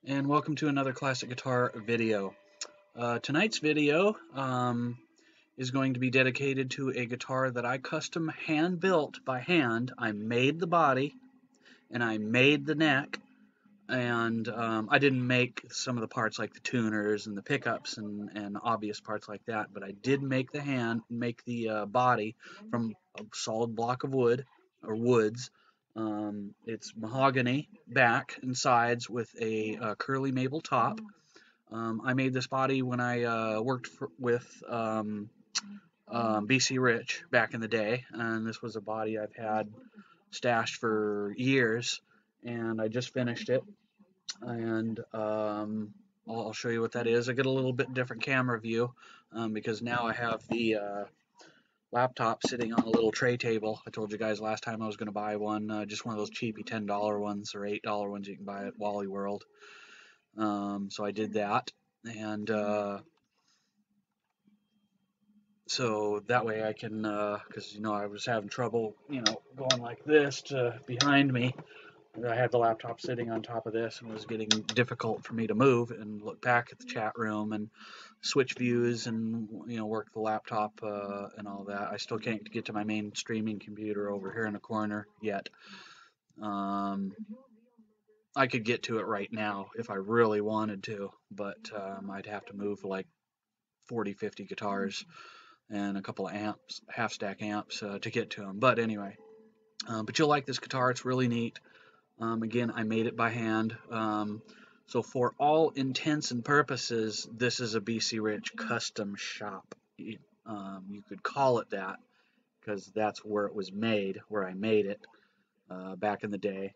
And welcome to another classic guitar video. Tonight's video is going to be dedicated to a guitar that I custom hand built by hand. I made the body and I made the neck, and I didn't make some of the parts like the tuners and the pickups and obvious parts like that, but I did make the body from a solid block of wood or woods. It's mahogany back and sides with a curly maple top. I made this body when I worked with B.C Rich back in the day, and this was a body I've had stashed for years, and I just finished it, and I'll show you what that is. I get a little bit different camera view because now I have the laptop sitting on a little tray table. I told you guys last time I was going to buy one, just one of those cheapy $10 ones or $8 ones you can buy at Wally World. So I did that, and so that way I can, because I was having trouble, going like this to behind me. I had the laptop sitting on top of this, and it was getting difficult for me to move and look back at the chat room and switch views and work the laptop and all that. I still can't get to my main streaming computer over here in the corner yet. I could get to it right now if I really wanted to, but I'd have to move like 40-50 guitars and a couple of amps, half-stack amps to get to them. But anyway, but you'll like this guitar. It's really neat. Again, I made it by hand. So for all intents and purposes, this is a B.C Rich Custom Shop. You could call it that because that's where it was made, where I made it back in the day.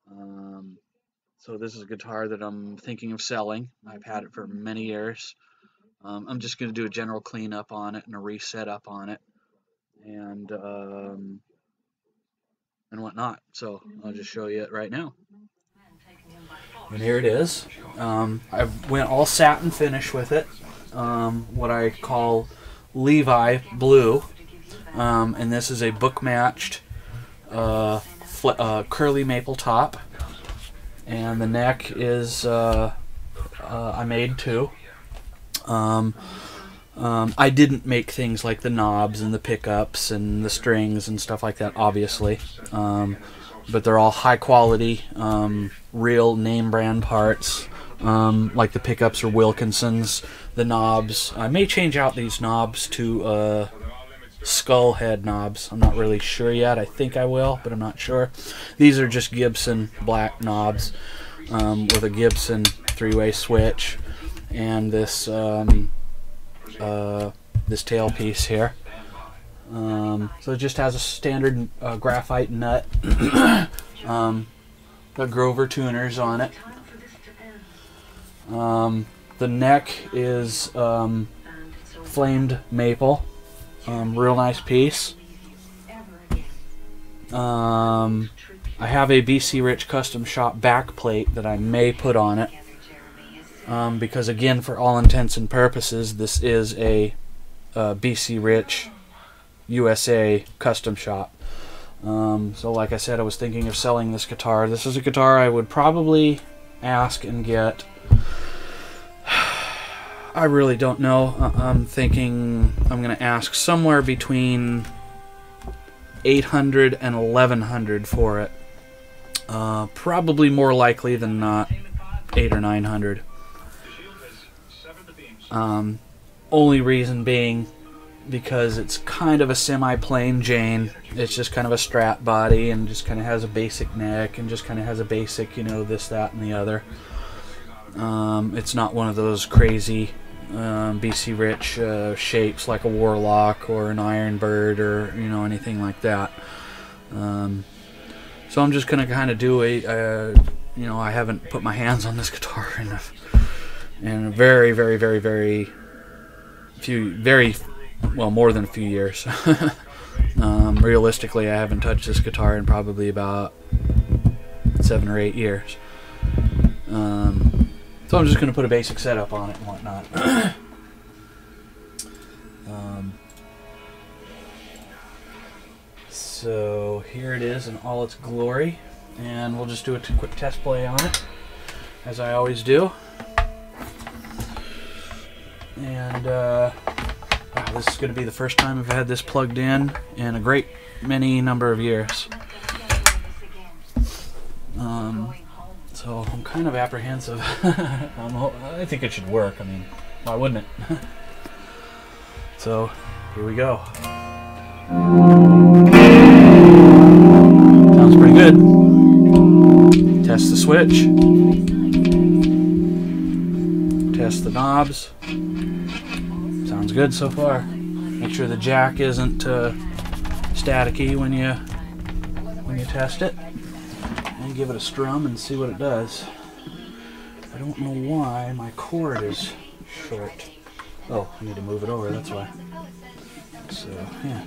So this is a guitar that I'm thinking of selling. I've had it for many years. I'm just going to do a general cleanup on it and a reset up on it, and whatnot. So I'll just show you it right now. And here it is. I went all satin finish with it, what I call Levi blue, and this is a book matched curly maple top, and the neck is I made too. I didn't make things like the knobs and the pickups and the strings and stuff like that, obviously, but they're all high quality, real name brand parts. Like the pickups are Wilkinson's. The knobs, I may change out these knobs to skull head knobs. I'm not really sure yet. I think I will, but I'm not sure. These are just Gibson black knobs with a Gibson 3-way switch and this this tail piece here. So it just has a standard graphite nut. Got Grover tuners on it. The neck is flamed maple. Real nice piece. I have a B.C Rich Custom Shop back plate that I may put on it. Because again, for all intents and purposes, this is a B.C Rich USA Custom Shop. So like I said, I was thinking of selling this guitar. This is a guitar I would probably ask and get. I really don't know. I'm thinking I'm going to ask somewhere between $800 and $1,100 for it. Probably more likely than not $800 or $900. Only reason being because it's kind of a semi-plain Jane. It's just kind of a Strat body and just kind of has a basic neck and just kind of has a basic, this, that, and the other. It's not one of those crazy B.C Rich shapes like a Warlock or an Iron Bird or anything like that. So I'm just gonna kind of do I haven't put my hands on this guitar in a very, very, very, very well, more than a few years. Realistically, I haven't touched this guitar in probably about 7 or 8 years. So I'm just going to put a basic setup on it and whatnot. So here it is in all its glory, and we'll just do a quick test play on it. as I always do. And wow, this is going to be the first time I've had this plugged in a great many number of years. So I'm kind of apprehensive. I think it should work. I mean, why wouldn't it? So here we go. Sounds pretty good. Test the switch. Test the knobs. Sounds good so far. Make sure the jack isn't staticky when you test it. And give it a strum and see what it does. I don't know why my cord is short. Oh, I need to move it over, that's why. So, yeah.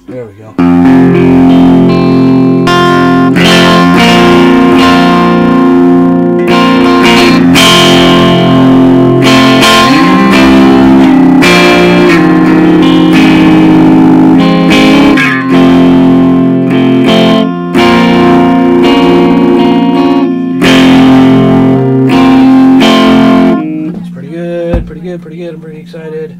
There we go. It's pretty good, pretty good, pretty good. I'm pretty excited.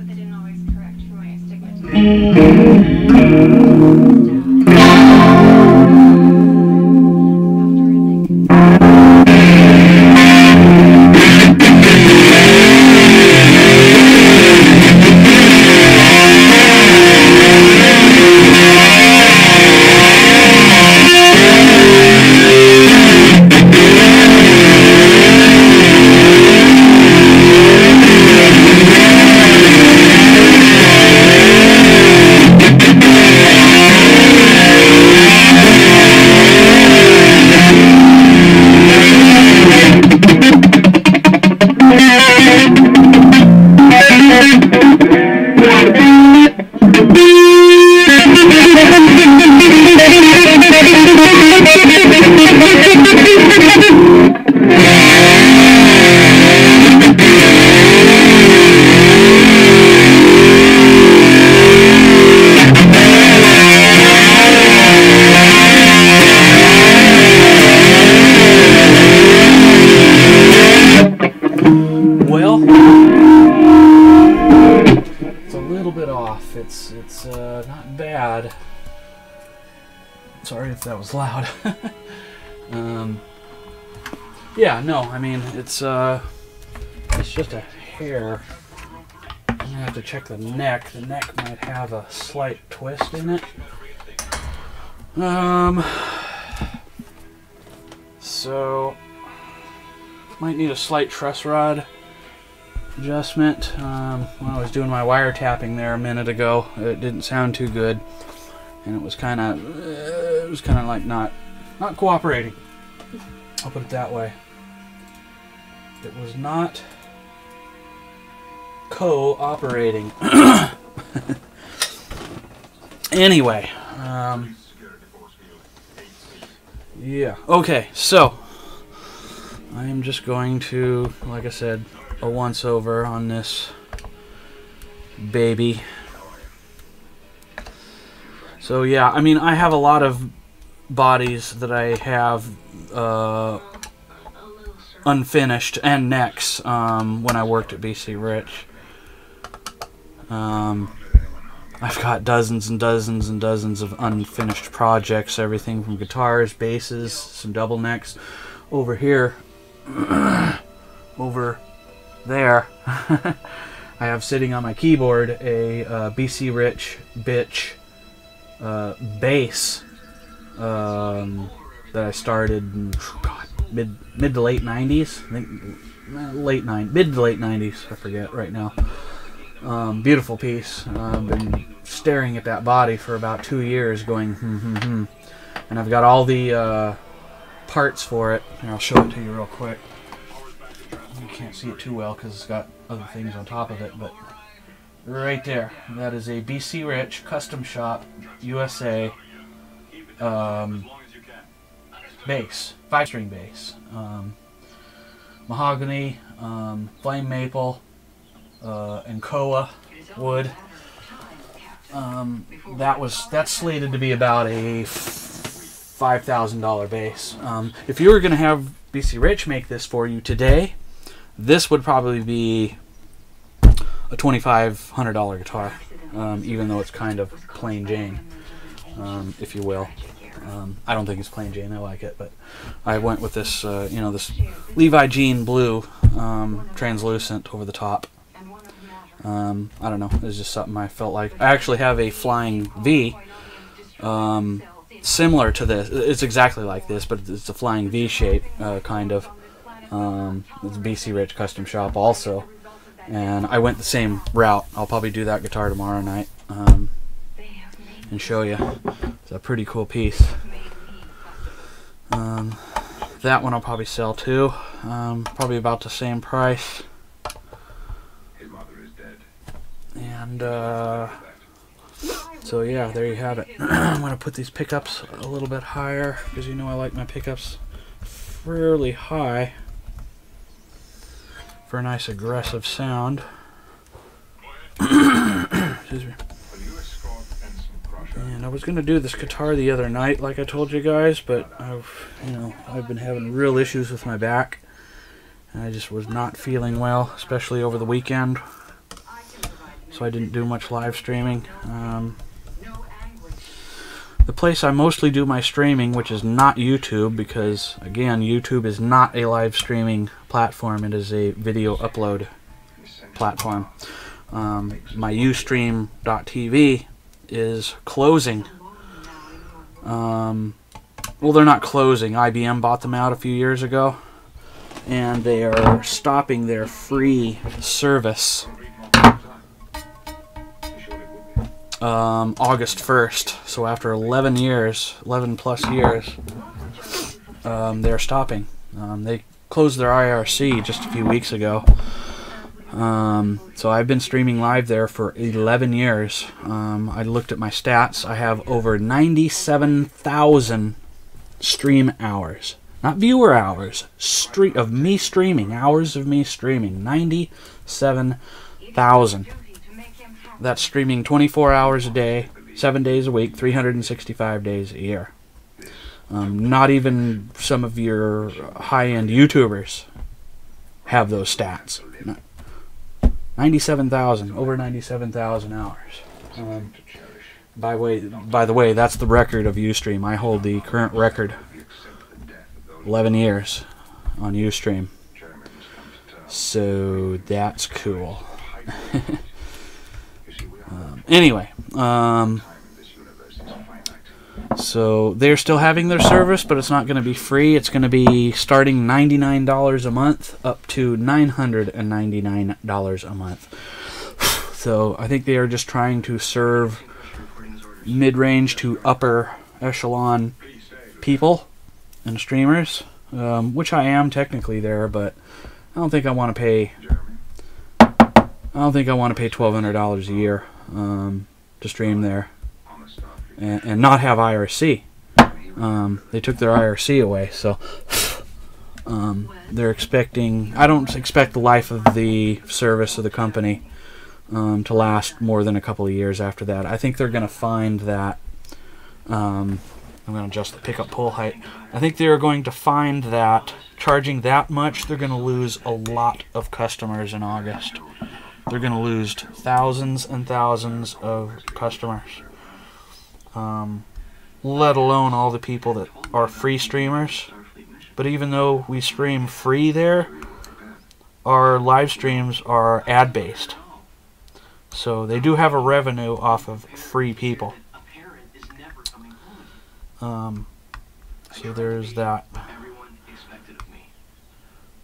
Well, it's a little bit off. It's not bad. Sorry if that was loud. Yeah, no, I mean it's just a hair. I'm gonna have to check the neck. The neck might have a slight twist in it. So might need a slight truss rod adjustment. When I was doing my wiretapping there a minute ago, it didn't sound too good, and it was kind of like not cooperating. I'll put it that way. It was not cooperating. Anyway, yeah. Okay, so I am just going to, like I said, a once over on this baby. So yeah, I mean, I have a lot of bodies that I have unfinished, and necks when I worked at B.C Rich. I've got dozens and dozens and dozens of unfinished projects, everything from guitars, basses, some double necks. Over here, over there, I have sitting on my keyboard a B.C Rich Bitch bass that I started in, mid to late 90s. I think mid to late 90s. I forget right now. Beautiful piece. Been staring at that body for about 2 years going and I've got all the parts for it. Here, I'll show it to you real quick. You can't see it too well because it's got other things on top of it, but right there, that is a B.C Rich Custom Shop USA bass, 5-string bass, mahogany, flame maple, and koa wood. That's slated to be about a $5,000 bass. If you were going to have B.C Rich make this for you today, this would probably be a $2,500 guitar, even though it's kind of plain Jane, if you will. I don't think it's plain Jane. I like it, but I went with this, this Levi Jean blue, translucent over the top. I don't know. It's just something I felt like. I actually have a Flying V, similar to this. It's exactly like this, but it's a Flying V shape, kind of. It's B.C Rich Custom Shop also, and I went the same route. I'll probably do that guitar tomorrow night and show you. It's a pretty cool piece. That one I'll probably sell too, probably about the same price. And so yeah, there you have it. I'm going to put these pickups a little bit higher because you know I like my pickups fairly high for a nice aggressive sound. Excuse me. And I was going to do this guitar the other night like I told you guys, but I've been having real issues with my back. And I just was not feeling well, especially over the weekend. So I didn't do much live streaming. The place I mostly do my streaming, which is not YouTube, because again, YouTube is not a live streaming platform, it is a video upload platform. My Ustream.tv is closing. Well, they're not closing. IBM bought them out a few years ago, and they are stopping their free service August 1st. So after 11 plus years, they're stopping. They closed their IRC just a few weeks ago. So I've been streaming live there for 11 years. I looked at my stats. I have over 97,000 stream hours. Not viewer hours. Of me streaming. Hours of me streaming. 97,000. That's streaming 24 hours a day, 7 days a week, 365 days a year. Not even some of your high-end YouTubers have those stats. 97,000, over 97,000 hours. By the way, that's the record of Ustream. I hold the current record, 11 years on Ustream. So that's cool. Anyway, so they're still having their service, but it's not going to be free. It's going to be starting $99 a month up to $999 a month. So I think they are just trying to serve mid-range to upper echelon people and streamers, which I am technically there, but I don't think I want to pay. I don't think I want to pay $1,200 a year to stream there and not have IRC. They took their IRC away, so they're expecting. I don't expect the life of the service of the company to last more than a couple of years after that. I think they're going to find that. I'm going to adjust the pickup pull height. I think they're going to find that charging that much, they're going to lose a lot of customers in August. They're going to lose thousands and thousands of customers, let alone all the people that are free streamers. But even though we stream free there, our live streams are ad-based. So they do have a revenue off of free people. So there's that.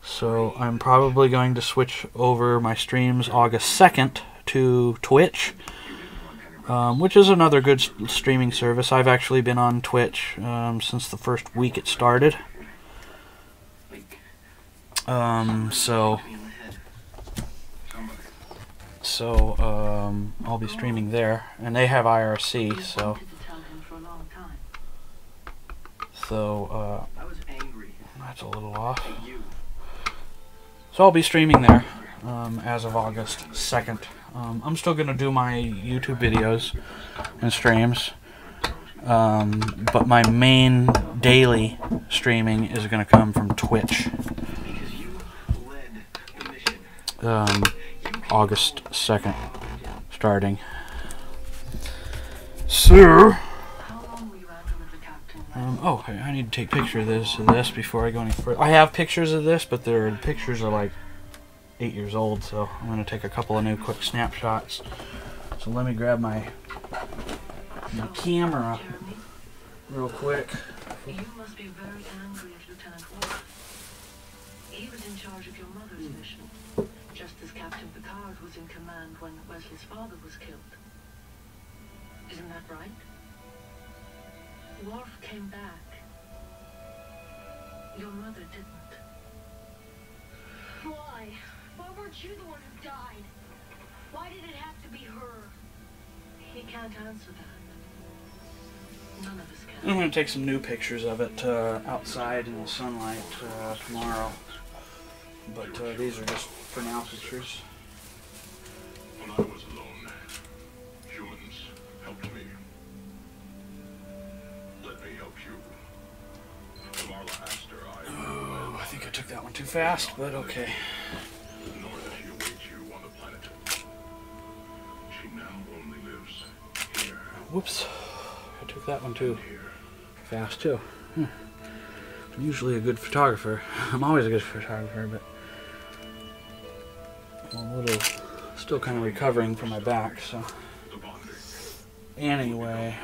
So I'm probably going to switch over my streams August 2nd to Twitch. which is another good streaming service. I've actually been on Twitch since the first week it started. I'll be streaming there, and they have IRC, so that's a little off. So I'll be streaming there as of August 2nd. I'm still going to do my YouTube videos and streams, but my main daily streaming is going to come from Twitch. August 2nd starting. So, oh, I need to take pictures of this before I go any further. I have pictures of this, but the pictures are like 8 years old, so I'm going to take a couple of new quick snapshots. So let me grab my camera real quick. You must be very angry at Lieutenant Worf. He was in charge of your mother's mission, just as Captain Picard was in command when Wesley's father was killed. Isn't that right? Worf came back. Your mother didn't. Why? Why weren't you the one who died? Why did it have to be her? He can't answer that. None of us can. I'm going to take some new pictures of it outside in the sunlight tomorrow. But these are just for now pictures. When I was alone, humans helped me. Let me help you. Marla asked her Oh, I think I took that one too fast, but okay. nor that she awaits you on the planet. She now only lives here. Whoops. I took that one too fast, too. I'm usually a good photographer. I'm always a good photographer, but I'm a little still kind of recovering from my back, so anyway.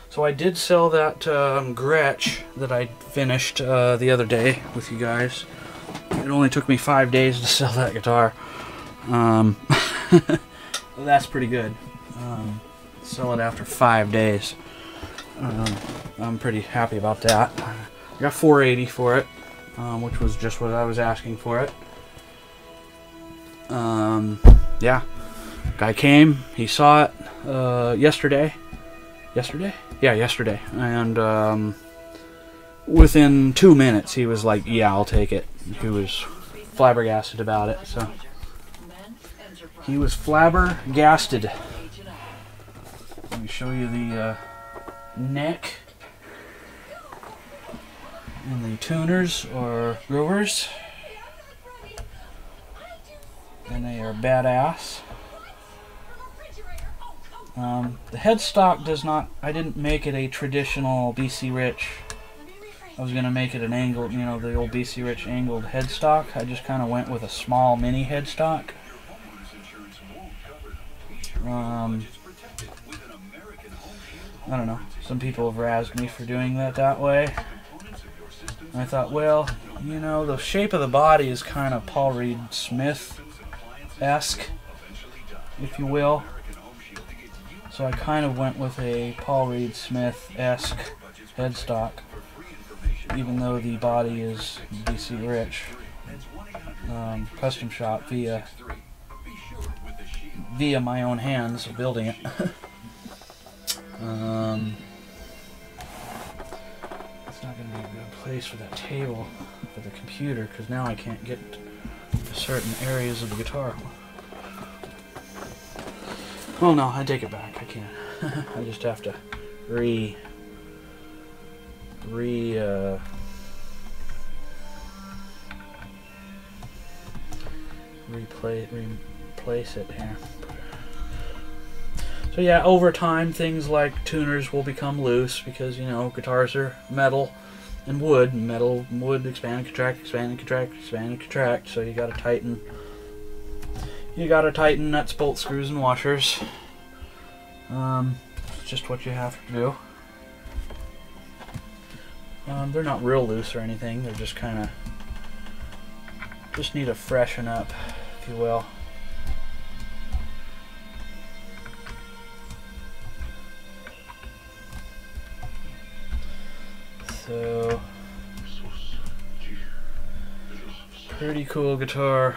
So I did sell that Gretsch that I finished the other day with you guys. It only took me 5 days to sell that guitar. Well, that's pretty good. Sell it after 5 days. I'm pretty happy about that. I got $480 for it, which was just what I was asking for it. Yeah, guy came, he saw it yesterday. Yesterday? Yeah, yesterday. And within 2 minutes, he was like, "Yeah, I'll take it." He was flabbergasted about it. So he was flabbergasted. Let me show you the neck and the tuners or growers, and they are badass. The headstock does not, I didn't make it a traditional B.C. Rich. I was going to make it an angled, you know, the old B.C. Rich angled headstock. I just kind of went with a small mini headstock. I don't know. Some people have razzed me for doing that way. And I thought, well, you know, the shape of the body is kind of Paul Reed Smith-esque, if you will. So I kind of went with a Paul Reed Smith-esque headstock, even though the body is B.C. Rich Custom Shop via my own hands of building it. It's not going to be a good place for that table for the computer, because now I can't get to certain areas of the guitar. Well, no, I take it back. I can't. I just have to replace it here. So yeah, over time things like tuners will become loose because, you know, guitars are metal and wood. Metal and wood expand and contract, expand and contract, expand and contract. So you gotta tighten. You gotta tighten nuts, bolts, screws, and washers. It's just what you have to do. They're not real loose or anything. They're just kind of Just need to freshen up, if you will. So, pretty cool guitar.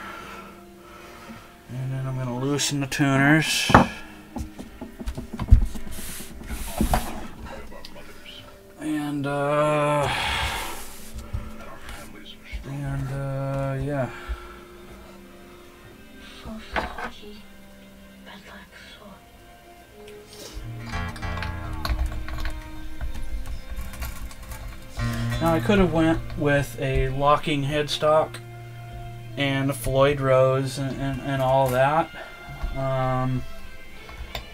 And then I'm going to loosen the tuners. And yeah. Now I could have went with a locking headstock and a Floyd Rose and all that,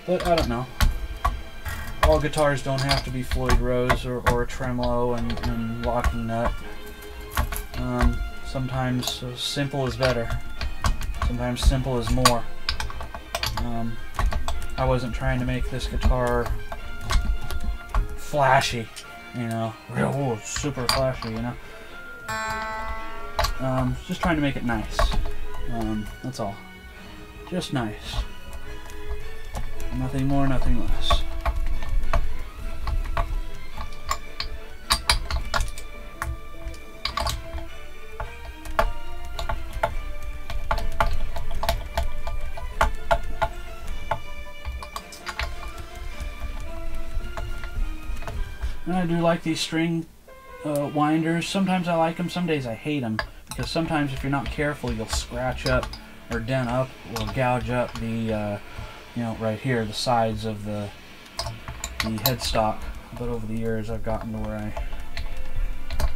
but I don't know. All guitars don't have to be Floyd Rose or a tremolo and locking nut. Sometimes simple is better. Sometimes simple is more. I wasn't trying to make this guitar flashy, you know, real super flashy, you know. Just trying to make it nice. That's all. Just nice. Nothing more, nothing less. And I do like these string winders. Sometimes I like them, some days I hate them, because sometimes if you're not careful you'll scratch up or dent up or gouge up the you know, right here, the sides of the headstock. But over the years I've gotten to where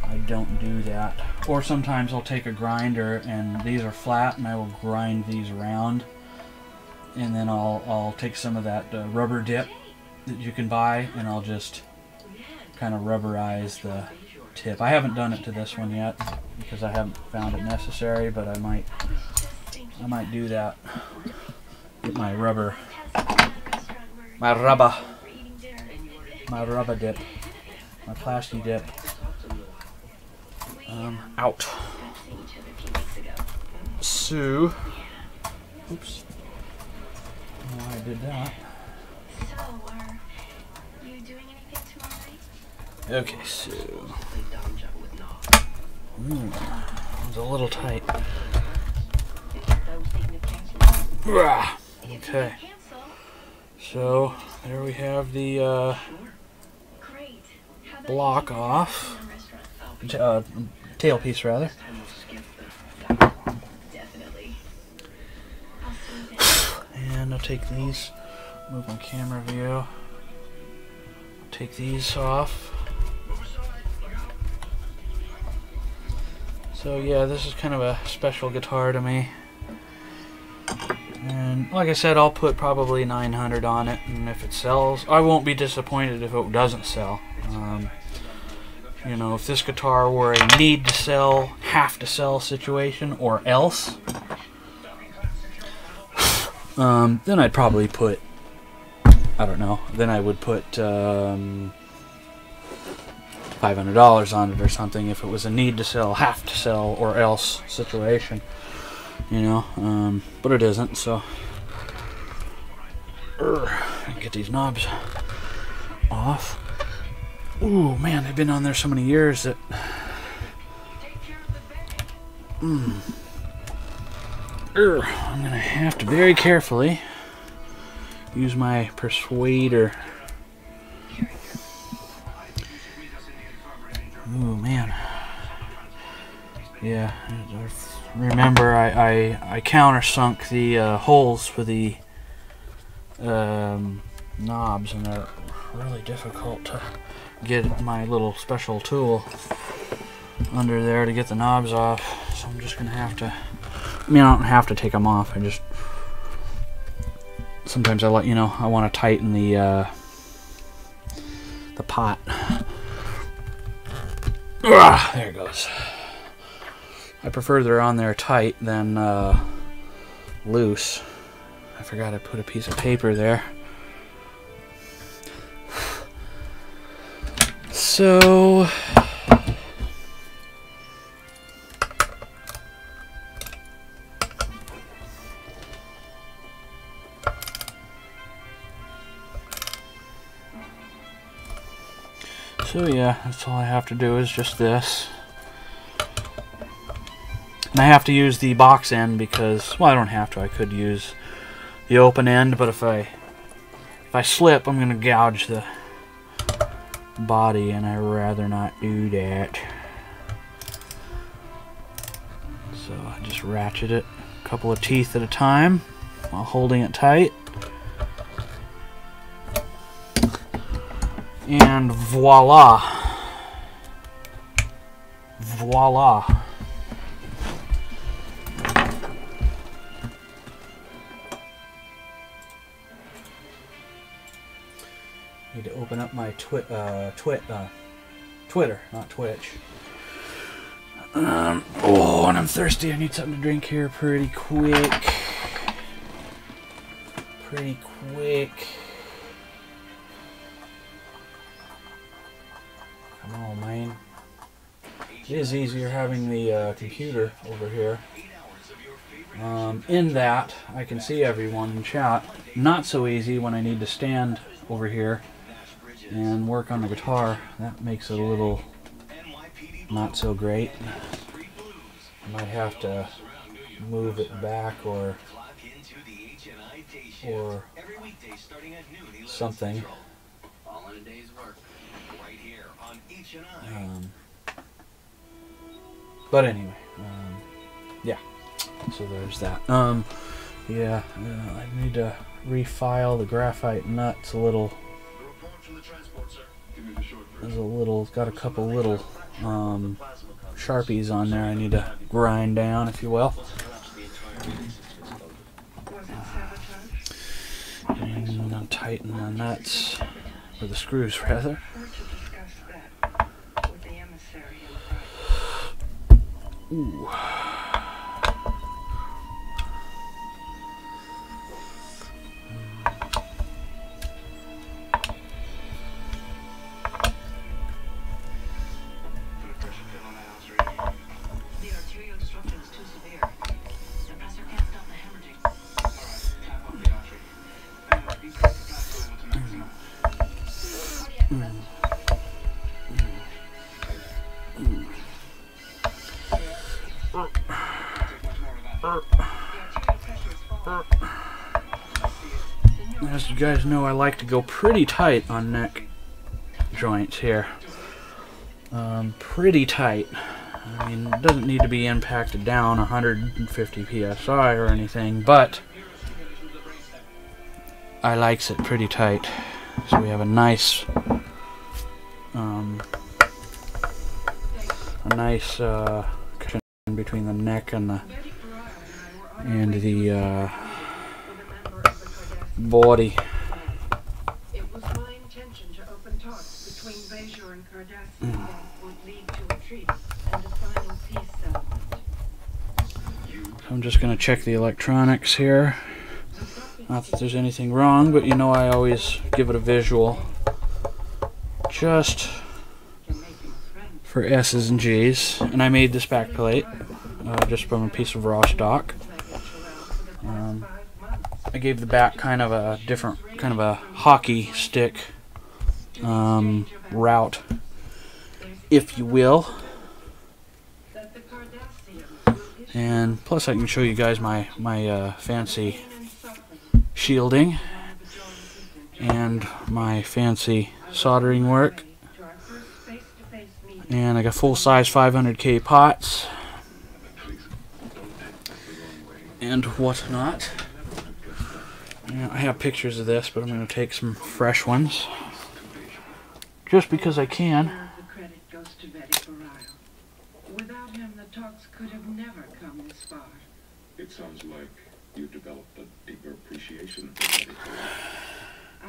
I don't do that. Or sometimes I'll take a grinder, and these are flat, and I will grind these around, and then I'll take some of that rubber dip that you can buy, and I'll just kind of rubberize the tip. I haven't done it to this one yet because I haven't found it necessary, but I might do that. Get my rubber dip, my plastic dip out. So, oops, oh, I did that. Okay, so it was a little tight. Okay, so there we have the block off, tailpiece rather. And I'll take these, move my camera view, take these off. So yeah, this is kind of a special guitar to me. And like I said, I'll put probably 900 on it, and if it sells, I won't be disappointed if it doesn't sell. You know, if this guitar were a need to sell, have to sell situation, or else, then I'd probably put, I don't know, then I would put $500 on it or something if it was a need to sell, have to sell, or else situation, you know, but it isn't, so get these knobs off. Ooh, man, they've been on there so many years that I'm gonna have to very carefully use my persuader. Ooh, man. Yeah, remember I countersunk the holes for the knobs, and they're really difficult to get my little special tool under there to get the knobs off. So I'm just gonna have to, I mean, I don't have to take them off, I just sometimes I let, you know, I want to tighten the pot. There it goes. I prefer they're on there tight than loose. I forgot I put a piece of paper there. So So yeah, that's all I have to do is just this. And I have to use the box end because, well, I don't have to. I could use the open end, but if I slip, I'm gonna gouge the body, and I'd rather not do that. So I just ratchet it a couple of teeth at a time while holding it tight. And voila. Voila. Need to open up my Twitter, not Twitch. Oh, and I'm thirsty. I need something to drink here pretty quick. Pretty quick. Come on, man. It is easier having the computer over here. In that, I can see everyone in chat. Not so easy when I need to stand over here and work on the guitar. That makes it a little not so great. I might have to move it back or something. But anyway, yeah. So there's that. Yeah, I need to refile the graphite nuts a little. There's a little, got a couple little Sharpies on there I need to grind down, if you will. And I'll tighten the nuts, or the screws rather. Ooh. As you guys know, I like to go pretty tight on neck joints here. Pretty tight. I mean, it doesn't need to be impacted down 150 psi or anything, but I likes it pretty tight. So we have a nice cushion between the neck and the body. It was my intention to open talks between Bejor and Cardassian that would lead to a treaty and a final peace settlement. I'm just going to check the electronics here. Not that there's anything wrong, but you know I always give it a visual. Just for S's and G's. And I made this back plate just from a piece of raw stock. I gave the back kind of a different, kind of a hockey stick route, if you will. And plus I can show you guys my fancy shielding and my fancy soldering work. And I got full-size 500K pots and whatnot. Yeah, I have pictures of this, but I'm going to take some fresh ones just because I can. The credit goes to Without him, the talks could have never come this far. It sounds like you developed a deeper appreciation for Betty.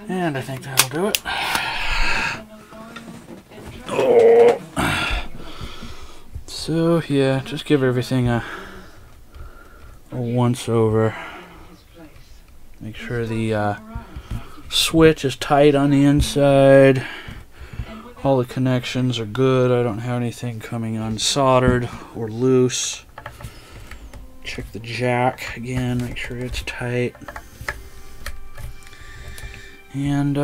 And I think that'll do it. Oh. So yeah, just give everything a once over. Make sure the switch is tight on the inside. All the connections are good. I don't have anything coming unsoldered or loose. Check the jack again, make sure it's tight. And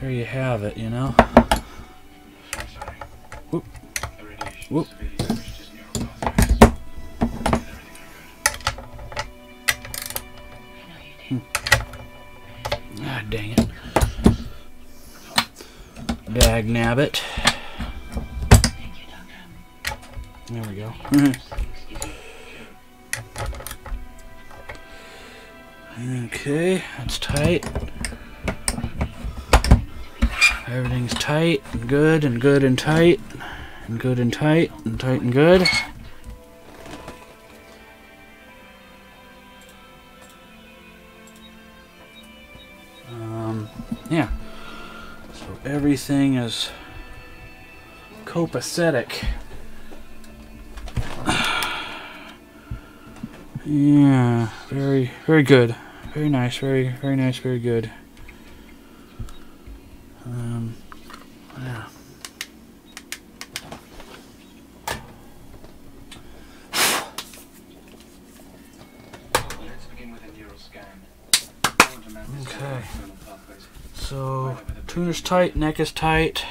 there you have it, you know. Whoop. Whoop. Ah, dang it. Dag nabbit. There we go. Okay, that's tight. Everything's tight and good and good and tight and good and tight and tight and good. Yeah. So everything is copacetic. Yeah, very good. Very nice, very nice, very good. Yeah. Okay. So tuner's tight, neck is tight.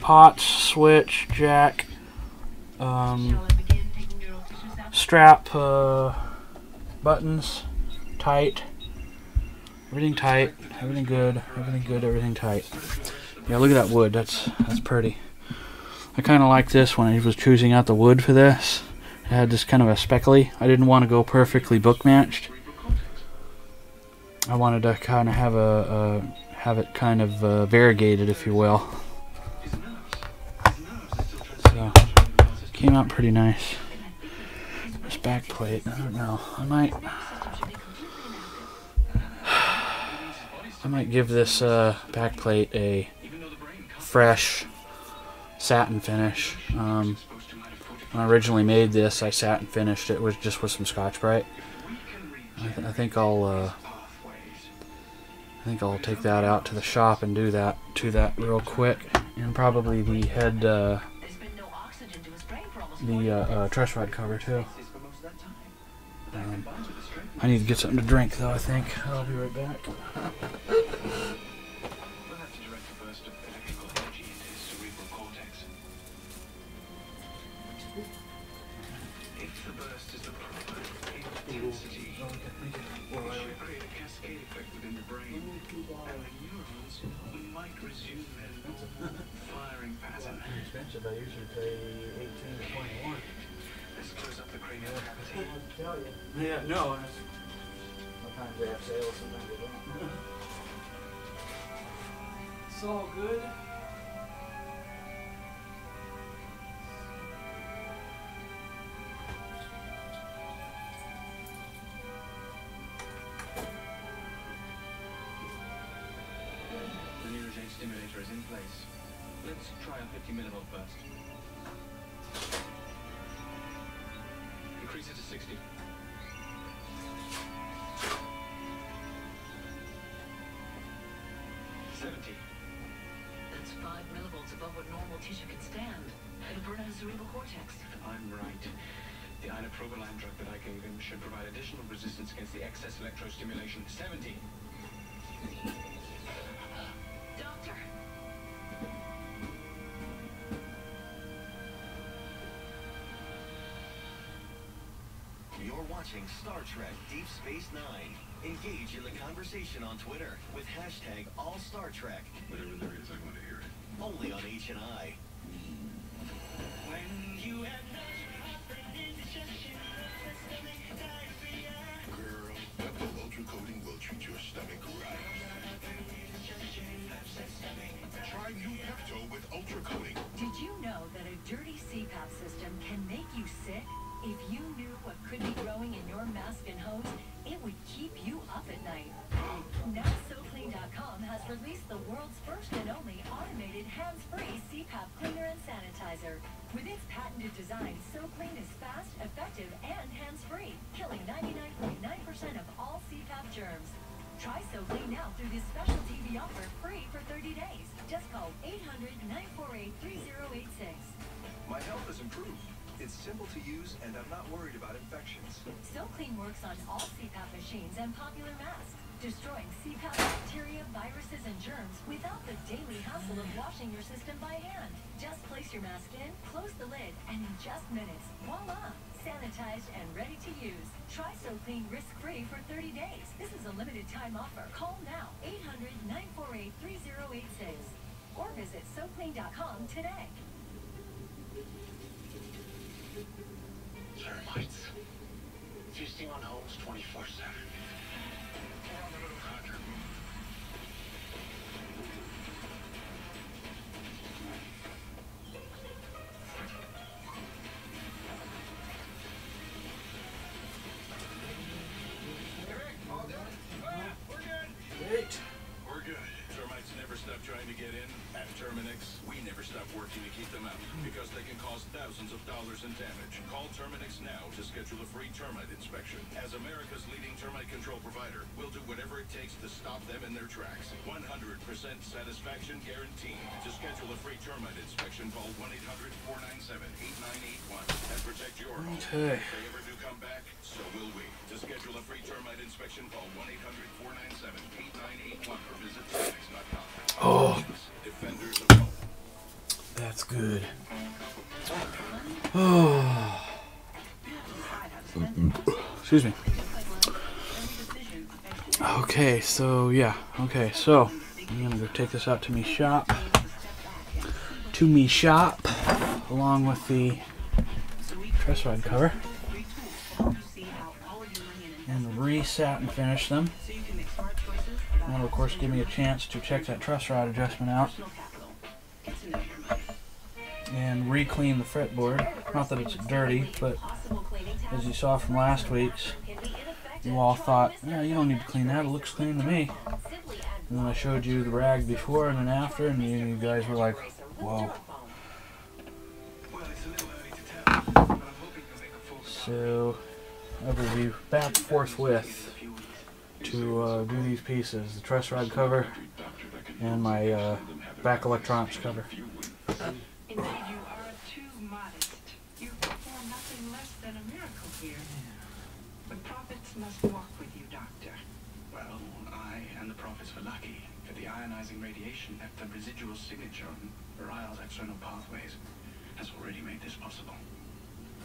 Pots, switch, jack, strap, buttons, tight. Everything tight, everything good, everything tight. Yeah, look at that wood. That's pretty. I kind of like this when I was choosing out the wood for this. It had this kind of a speckly. I didn't want to go perfectly book matched. I wanted to kind of have it kind of variegated, if you will. So came out pretty nice. This back plate, I don't know. I might give this back plate a fresh satin finish. When I originally made this, I satin finished it with just with some Scotch-Brite. I think I'll take that out to the shop and do that real quick, and probably the head, the truss rod cover too. I need to get something to drink though. I think I'll be right back. Expensive. I usually pay 18 to 21. Let's close up the cranial cavity. I'll tell you. Yeah, no. Sometimes they have sales, sometimes they don't. It's all good. The neurogenic stimulator is in place. Let's try a 50 millivolt burst. Increase it to 60. 70. That's 5 millivolts above what normal tissue can stand. It'll burn out his cerebral cortex. I'm right. The inoprovaline drug that I gave him should provide additional resistance against the excess electrostimulation. 70. Doctor! You're watching Star Trek Deep Space Nine. Engage in the conversation on Twitter with hashtag #AllStarTrek. Whatever there is, I want to hear it. Only on H&I. When you have indigestion, diarrhea. Girl, Pepto Ultra Coating will treat your stomach right. Try new Pepto with Ultra Coating. Did you know that a dirty CPAP system can make you sick? If you knew what could be growing in your mask and hose, it would keep you up at night. Now SoClean.com has released the world's first and only automated hands-free CPAP cleaner and sanitizer. With its patented design, SoClean is fast, effective, and hands-free, killing 99.9% of all CPAP germs. Try SoClean now through this special TV offer free for 30 days. Just call 800-948-3086. My health has improved. It's simple to use, and I'm not worried about infections. SoClean works on all CPAP machines and popular masks. destroying CPAP bacteria, viruses, and germs without the daily hassle of washing your system by hand. Just place your mask in, close the lid, and in just minutes, voila! Sanitized and ready to use. Try SoClean risk-free for 30 days. This is a limited time offer. Call now, 800-948-3086. Or visit SoClean.com today. Termites. Feasting on homes 24/7. Roger. Great. We're good. Termites never stop trying to get in. At Terminix, we never stop working to keep them out because they can cause thousands of dollars in damage. Call Terminix now to schedule a free termite inspection. As America's leading termite control provider, we'll do whatever it takes to stop them in their tracks. 100% satisfaction guaranteed. To schedule a free termite inspection, call 1-800-497-8981 and protect your home. Okay. If they ever do come back, so will we. To schedule a free termite inspection, call 1-800-497-8981 or visit Terminix.com. Oh, Defenders of home. that's good. Oh. Excuse me. Okay, so yeah. Okay, so I'm gonna go take this out to me shop. Along with the truss rod cover, and reset and finish them. And that'll of course give me a chance to check that truss rod adjustment out and re-clean the fretboard. Not that it's dirty, but as you saw from last week's, you all thought, yeah, you don't need to clean that, it looks clean to me. And then I showed you the rag before and then after, and you guys were like, whoa. So I will be back forthwith to do these pieces, the truss rod cover and my back electronics cover. Indeed, you are too modest. You perform nothing less than a miracle here. But prophets must walk with you, Doctor. Well, I and the prophets were lucky, for the ionizing radiation left a residual signature on Barial's external pathways has already made this possible.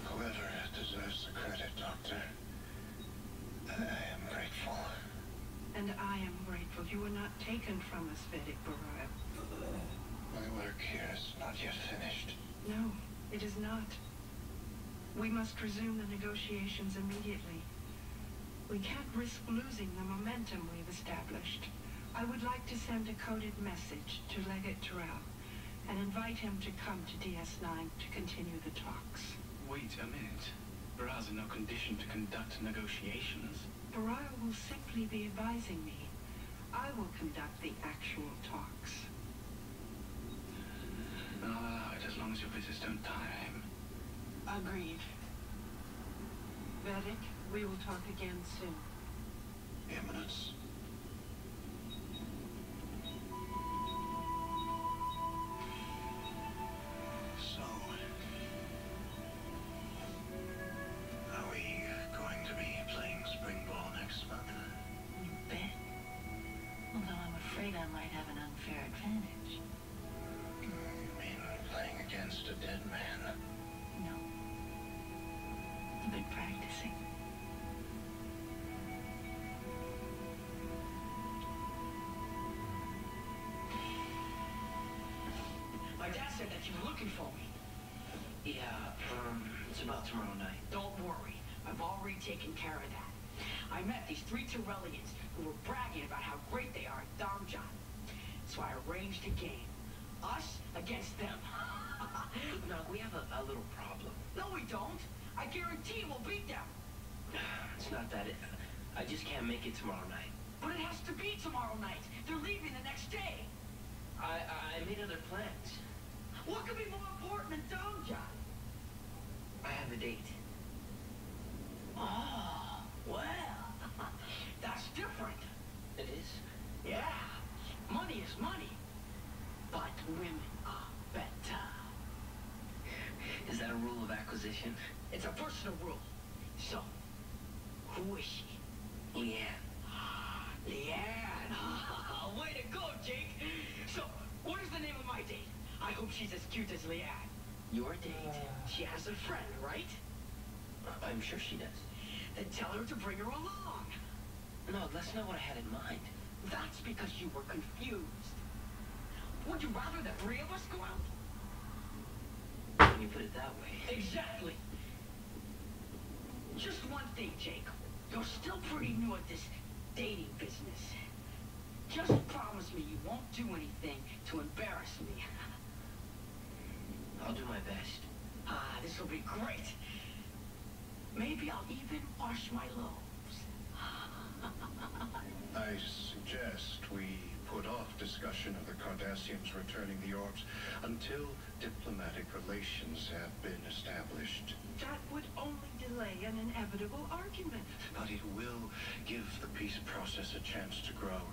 Whoever deserves the credit, Doctor. I am grateful. And I am grateful you were not taken from us, Vedic Barial. My work here is not yet finished. No, it is not. We must resume the negotiations immediately. We can't risk losing the momentum we've established. I would like to send a coded message to Legate Terrell and invite him to come to DS9 to continue the talks. Wait a minute. Barial's in no condition to conduct negotiations. Barial will simply be advising me. I will conduct the actual talks. I'll allow it as long as your visits don't tire him. Agreed. Vedic, we will talk again soon. Eminence. So, are we going to be playing spring ball next month? You bet. Although I'm afraid I might have an unfair advantage. You mean playing against a dead man? No. I've been practicing. My dad said that you were looking for me. Yeah, it's about tomorrow night. Don't worry. I've already taken care of that. I met these 3 Tyrellians who were bragging about how great they are at Dharmjot. So I arranged a game. Us against them. No, we have a little problem. No, we don't. I guarantee we'll beat them. It's not that. I just can't make it tomorrow night. But it has to be tomorrow night. They're leaving the next day. I made other plans. What could be more important than Dharmjot? I have a date. Oh, well. That's different. It is? Yeah. Money is money. But women are better. Is that a rule of acquisition? It's a personal rule. So, who is she? Leanne. Leanne. I hope she's as cute as Leanne. Your date? She has a friend, right? I'm sure she does. Then tell her to bring her along. No, that's not what I had in mind. That's because you were confused. Would you rather the three of us go out? When you put it that way. Exactly. Just one thing, Jake. You're still pretty new at this dating business. Just promise me you won't do anything to embarrass me. I'll do my best. Ah, this will be great. Maybe I'll even wash my loaves. I suggest we put off discussion of the Cardassians returning the orbs until diplomatic relations have been established. That would only delay an inevitable argument. But it will give the peace process a chance to grow.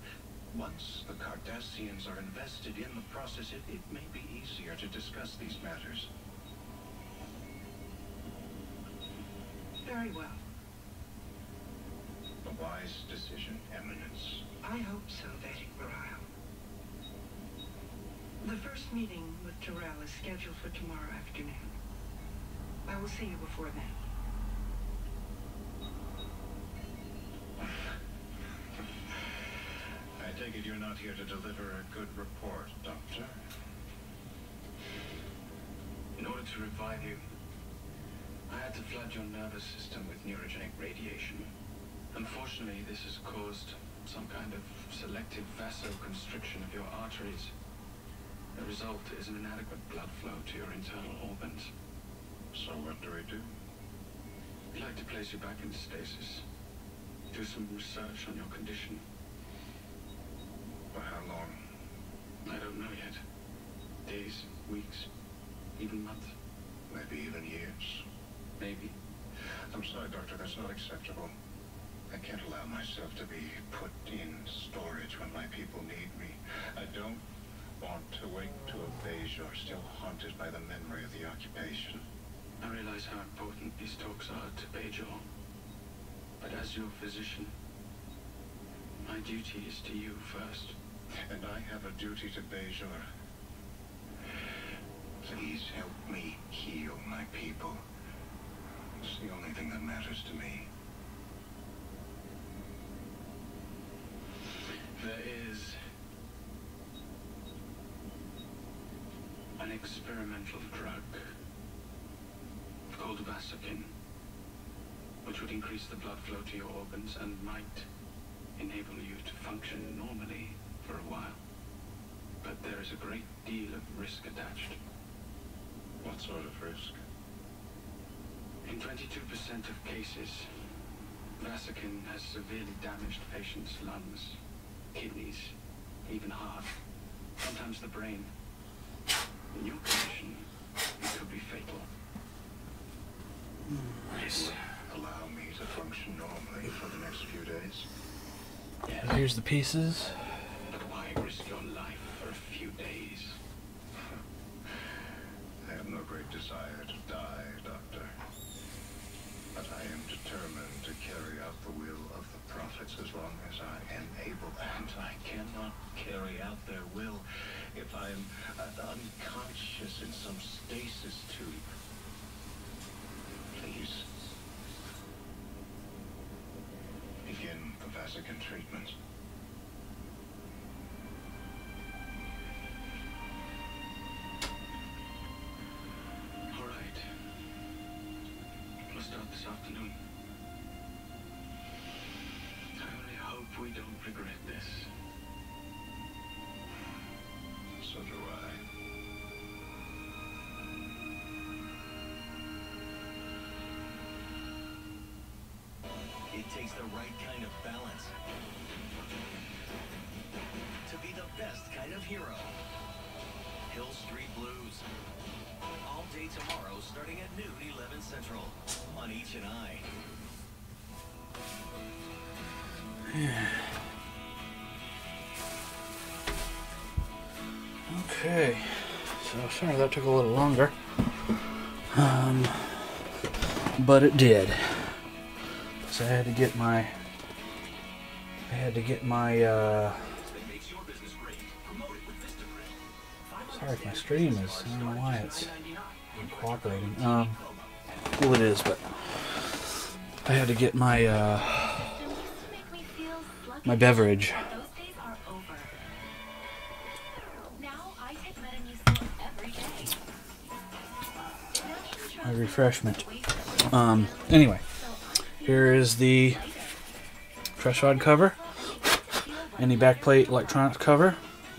Once the Cardassians are invested in the process, it may be easier to discuss these matters. Very well. A wise decision, Eminence. I hope so, Betty Ryle. The first meeting with Terrell is scheduled for tomorrow afternoon. I will see you before then. I take it you're not here to deliver a good report, Doctor? In order to revive you, I had to flood your nervous system with neurogenic radiation. Unfortunately, this has caused some kind of selective vasoconstriction of your arteries. The result is an inadequate blood flow to your internal organs. So what do we do? We'd like to place you back into stasis. Do some research on your condition. For how long? I don't know yet. Days, weeks, even months. Maybe even years. Maybe. I'm sorry, Doctor, that's not acceptable. I can't allow myself to be put in storage when my people need me. I don't want to wake to a Bejor still haunted by the memory of the occupation. I realize how important these talks are to Bejor. But as your physician, my duty is to you first. And I have a duty to Bejor. Please help me heal my people. It's the only thing that matters to me. There is an experimental drug called Vasokin, which would increase the blood flow to your organs and might enable you to function normally for a while. But there is a great deal of risk attached. What sort of risk? In 22% of cases, Vasokin has severely damaged patients' lungs, kidneys, even heart, sometimes the brain. In your condition, it could be fatal. Nice. Allow me to function normally for the next few days. Yeah, here's the pieces. But why risk your life for a few days? I have no great desire to die, Doctor. But I am determined to carry out the will of the prophets as long as I am able. And I cannot carry out their will if I am unconscious in some stasis tube. Please. Begin the Vasokin treatment. All right. We'll start this afternoon. I only hope we don't regret this. So do I. It takes the right kind of balance to be the best kind of hero. Hill Street Blues. All day tomorrow, starting at noon, 11 Central, on Each and I. Okay, so sorry that took a little longer, but it did. So I had to get my Sorry if my stream is, I don't know why it's not cooperating. Well, it is, but I had to get my my beverage. My refreshment. Anyway, here is the truss rod cover and the backplate electronics cover.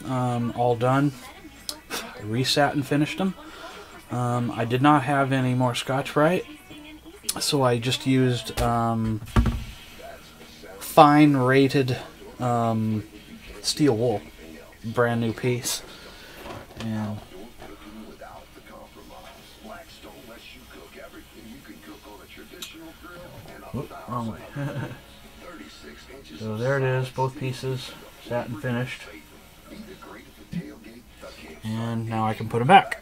All done. I resat and finished them. I did not have any more Scotch-Brite, so I just used fine rated steel wool, brand new piece, and wrong way. So there it is, both pieces sat and finished, and now I can put them back.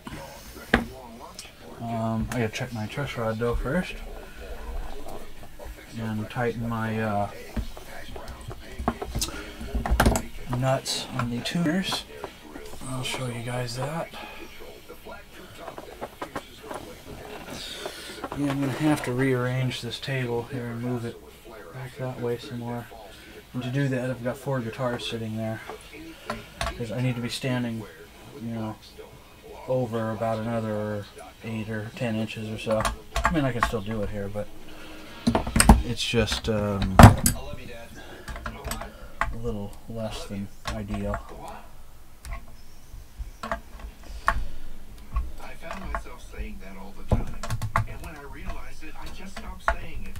I gotta check my truss rod though first, and tighten my nuts on the tuners. I'll show you guys that. Yeah, I'm gonna have to rearrange this table here and move it back that way some more. And to do that, I've got 4 guitars sitting there, because I need to be standing, you know, over about another 8 or 10 inches or so. I mean, I can still do it here, but it's just a little less than ideal. I found myself saying that all the time, and when I realized it, I just stopped saying it,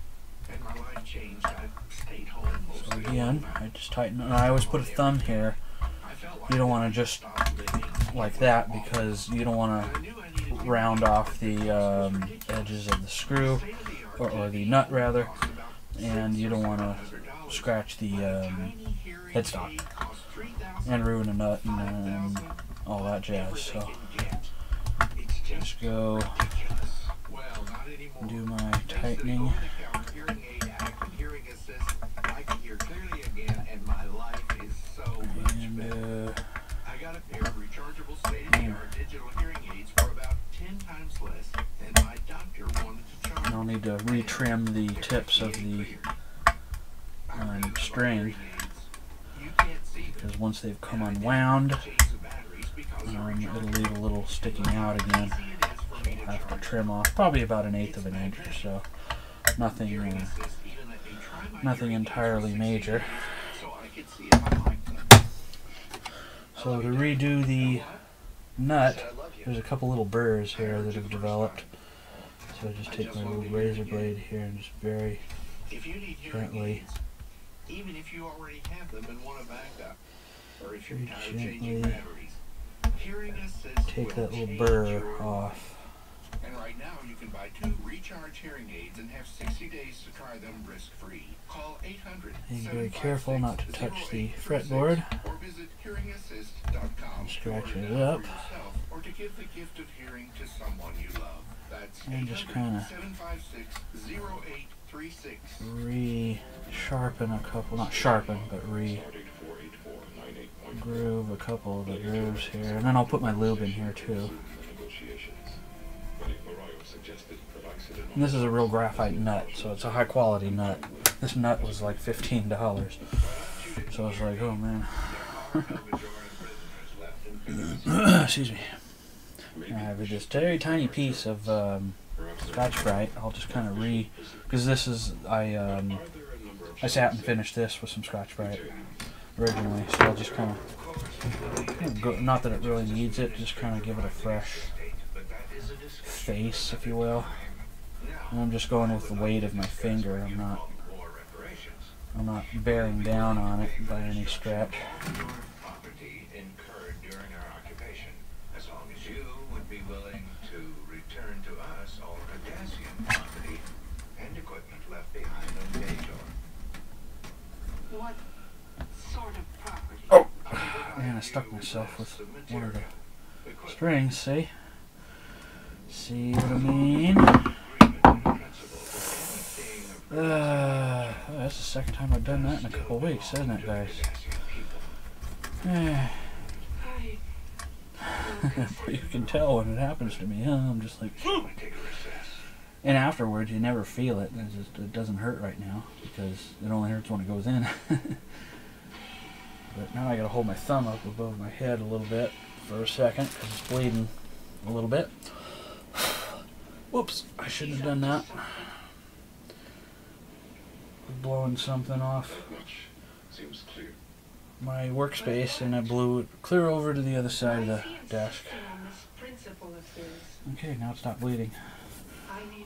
and my life changed. I stayed home most So again, I just tighten, and I always put a thumb here. You don't want to just like that, because you don't want to round off the edges of the screw, or the nut rather, and you don't want to scratch the headstock and ruin a nut and all that jazz. So just go do my tightening. And I'll need to retrim the tips of the string, because once they've come unwound, it'll leave a little sticking out again. So I'll have to trim off probably about 1/8 of an inch or so. Nothing, nothing entirely major. So to redo the nut, there's a couple little burrs here that have developed. So I just take my little razor blade here and just very gently, even if you already have them and want to back up, or if you're tired of changing gently batteries, hearing assist take that little burr off. And right now you can buy 2 recharge hearing aids and have 60 days to try them risk-free. Call 800. Be very careful not to touch the fretboard. Or visit hearingassist.com. Scratch it up. Or to give the gift of hearing to someone you love. That's And just kind of re-sharpen a couple, not sharpen, but re-groove a couple of the grooves here. And then I'll put my lube in here too. And this is a real graphite nut, so it's a high quality nut. This nut was like $15. So I was like, oh man. Excuse me. I have this very tiny piece of Scotch-Brite. I'll just kind of because this is, I sat and finished this with some Scotch-Brite originally, so I'll just kind of, not that it really needs it, just kind of give it a fresh face, if you will. And I'm just going with the weight of my finger. I'm not bearing down on it by any stretch. What sort of property? Oh, man, I stuck myself with one of the strings, see? See what I mean? That's the second time I've done that in a couple weeks, isn't it, guys? You can tell when it happens to me. I'm just like, and afterwards you never feel it. It doesn't hurt right now because it only hurts when it goes in. But now I gotta hold my thumb up above my head a little bit for a second because it's bleeding a little bit. Whoops, I shouldn't have done that. Blowing something off my workspace and I blew it clear over to the other side of the desk. Okay, now it stopped bleeding.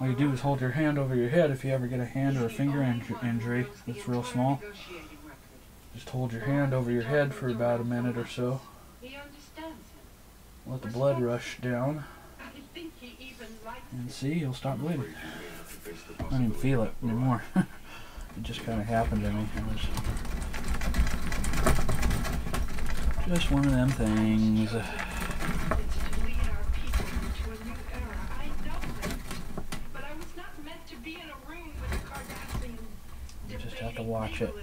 All you do is hold your hand over your head if you ever get a hand or a finger injury that's real small. Just hold your hand over your head for about a minute or so. Let the blood rush down. And see, you'll stop bleeding. I don't even feel it anymore. It just kind of happened to me. It was just one of them things. You just have to watch it.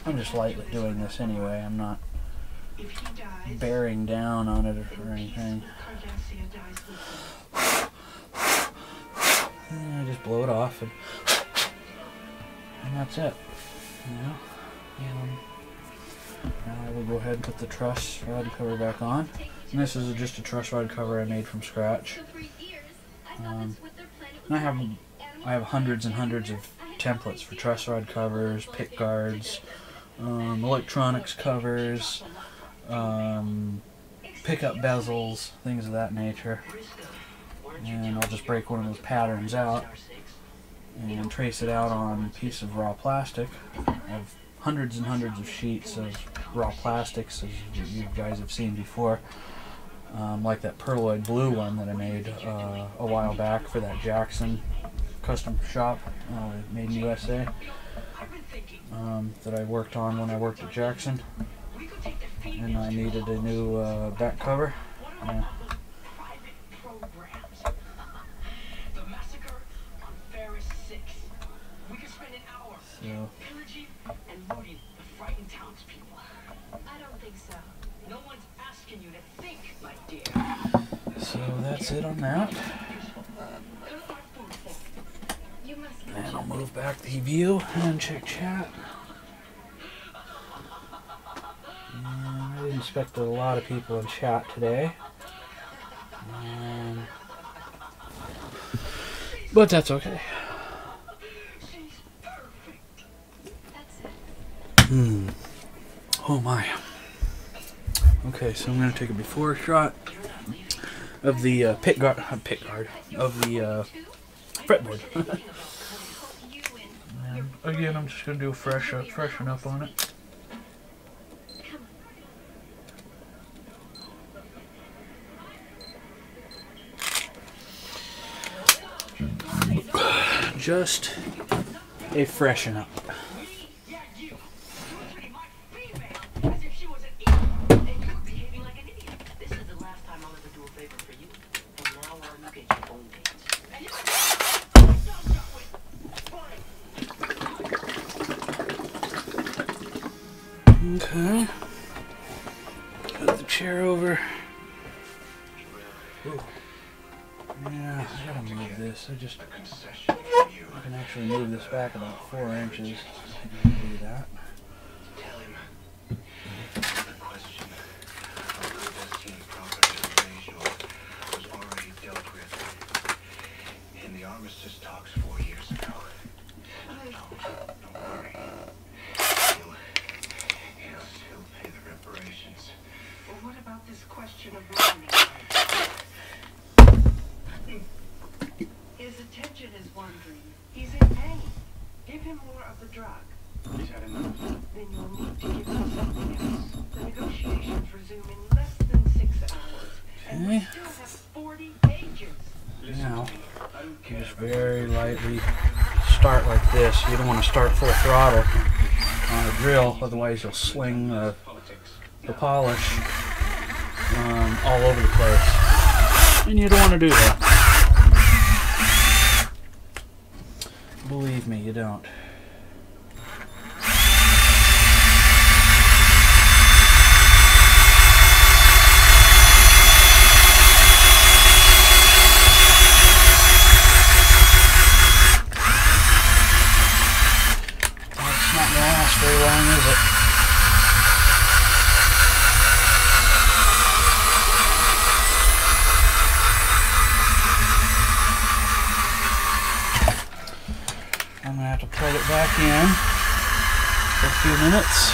I'm just lightly doing this anyway. I'm not bearing down on it or anything. And I just blow it off and that's it. You know? Now I will go ahead and put the truss rod cover back on. And this is just a truss rod cover I made from scratch. And I have hundreds and hundreds of templates for truss rod covers, pick guards, electronics covers, pickup bezels, things of that nature. And I'll just break one of those patterns out and trace it out on a piece of raw plastic. I have hundreds and hundreds of sheets of raw plastics, as you guys have seen before, like that pearloid blue one that I made a while back for that Jackson Custom Shop, made in USA, that I worked on when I worked at Jackson, and I needed a new back cover. Yeah. So. So that's it on that. And I'll move back the view and check chat. And I didn't expect a lot of people in chat today. But that's okay. Oh my. Okay, so I'm going to take a before shot of the pick guard of the fretboard. And again, I'm just going to do a freshen up on it. Just a freshen up. Okay. Put the chair over. Ooh. Yeah, I gotta move this. I can actually move this back about 4 inches. I can do that. The question of the destiny property of Leisure was already dealt with in the armistice talks 4 years ago. Don't worry. He'll still pay the reparations. Well, what about this question of money? His attention is wandering. He's in pain. Give him more of the drug. He's had enough. Then you'll need to give him something else. The negotiations resume in less than 6 hours. And we still have 40 pages. Now, just very lightly start like this. You don't want to start full throttle on a drill, otherwise you'll sling the polish all over the place. And you don't want to do that. Believe me, you don't. It's not going to last very long, is it? I'm going to have to plug it back in for a few minutes.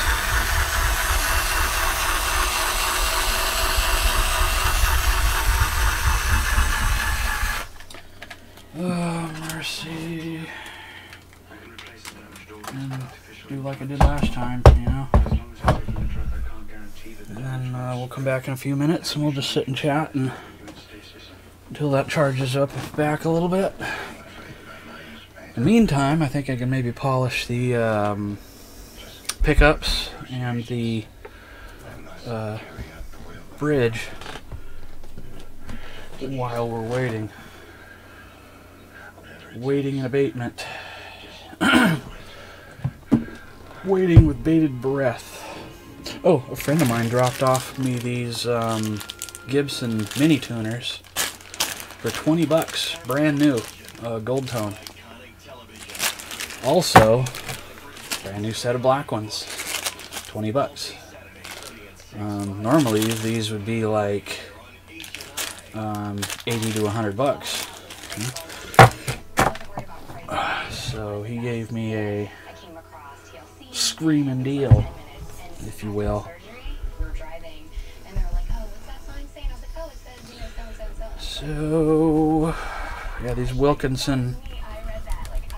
Oh, mercy. And do like I did last time, you know. And then we'll come back in a few minutes and we'll just sit and chat and until that charges up back a little bit. In the meantime, I think I can maybe polish the pickups and the bridge while we're waiting. Waiting in abatement. Waiting with bated breath. Oh, a friend of mine dropped off me these Gibson mini tuners for 20 bucks, brand new, gold tone. Also, brand new set of black ones, 20 bucks. Normally these would be like 80 to 100 bucks. So he gave me a screaming deal, if you will. So, yeah, these Wilkinson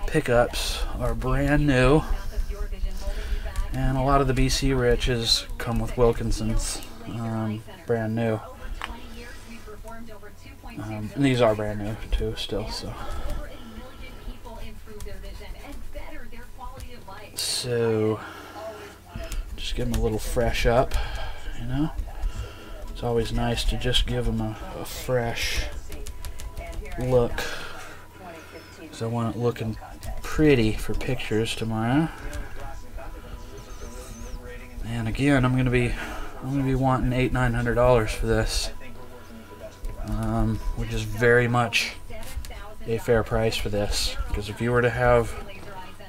pickups are brand new, and a lot of the B.C Riches come with Wilkinsons, brand new. And these are brand new too, still. So, just give them a little fresh up, you know. It's always nice to just give them a fresh look. So I want it looking pretty for pictures tomorrow. And again, I'm gonna be wanting $800–900 for this, which is very much a fair price for this. Because if you were to have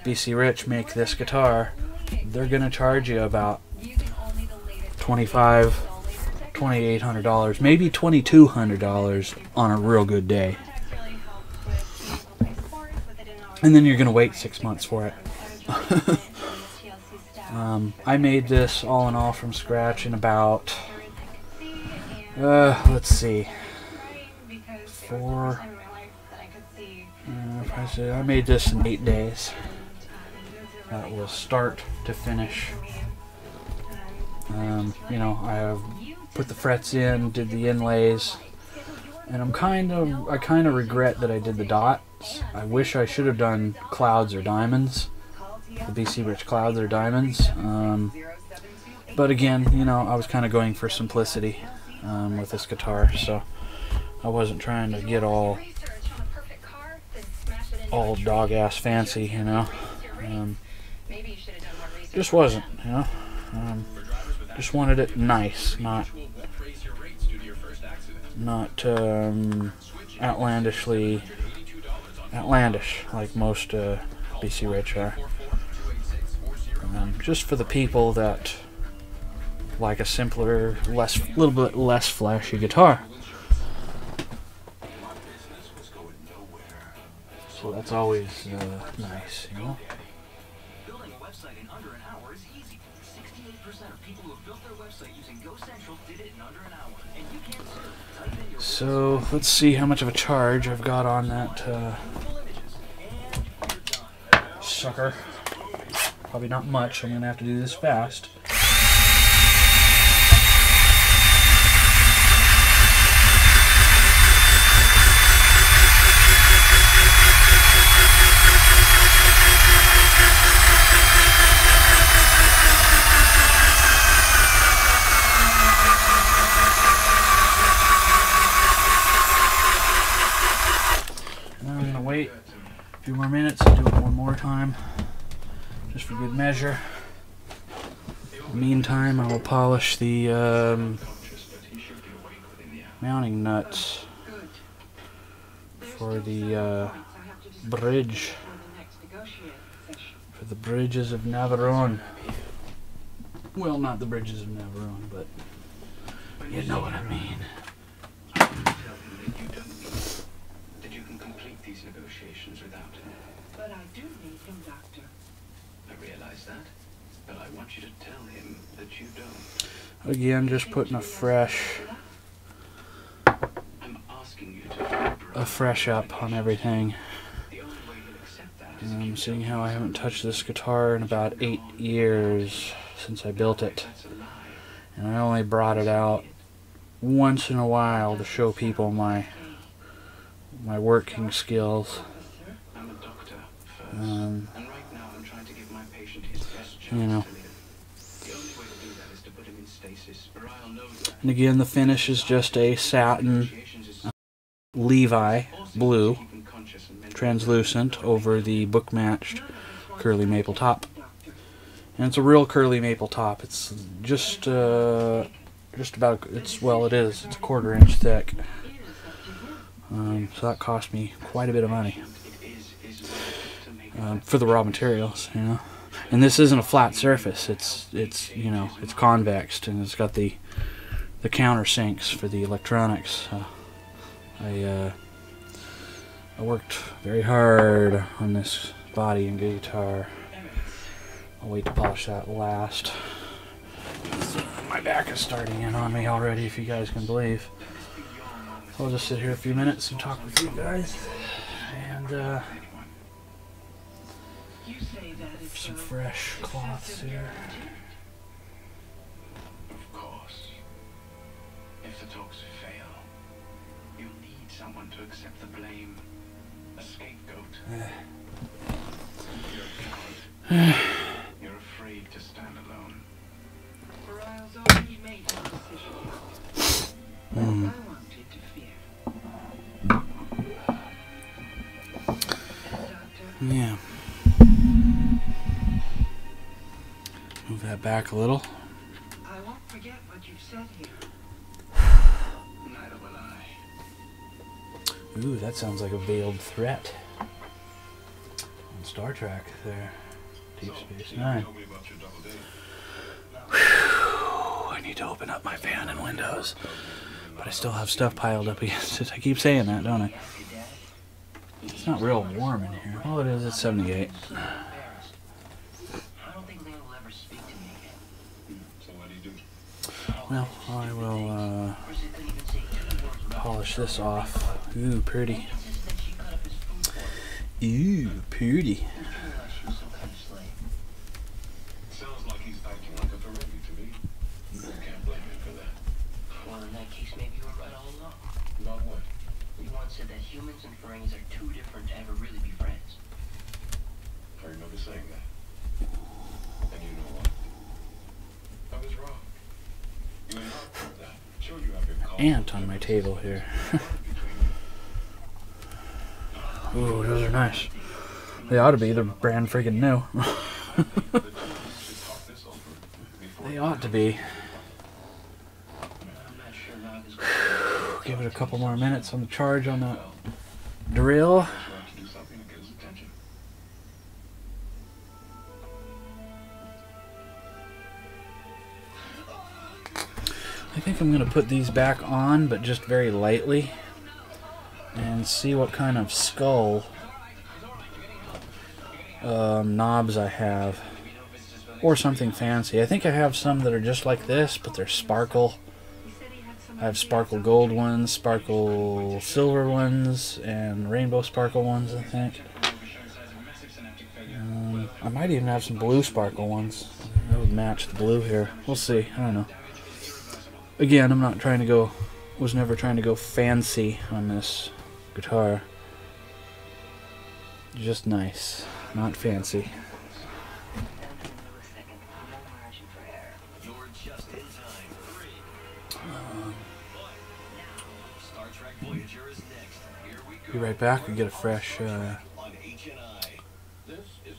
B.C Rich make this guitar, they're gonna charge you about $2,800, maybe $2,200 on a real good day. And then you're gonna wait 6 months for it. I made this all in all from scratch in about let's see, I made this in 8 days. That was start to finish. You know, I put the frets in, did the inlays, and I kind of regret that I did the dots. I wish I should have done clouds or diamonds, the B.C Rich clouds or diamonds. But again, you know, I was kind of going for simplicity with this guitar, so I wasn't trying to get all dog-ass fancy, you know. Just wasn't, you know. Just wanted it nice, not outlandish like most B.C Rich are. Just for the people that like a simpler, little bit less flashy guitar. So that's always nice, you know. Building a website in under an hour is easy. 68% of people who have built their website using GoCentral did it in under an hour. And you can type in your So let's see how much of a charge I've got on that sucker. Probably not much, so I'm gonna have to do this fast. few more minutes and do it one more time, just for good measure. In the meantime, I will polish the mounting nuts for the bridge, for the bridges of Navarone. Well, not the bridges of Navarone, but you know what I mean. That you can complete these negotiations without him. But I do need him, Doctor. I realize that, but I want you to tell him that you don't. Again, just putting a fresh up on everything. Seeing how I haven't touched this guitar in about 8 years since I built it, and I only brought it out once in a while to show people my working skills. You know. And again, the finish is just a satin Levi blue, translucent, over the book-matched curly maple top. And it's a real curly maple top. It's just about, it is. It's a 1/4 inch thick. So that cost me quite a bit of money for the raw materials, you know. And this isn't a flat surface. It's you know, it's convexed, and it's got the countersinks for the electronics. I worked very hard on this body and guitar. I'll wait to polish that last. My back is starting in on me already, if you guys can believe. I'll just sit here a few minutes and talk with you guys, and some fresh cloths here. Of course. If the talks fail, you'll need someone to accept the blame. A scapegoat. You're a coward. You're afraid to stand alone. Ryle's already made his decision. I won't interfere. Yeah. Move that back a little. I won't forget what you've said here. Neither will I. Ooh, that sounds like a veiled threat on Star Trek there. Deep Space Nine. Whew, I need to open up my fan and windows, but I still have stuff piled up against it. I keep saying that, don't I? It's not real warm in here. Oh, it is. It's 78. Well, I will polish this off. Ooh, pretty. Ooh, pretty. Sounds like he's acting like a Ferrari to me. You can't blame him for that. Well, in that case, maybe you were right all along. About what? You once said that humans and Ferengis are too different to ever really be friends. I remember saying that. And you know what? I was wrong. You and I proved that. Sure, you have your Ant on my table here. Ooh, those are nice. They ought to be. They're brand friggin' new. They ought to be. Give it a couple more minutes on the charge on the drill. I think I'm going to put these back on, but just very lightly, and see what kind of skull knobs I have, or something fancy. I think I have some that are just like this, but they're sparkle. I have sparkle gold ones, sparkle silver ones, and rainbow sparkle ones, I think. I might even have some blue sparkle ones. That would match the blue here. We'll see. I don't know. Again, I'm not trying to go, was never trying to go fancy on this guitar. Just nice, not fancy. Be right back and get a fresh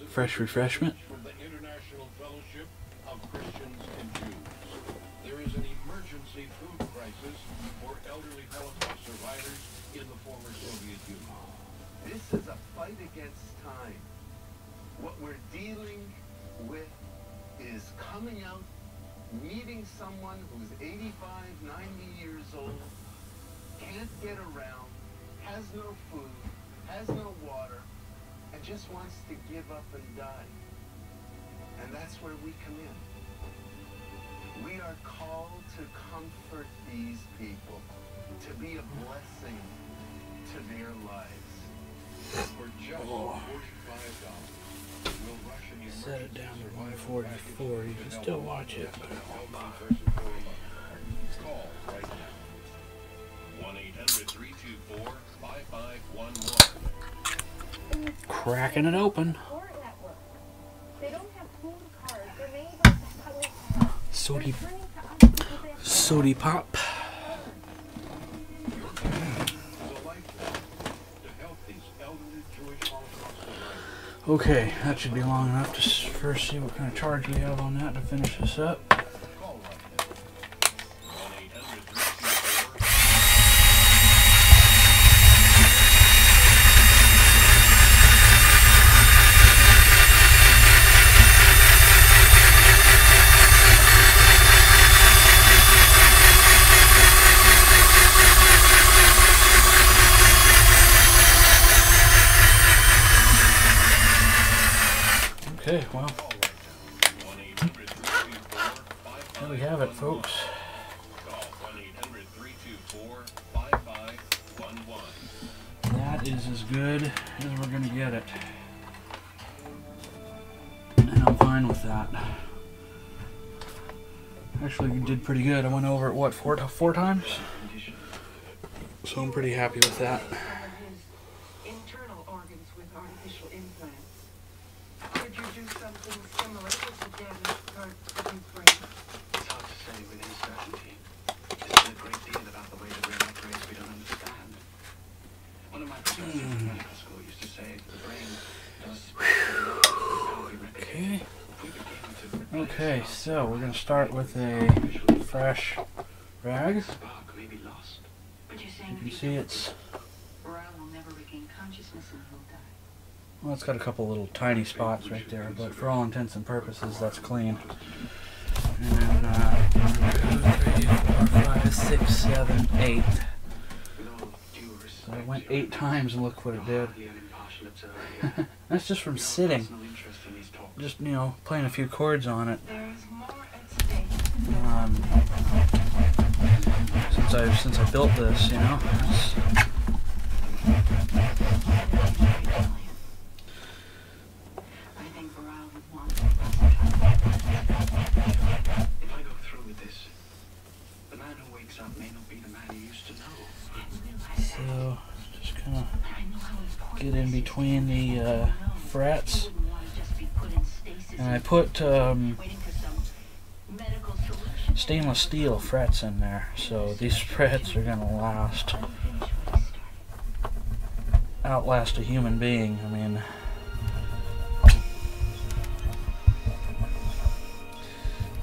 fresh refreshment. From the International Fellowship of Christians and Jews. There is an emergency food crisis for elderly Holocaust survivors in the former Soviet Union. This is a fight against time. What we're dealing with is coming out, meeting someone who's 85, 90 years old, can't get around, has no food, has no water, and just wants to give up and die. And that's where we come in. We are called to comfort these people, to be a blessing to their lives. For just $45, we'll rush an Set it down to 144. You can still watch it. Call right now. 1-800-324-5511. Cracking it open. They don't have food cards. They're made by the public. Sody pop. Okay, that should be long enough to first see what kind of charge we have on that to finish this up. Okay, well, there we have it, folks. That is as good as we're going to get it. And I'm fine with that. Actually, you did pretty good. I went over it, what, four times? So I'm pretty happy with that. Internal organs with artificial implants. Could you do something similar with the damaged parts of his brain? It's hard to say with any certainty. There's a great deal about the way the brain operates we don't understand. One of my professors in medical school used to say the brain does how we replicate. Okay, so we're going to start with a fresh rag. You can see it's, well, it's got a couple little tiny spots right there, but for all intents and purposes, that's clean. And then 2, 3, 4, 5, 6, 7, 8. So I went 8 times and look what it did. That's just from sitting. Just, you know, playing a few chords on it. Since I built this, you know. If I go through with this, the man who wakes up may not be the man he used to know. So, just kind of get in between the frets. And I put stainless steel frets in there, so these frets are going to outlast a human being. I mean,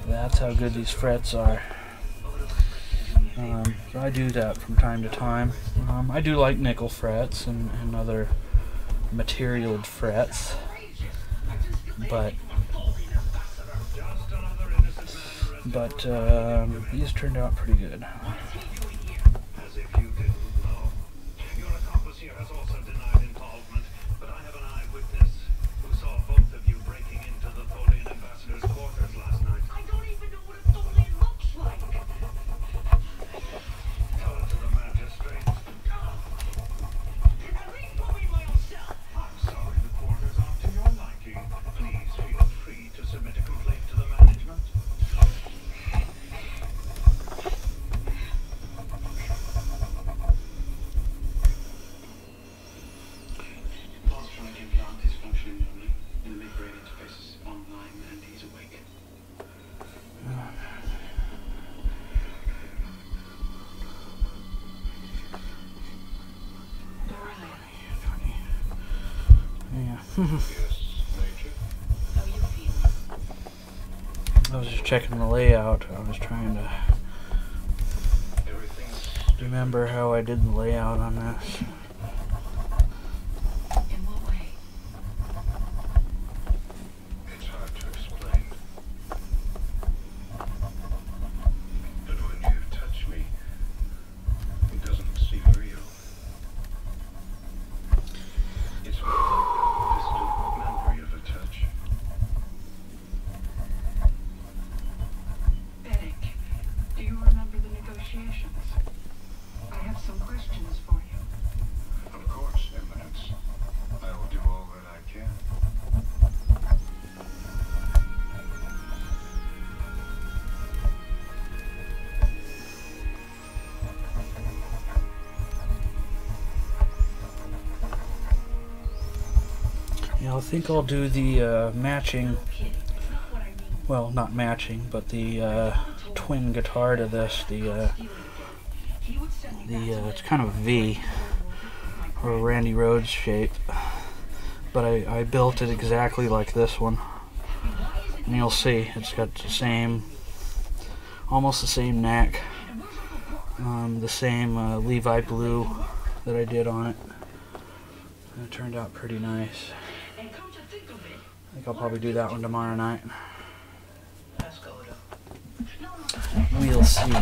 that's how good these frets are. So I do that from time to time. I do like nickel frets and other materialed frets, but these turned out pretty good. As if you didn't know. Your accomplice here has also denied involvement, but I have an eyewitness who saw both of you breaking into the Tholian ambassador's quarters last night. I don't even know what a Tholian looks like. Tell it to the magistrate. At least put me myself. I'm sorry the quarters aren't to your liking. Please feel free to submit a complaint to the management. Post-traumatic implant is functioning normally. In the mid-brain interface is online and he's awake. Yeah. Yes, Major. was just checking the layout. I was trying to remember how I did the layout on this. In what way? It's hard to explain. But when you touch me, it doesn't seem real. It's more like a distant memory of a touch. Bennett, do you remember the negotiations? I have some questions for you. Of course, Eminence. I will do all that I can. Yeah, I think I'll do the matching, well, not matching, but the twin guitar to this. It's kind of a V, or a Randy Rhoads shape, but I built it exactly like this one, and you'll see it's got the same, almost the same neck, the same Levi blue that I did on it, and it turned out pretty nice. I think I'll probably do that one tomorrow night. We'll see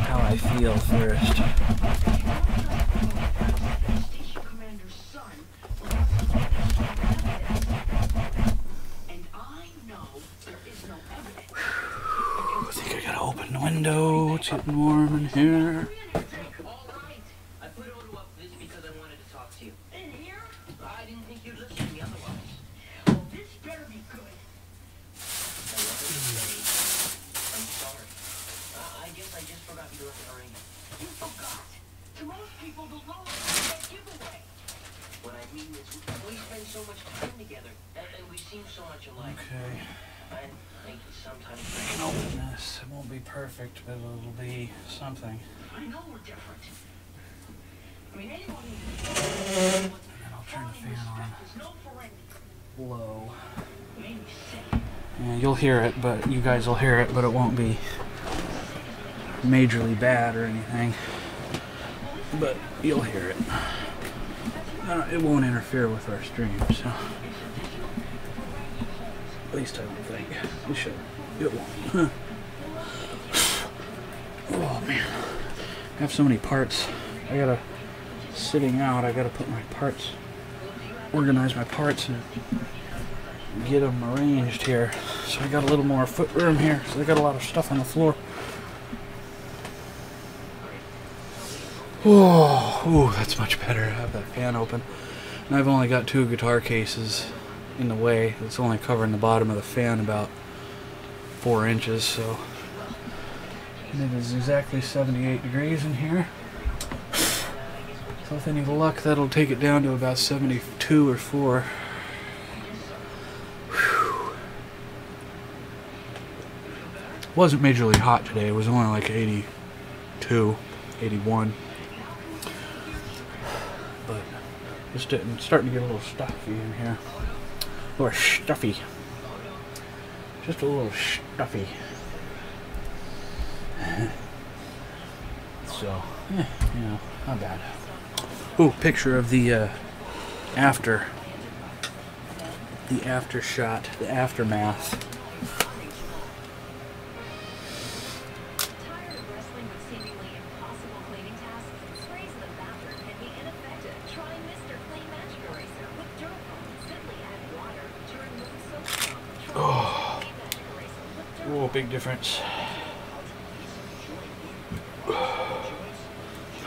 how I feel first. I think I gotta open the window. It's getting warm in here. I put Odo up this because I wanted to talk to you. In here? I didn't think you'd listen to me otherwise. Well, this better be good. I wanted to say, I'm sorry. I guess I just forgot you left the ring. You forgot. To most people, the lower is a giveaway. What I mean is, we spend so much time together, and we seem so much alike. Okay. I think sometimes I can open this. It won't be perfect, but it'll be something. I know we're different. I mean, anyone And then I'll turn the fan on who's known for anything low. made me sick. And you'll hear it, but you guys will hear it, but it won't be majorly bad or anything. But you'll hear it. It won't interfere with our stream, so. At least I don't think. It should. It won't. Oh man. I have so many parts. I gotta, sitting out, I gotta put my parts, organize my parts and get them arranged here. So I got a little more foot room here, so I got a lot of stuff on the floor. Oh, ooh, that's much better. I have that fan open. And I've only got 2 guitar cases in the way. It's only covering the bottom of the fan about 4 inches, so. And it is exactly 78 degrees in here. So with any luck, that'll take it down to about 72 or 4. Whew. It wasn't majorly hot today. It was only like 82, 81. But just starting to get a little stuffy in here. A little stuffy. Just a little stuffy. So, you know, not bad. Ooh, picture of the after shot, the aftermath. Tired of wrestling with seemingly impossible cleaning tasks? Sprays in the bathroom can be ineffective. Try Mr. Clean Magic Eraser with Duraflow. Simply add water to remove soap scum. Try Mr. Clean Magic Eraser with Duraflow. Oh, big difference.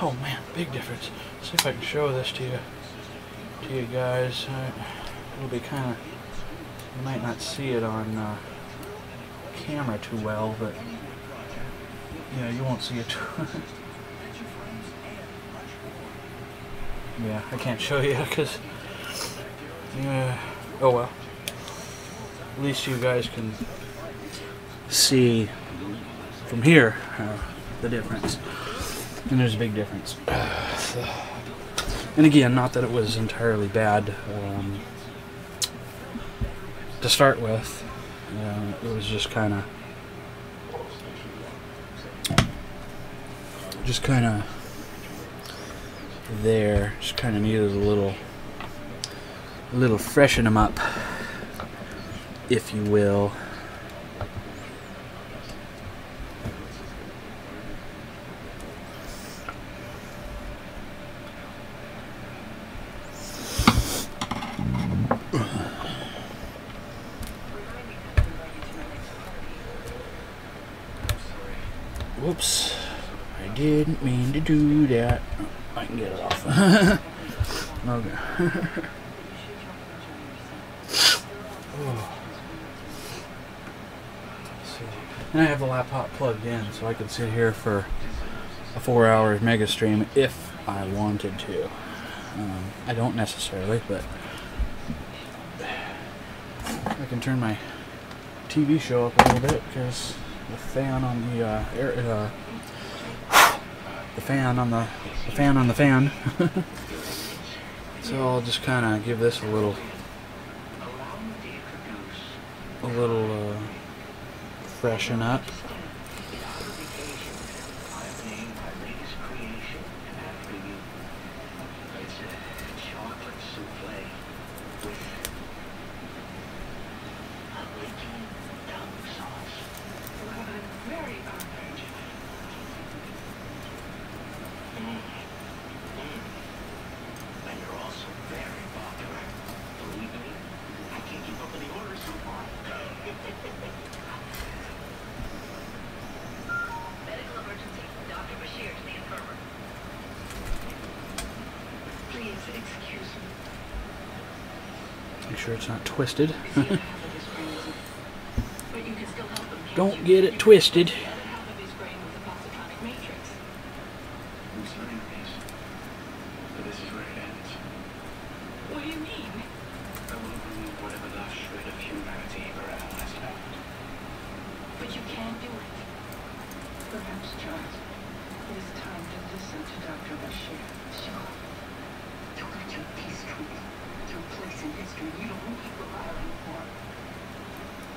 Oh man, big difference. See if I can show this to you guys. It'll be kind of, you might not see it on camera too well, but yeah, you won't see it. Yeah, I can't show you because, oh well. At least you guys can see from here the difference. And there's a big difference. And again, not that it was entirely bad to start with. It was just kind of there. Just kind of needed a little freshen them up, if you will. Whoops, I didn't mean to do that. Oh, I can get it off. Okay. And I have the laptop plugged in, so I could sit here for a 4-hour mega stream if I wanted to. I don't necessarily, but I can turn my TV show up a little bit because the fan on the fan. So I'll just kind of give this a little freshen up. Make sure it's not twisted. Don't get it twisted. What do you mean? I will remove whatever last shred of humanity Varel has left. But you can't do it. Perhaps, Charles, it is time to listen to Dr. Bashir. Sure. Don't let your history, your place in history, you don't need Varel anymore.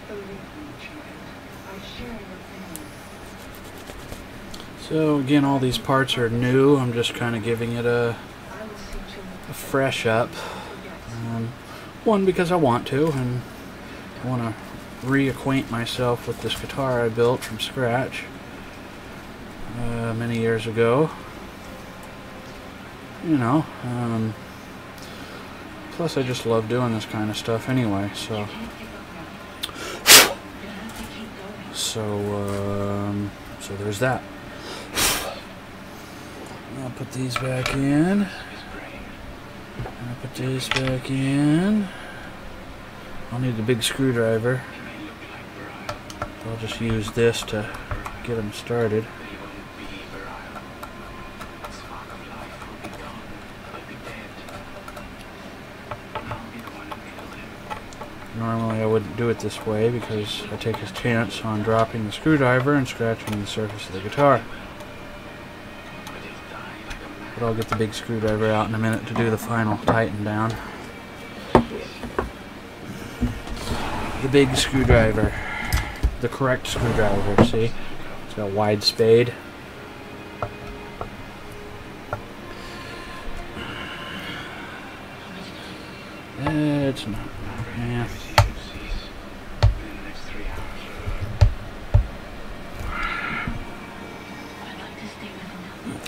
Believe me, child, I share your pain. So again, all these parts are new. I'm just kind of giving it a fresh up. One, because I want to, and I want to reacquaint myself with this guitar I built from scratch many years ago. You know, plus I just love doing this kind of stuff anyway, so there's that. I'll put these back in. I'll put these back in. I'll need a big screwdriver. I'll just use this to get them started. Normally I wouldn't do it this way because I take a chance on dropping the screwdriver and scratching the surface of the guitar. But I'll get the big screwdriver out in a minute to do the final tighten down. The big screwdriver. The correct screwdriver, see? It's got a wide spade. It's not. Yeah.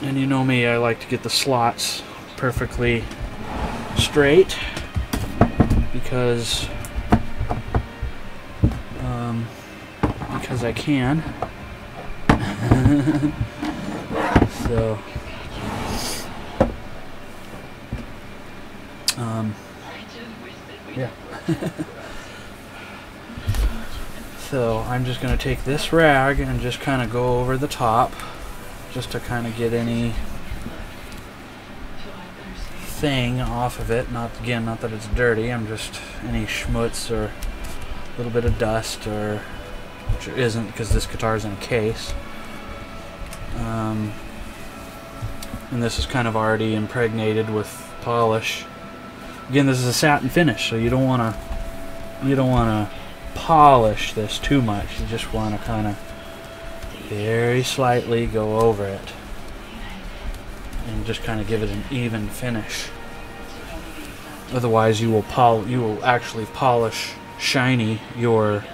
And you know me, I like to get the slots perfectly straight because I can. So yeah. So I'm just going to take this rag and just kind of go over the top just to kind of get any thing off of it. Not that it's dirty, I'm just any schmutz or a little bit of dust, or which it isn't because this guitar is in a case. And this is kind of already impregnated with polish. Again, this is a satin finish, so you don't want to polish this too much. You just want to kind of very slightly go over it and just kind of give it an even finish. Otherwise, you will actually polish shiny your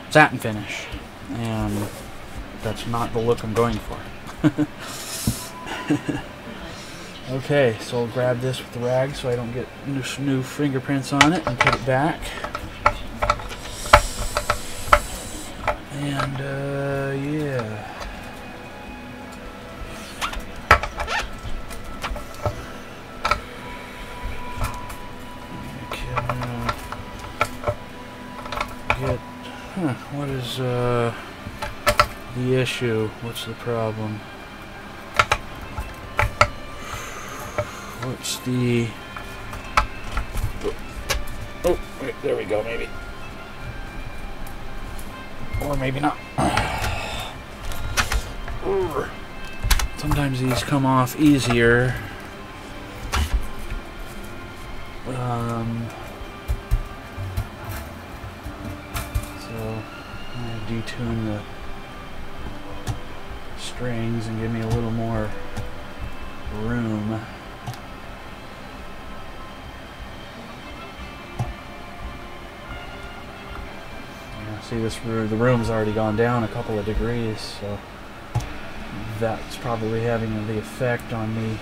satin finish, and that's not the look I'm going for. Okay, so I'll grab this with the rag so I don't get new fingerprints on it, and put it back. And yeah. What is the issue? What's the problem? What's the... Oh, wait, there we go, maybe. Or maybe not. Sometimes these come off easier. So I'm going to detune the strings and give me a little more room. See, the room's already gone down a couple of degrees, so that's probably having the effect on me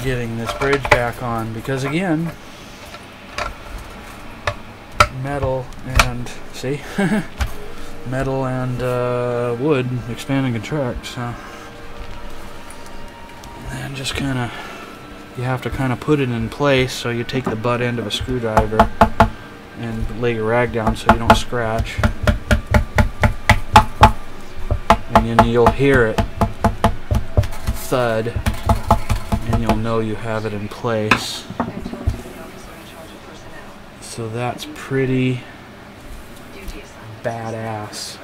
getting this bridge back on, because again, metal and metal and wood expand and contract, so and just kind of, you have to kind of put it in place. So you take the butt end of a screwdriver and lay your rag down so you don't scratch, and then you'll hear it thud, and you'll know you have it in place. So that's pretty badass,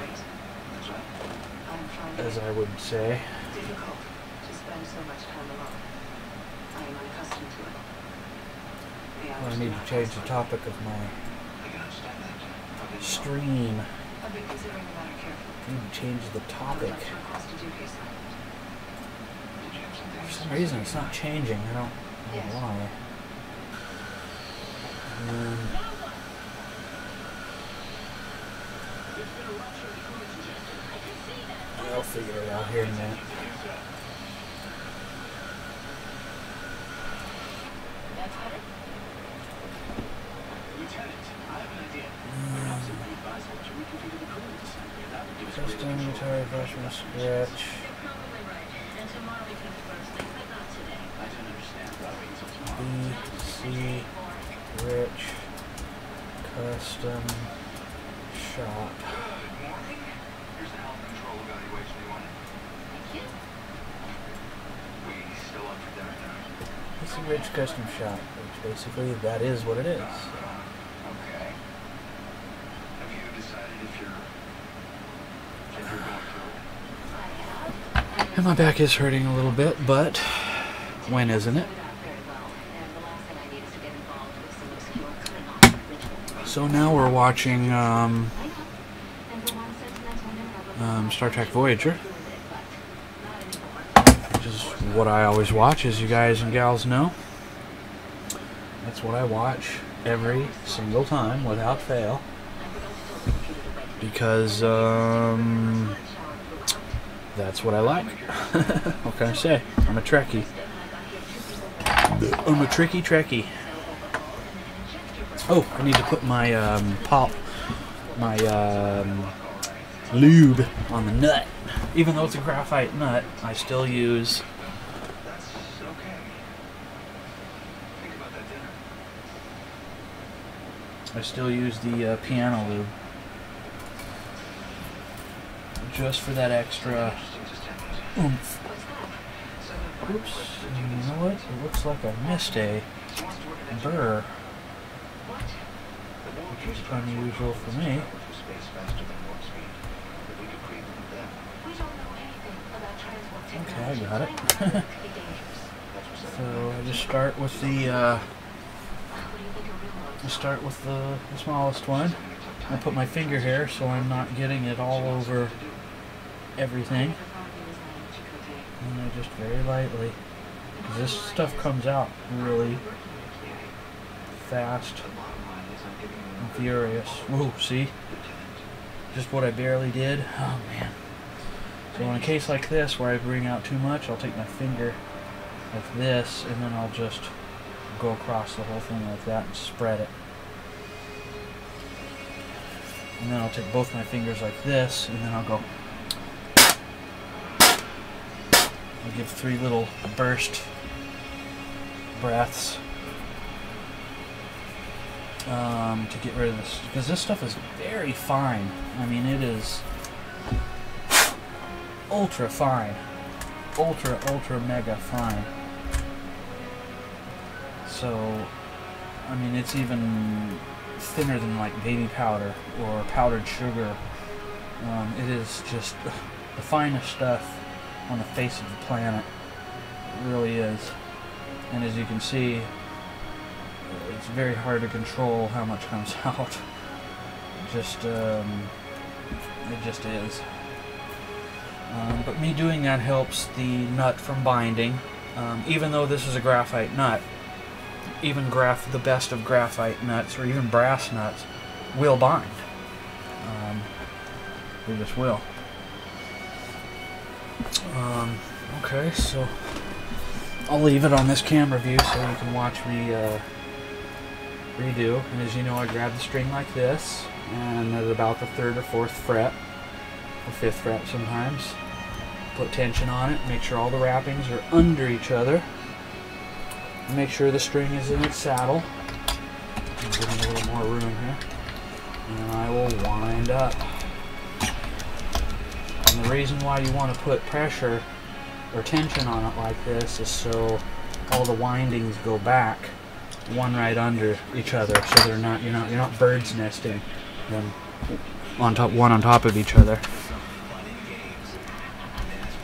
as I would say. Well, I need to change the topic of my stream. I need to change the topic. For some reason it's not changing. I don't know why. I'll figure it out here in a minute. Custom guitar brush from scratch. B.C Rich Custom Shop. B.C Rich Custom Shop, which basically that is what it is. Okay. Have you decided if you're going to? And my back is hurting a little bit, but when isn't it? So now we're watching Star Trek Voyager, which is what I always watch, as you guys and gals know. That's what I watch every single time without fail, because that's what I like. What can I say? I'm a Trekkie. I'm a tricky Trekkie. Oh, I need to put my lube on the nut. Even though it's a graphite nut, I still use. That's okay. Think about that dinner. I still use the piano lube, just for that extra oomph. Oops. You know what? It looks like I missed a burr, which is unusual for me. Okay, I got it. So I just start with the I start with the smallest one. I put my finger here so I'm not getting it all over everything. And I just very lightly, because this stuff comes out really fast and furious. Whoa, see? Just what I barely did. Oh man. So in a case like this where I bring out too much, I'll take my finger like this and then I'll just go across the whole thing like that and spread it. And then I'll take both my fingers like this and then I'll go. I'll give 3 little burst breaths to get rid of this, because this stuff is very fine. I mean, it is ultra fine, ultra mega fine. So I mean, it's even thinner than like baby powder or powdered sugar. It is just the finest stuff on the face of the planet. It really is. And as you can see, it's very hard to control how much comes out. It just is. But me doing that helps the nut from binding. Even though this is a graphite nut, even the best of graphite nuts or even brass nuts will bind. They just will. Okay, so I'll leave it on this camera view so you can watch me redo. And as you know, I grab the string like this, and at about the 3rd or 4th fret, or 5th fret sometimes, put tension on it, make sure all the wrappings are under each other, make sure the string is in its saddle. I'm getting a little more room here, and I will wind up. And the reason why you want to put pressure or tension on it like this is so all the windings go back one right under each other, so you're not bird's nesting them one on top of each other.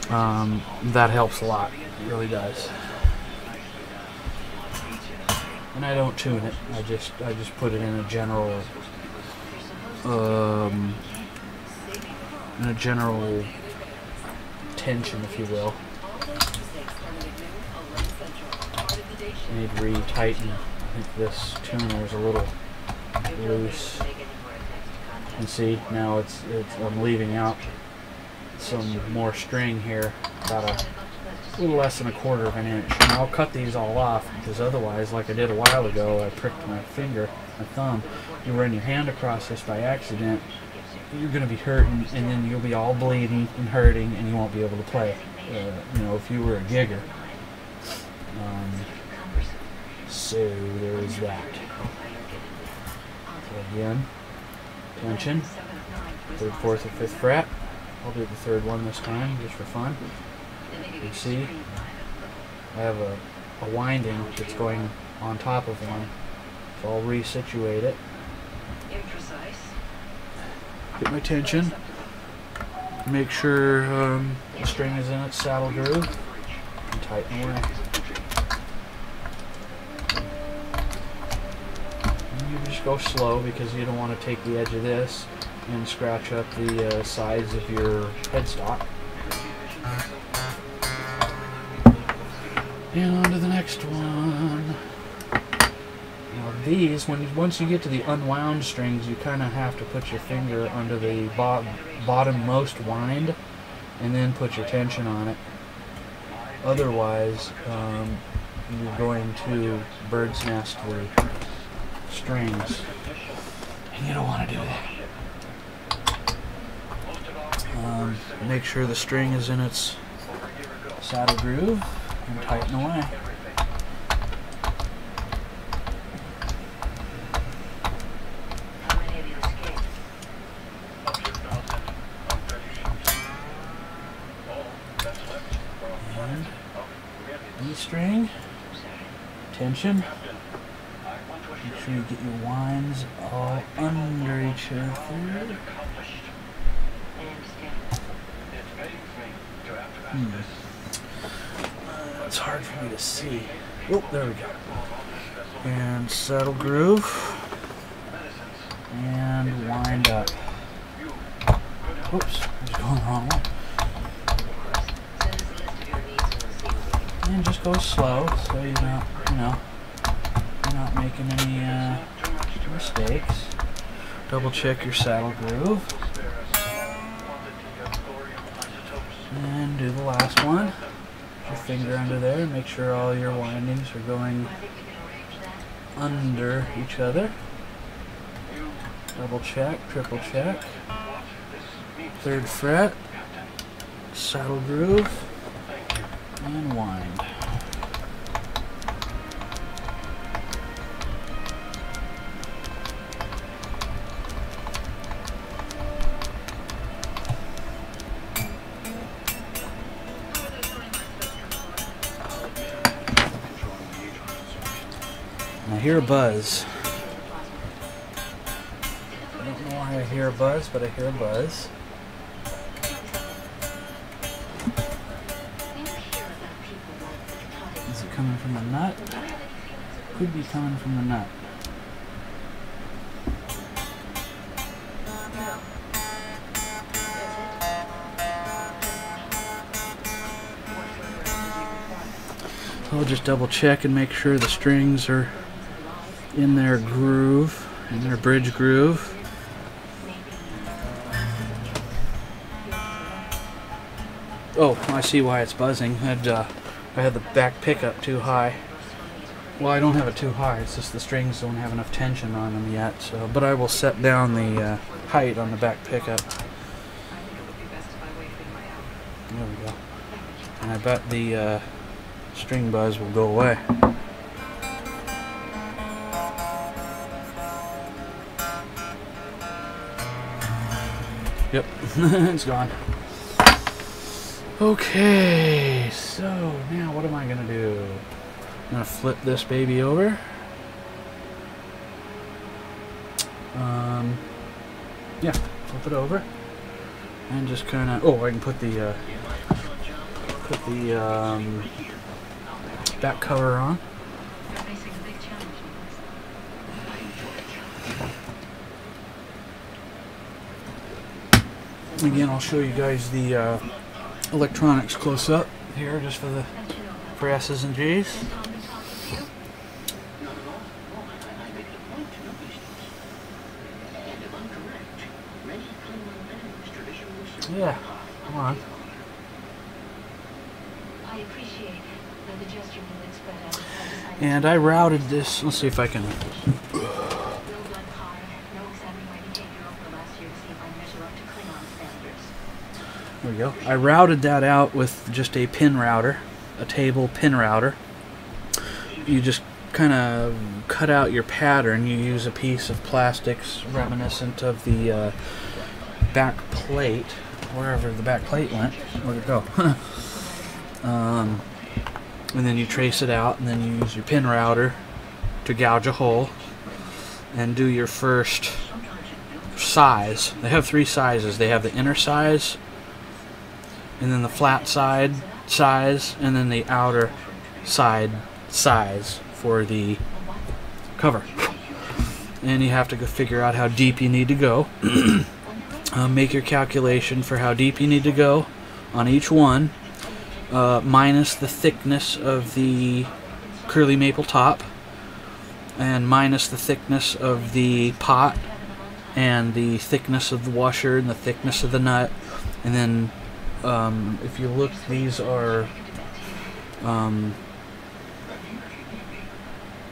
That helps a lot. It really does. And I don't tune it. I just put it in a general tension, if you will. I need to re-tighten. I think this tuner is a little loose. And see, now I'm leaving out some more string here, about a little less than 1/4 of an inch. And I'll cut these all off, because otherwise, like I did a while ago, I pricked my finger, my thumb. You run your hand across this by accident, you're going to be hurting, and then you'll be all bleeding and hurting, and you won't be able to play. If you were a gigger. So there's that. So again, tension, 3rd, 4th, or 5th fret. I'll do the 3rd one this time, just for fun. You see, I have a winding that's going on top of one, so I'll resituate it. Get my tension. Make sure the string is in its saddle groove, and tighten away. And you just go slow, because you don't want to take the edge of this and scratch up the sides of your headstock. And on to the next one. Now these, once you get to the unwound strings, you kind of have to put your finger under the bottommost wind and then put your tension on it. Otherwise, you're going to bird's nest the strings, and you don't want to do that. Make sure the string is in its saddle groove and tighten away. And E-string, tension. Make sure you get your winds all under each other. It's hard for me to see. Oh, there we go. And saddle groove. and wind up. Oops, I was going the wrong way. And just go slow, so you're not, you're not making any mistakes. Double check your saddle groove. And do the last one. Put your finger under there, make sure all your windings are going under each other. Double check, triple check. 3rd fret, saddle groove, and wind. I hear a buzz. I don't know why I hear a buzz, but I hear a buzz. Is it coming from the nut? Could be coming from the nut. I'll just double check and make sure the strings are in their groove, in their bridge groove. Oh, I see why it's buzzing. I had the back pickup too high. Well, I don't have it too high, it's just the strings don't have enough tension on them yet. So, but I will set down the height on the back pickup. There we go. And I bet the string buzz will go away. Yep, it's gone. Okay, so now what am I gonna do? I'm gonna flip this baby over. Yeah, flip it over, and just kind of. Oh, I can put the back cover on. Again, I'll show you guys the electronics close up here, just for S's and G's. Yeah, come on. And I routed this. Let's see if I can. There we go. I routed that out with just a pin router, a table pin router. You just kind of cut out your pattern. You use a piece of plastics reminiscent of the back plate, wherever the back plate went. Where'd it go? And then you trace it out, and then you use your pin router to gouge a hole and do your first size. They have 3 sizes. They have the inner size, and then the flat side size, and then the outer side size for the cover. And you have to go figure out how deep you need to go. Make your calculation for how deep you need to go on each one, minus the thickness of the curly maple top, and minus the thickness of the pot, and the thickness of the washer, and the thickness of the nut. And then if you look, these are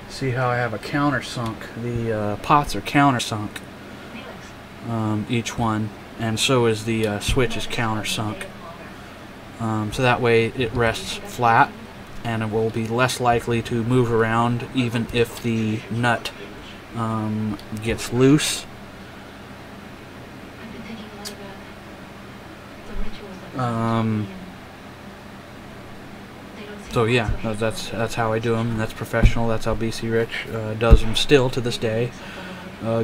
see how I have a countersunk. The pots are countersunk, each one, and so is the switch is countersunk. So that way it rests flat, and it will be less likely to move around even if the nut gets loose. So yeah, that's how I do them. That's professional. That's how B.C. Rich does them still to this day.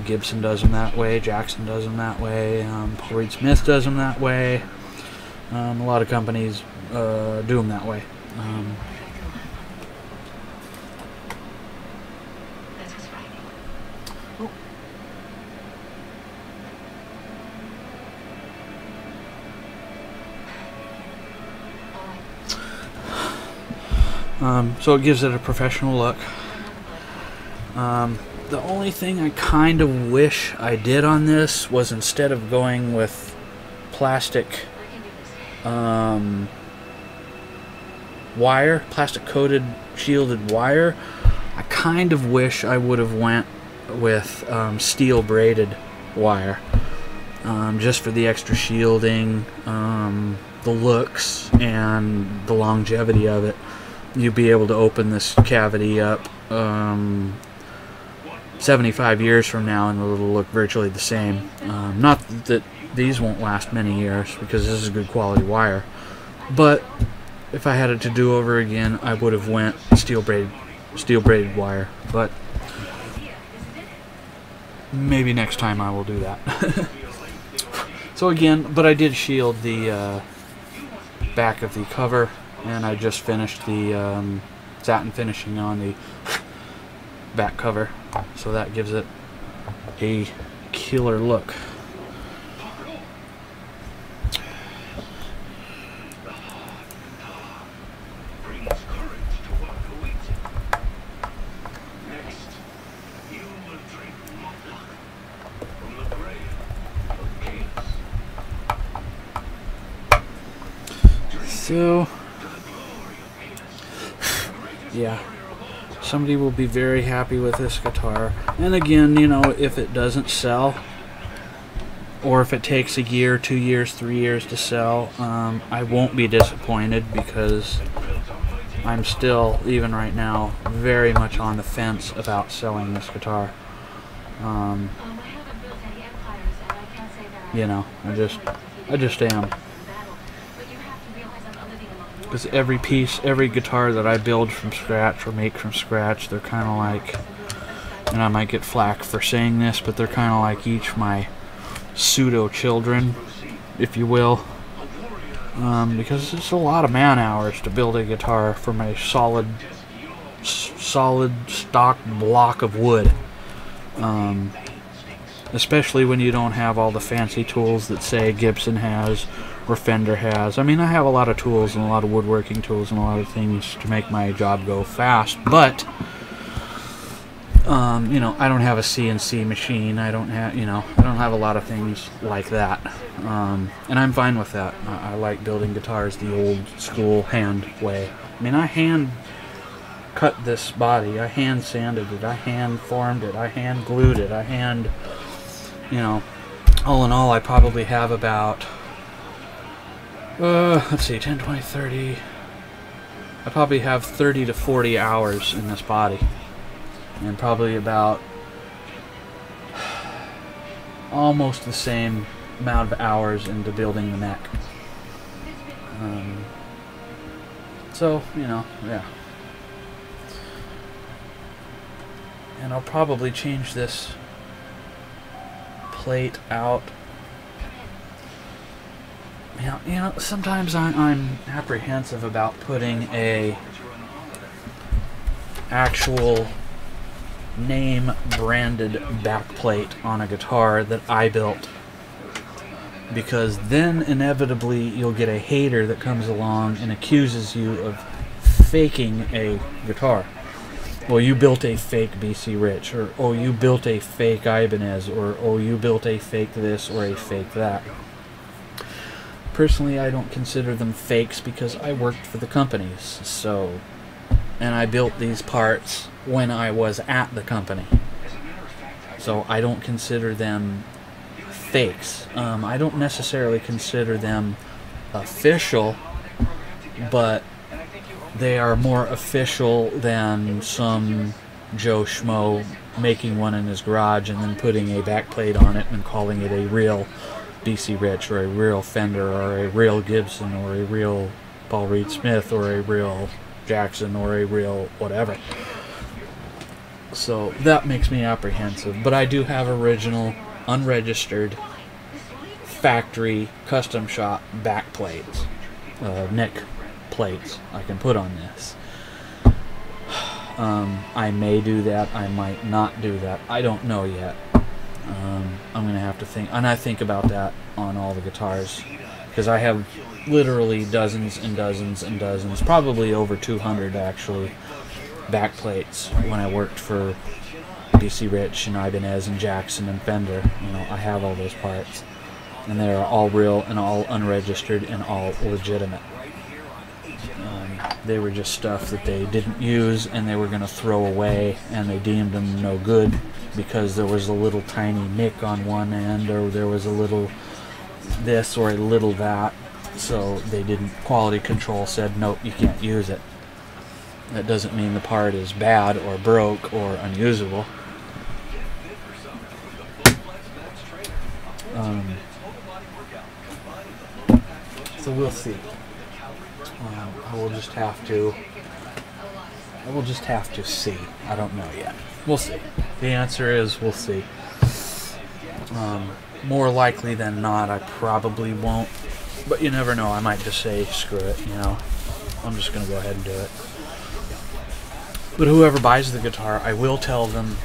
Gibson does them that way. Jackson does them that way. Paul Reed Smith does them that way. A lot of companies do them that way. So it gives it a professional look. The only thing I kind of wish I did on this was, instead of going with plastic wire, plastic coated shielded wire, I kind of wish I would have went with steel braided wire, just for the extra shielding, the looks, and the longevity of it. You'd be able to open this cavity up 75 years from now and it'll look virtually the same. Not that these won't last many years, because this is good quality wire, but if I had it to do over again, I would have went steel braided wire. But maybe next time I will do that. So again, but I did shield the back of the cover, and I just finished the satin finishing on the back cover, so that gives it a killer look. So, yeah, somebody will be very happy with this guitar. And again, you know, if it doesn't sell, or if it takes a year, 2 years, 3 years to sell, I won't be disappointed, because I'm still, even right now, very much on the fence about selling this guitar. You know, I just am. Because every piece, every guitar that I build from scratch or make from scratch, they're kind of like, and I might get flack for saying this, but they're kind of like each my pseudo-children, if you will. Because it's a lot of man-hours to build a guitar from a solid stock block of wood. Especially when you don't have all the fancy tools that, say, Gibson has or Fender has. I mean, I have a lot of tools and a lot of woodworking tools and a lot of things to make my job go fast, but you know, I don't have a CNC machine. I don't have, you know, I don't have a lot of things like that, and I'm fine with that. I like building guitars the old school hand way. I mean, I hand cut this body, I hand sanded it, I hand formed it, I hand glued it, I hand, you know, all in all, I probably have about, let's see, 10, 20, 30, I probably have 30 to 40 hours in this body, and probably about almost the same amount of hours into building the neck. So, you know, yeah. And I'll probably change this plate out. You know, sometimes I'm apprehensive about putting a actual name branded backplate on a guitar that I built, because then inevitably you'll get a hater that comes along and accuses you of faking a guitar. Well, you built a fake B.C. Rich, or oh, you built a fake Ibanez, or oh, you built a fake this or a fake that. Personally, I don't consider them fakes, because I worked for the companies, so, and I built these parts when I was at the company, so I don't consider them fakes. I don't necessarily consider them official, but they are more official than some Joe Schmo making one in his garage and then putting a backplate on it and calling it a real B.C. Rich, or a real Fender, or a real Gibson, or a real Paul Reed Smith, or a real Jackson, or a real whatever. So that makes me apprehensive. But I do have original, unregistered, factory, custom shop backplates, neck plates I can put on this. I may do that, I might not do that, I don't know yet. I'm gonna have to think, and I think about that on all the guitars because I have literally dozens and dozens and dozens, probably over 200 actually, back plates when I worked for B.C Rich and Ibanez and Jackson and Fender. You know, I have all those parts, and they are all real and all unregistered and all legitimate. They were just stuff that they didn't use and they were going to throw away, and they deemed them no good because there was a little tiny nick on one end, or there was a little this or a little that. So they didn't, quality control said, nope, you can't use it. That doesn't mean the part is bad or broke or unusable. So we'll see. I will just have to see. I don't know yet. We'll see. The answer is we'll see. More likely than not, I probably won't. But you never know. I might just say, screw it, you know. I'm just going to go ahead and do it. But whoever buys the guitar, I will tell them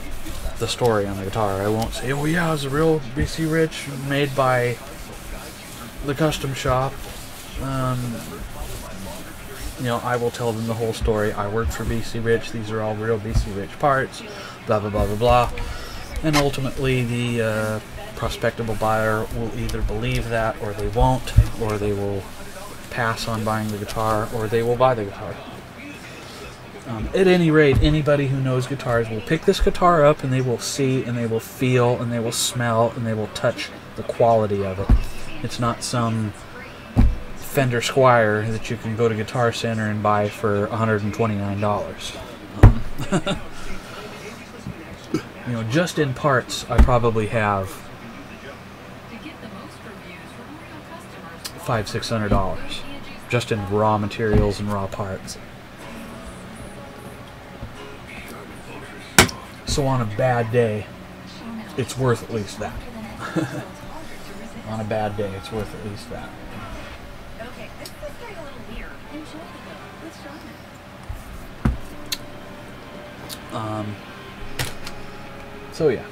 the story on the guitar. I won't say, oh yeah, it was a real B.C Rich made by the Custom Shop. You know, I will tell them the whole story. I worked for B.C Rich. These are all real B.C Rich parts. Blah, blah, blah, blah, blah. And ultimately, the prospectable buyer will either believe that, or they won't, or they will pass on buying the guitar, or they will buy the guitar. At any rate, anybody who knows guitars will pick this guitar up, and they will see, and they will feel, and they will smell, and they will touch the quality of it. It's not some Fender Squire that you can go to Guitar Center and buy for $129. You know, just in parts, I probably have $500–600 just in raw materials and raw parts. So on a bad day, it's worth at least that. On a bad day, it's worth at least that. Okay, this is getting a little weird. Enjoy it though. Let's try it. So yeah,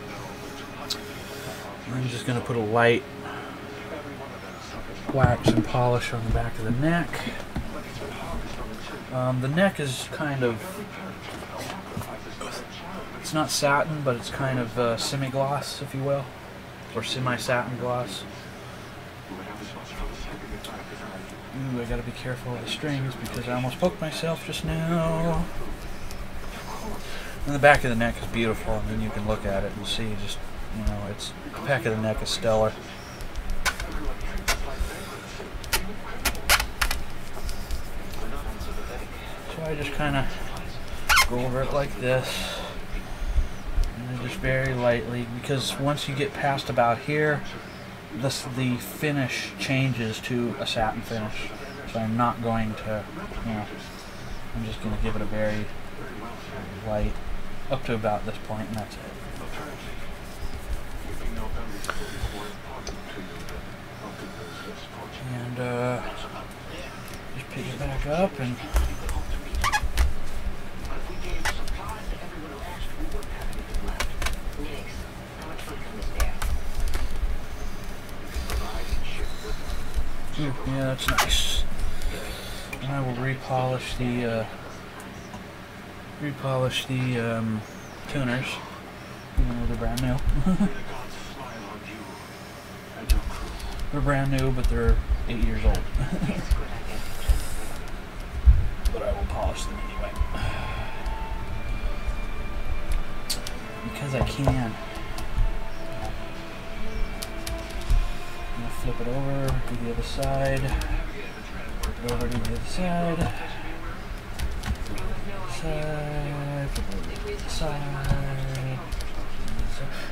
I'm just gonna put a light wax and polish on the back of the neck. The neck is kind of, it's not satin, but it's kind of semi-gloss, if you will, or semi-satin gloss. Ooh, I gotta be careful with the strings because I almost poked myself just now. And the back of the neck is beautiful, and then you can look at it and see just, you know, it's, the back of the neck is stellar. So I just kind of go over it like this, and then just very lightly, because once you get past about here, the finish changes to a satin finish. So I'm not going to, you know, I'm just going to give it a very light, up to about this point, and that's it. And just pick it back up and yeah, that's nice. And I will repolish the tuners. Even though they're brand new. They're brand new, but they're 8 years old. But I will polish them anyway. Because I can. I'm going to flip it over to the other side. Flip it over to the other side. Side.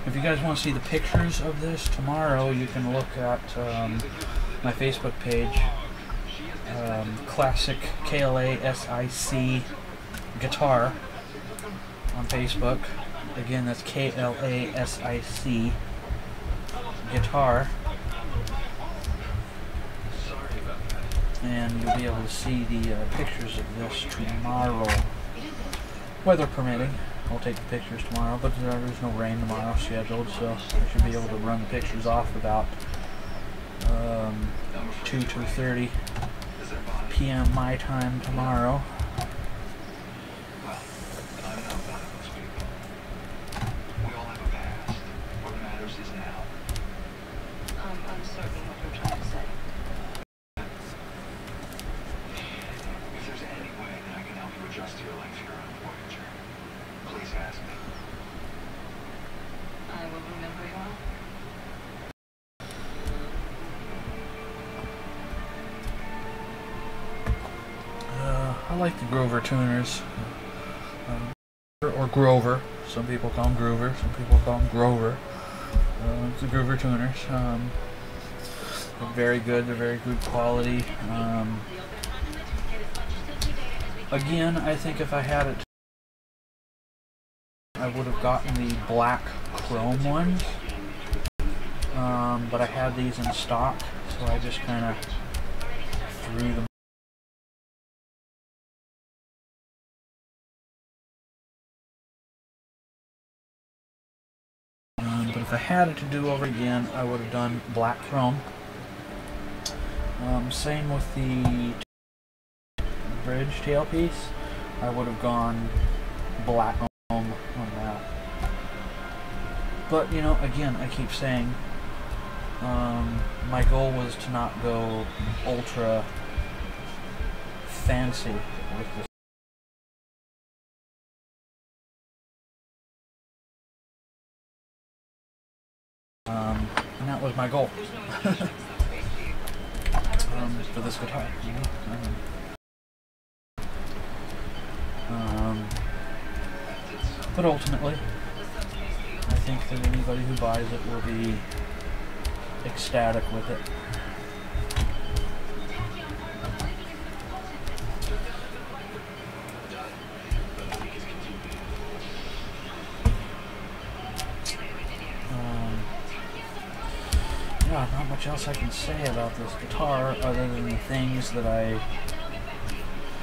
If you guys want to see the pictures of this tomorrow, you can look at my Facebook page, Klasic, Klasic Guitar on Facebook. Again, that's Klasic Guitar. And you'll be able to see the pictures of this tomorrow, weather permitting. I'll take the pictures tomorrow, but there's no rain tomorrow scheduled, so I should be able to run the pictures off about 2:30 p.m. my time tomorrow. Well, I'm not one of those people. We all have a past. What matters is now. I'm uncertain what you're trying to say. If there's any way that I can help you adjust to your life here on Voyager, please ask me. I will remember your offer. I like the Grover tuners, or Grover. Some people call them Groover, some people call them Grover. The Groover tuners. They're very good. They're very good quality. Again, I think if I had it, I would have gotten the black chrome ones. But I had these in stock, so I just kind of threw them. But if I had it to do over again, I would have done black chrome. Same with the bridge tailpiece. I would have gone black chrome on that. But, you know, again, I keep saying, my goal was to not go ultra fancy with this. And that was my goal for this guitar. You know? But ultimately, I think that anybody who buys it will be ecstatic with it. Yeah, not much else I can say about this guitar other than the things that I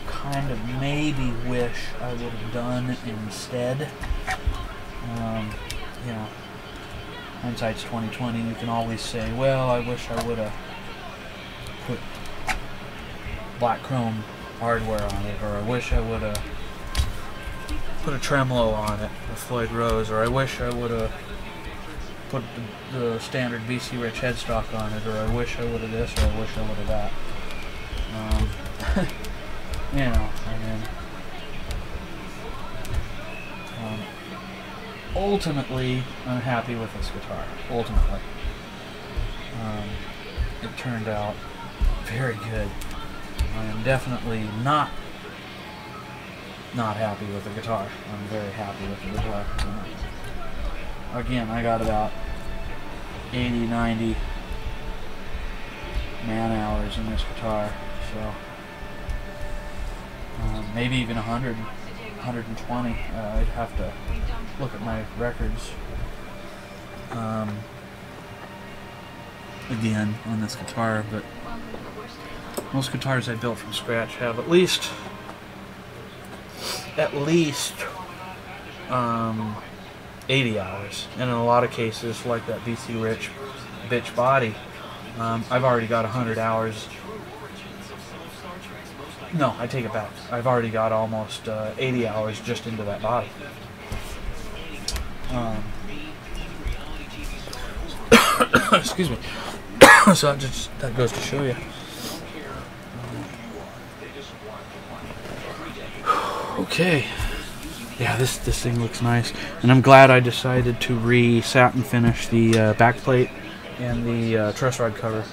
kind of maybe wish I would have done instead. You know, hindsight's 2020. You can always say, well, I wish I would have put black chrome hardware on it, or I wish I would have put a tremolo on it with Floyd Rose, or I wish I would have put the standard B.C. Rich headstock on it, or I wish I would have this, or I wish I would have that. You know, I mean, ultimately, I'm happy with this guitar. Ultimately, it turned out very good. I am definitely not happy with the guitar. I'm very happy with the guitar. Again, I got about 80, 90 man hours in this guitar, so maybe even 100, 120. I'd have to look at my records again on this guitar, but most guitars I built from scratch have at least 80 hours, and in a lot of cases, like that B.C. Rich bitch body, I've already got 100 hours. No, I take it back. I've already got almost 80 hours just into that body. Excuse me. So that goes to show you. Okay. Yeah, this thing looks nice, and I'm glad I decided to re-satin finish the backplate and the truss rod cover.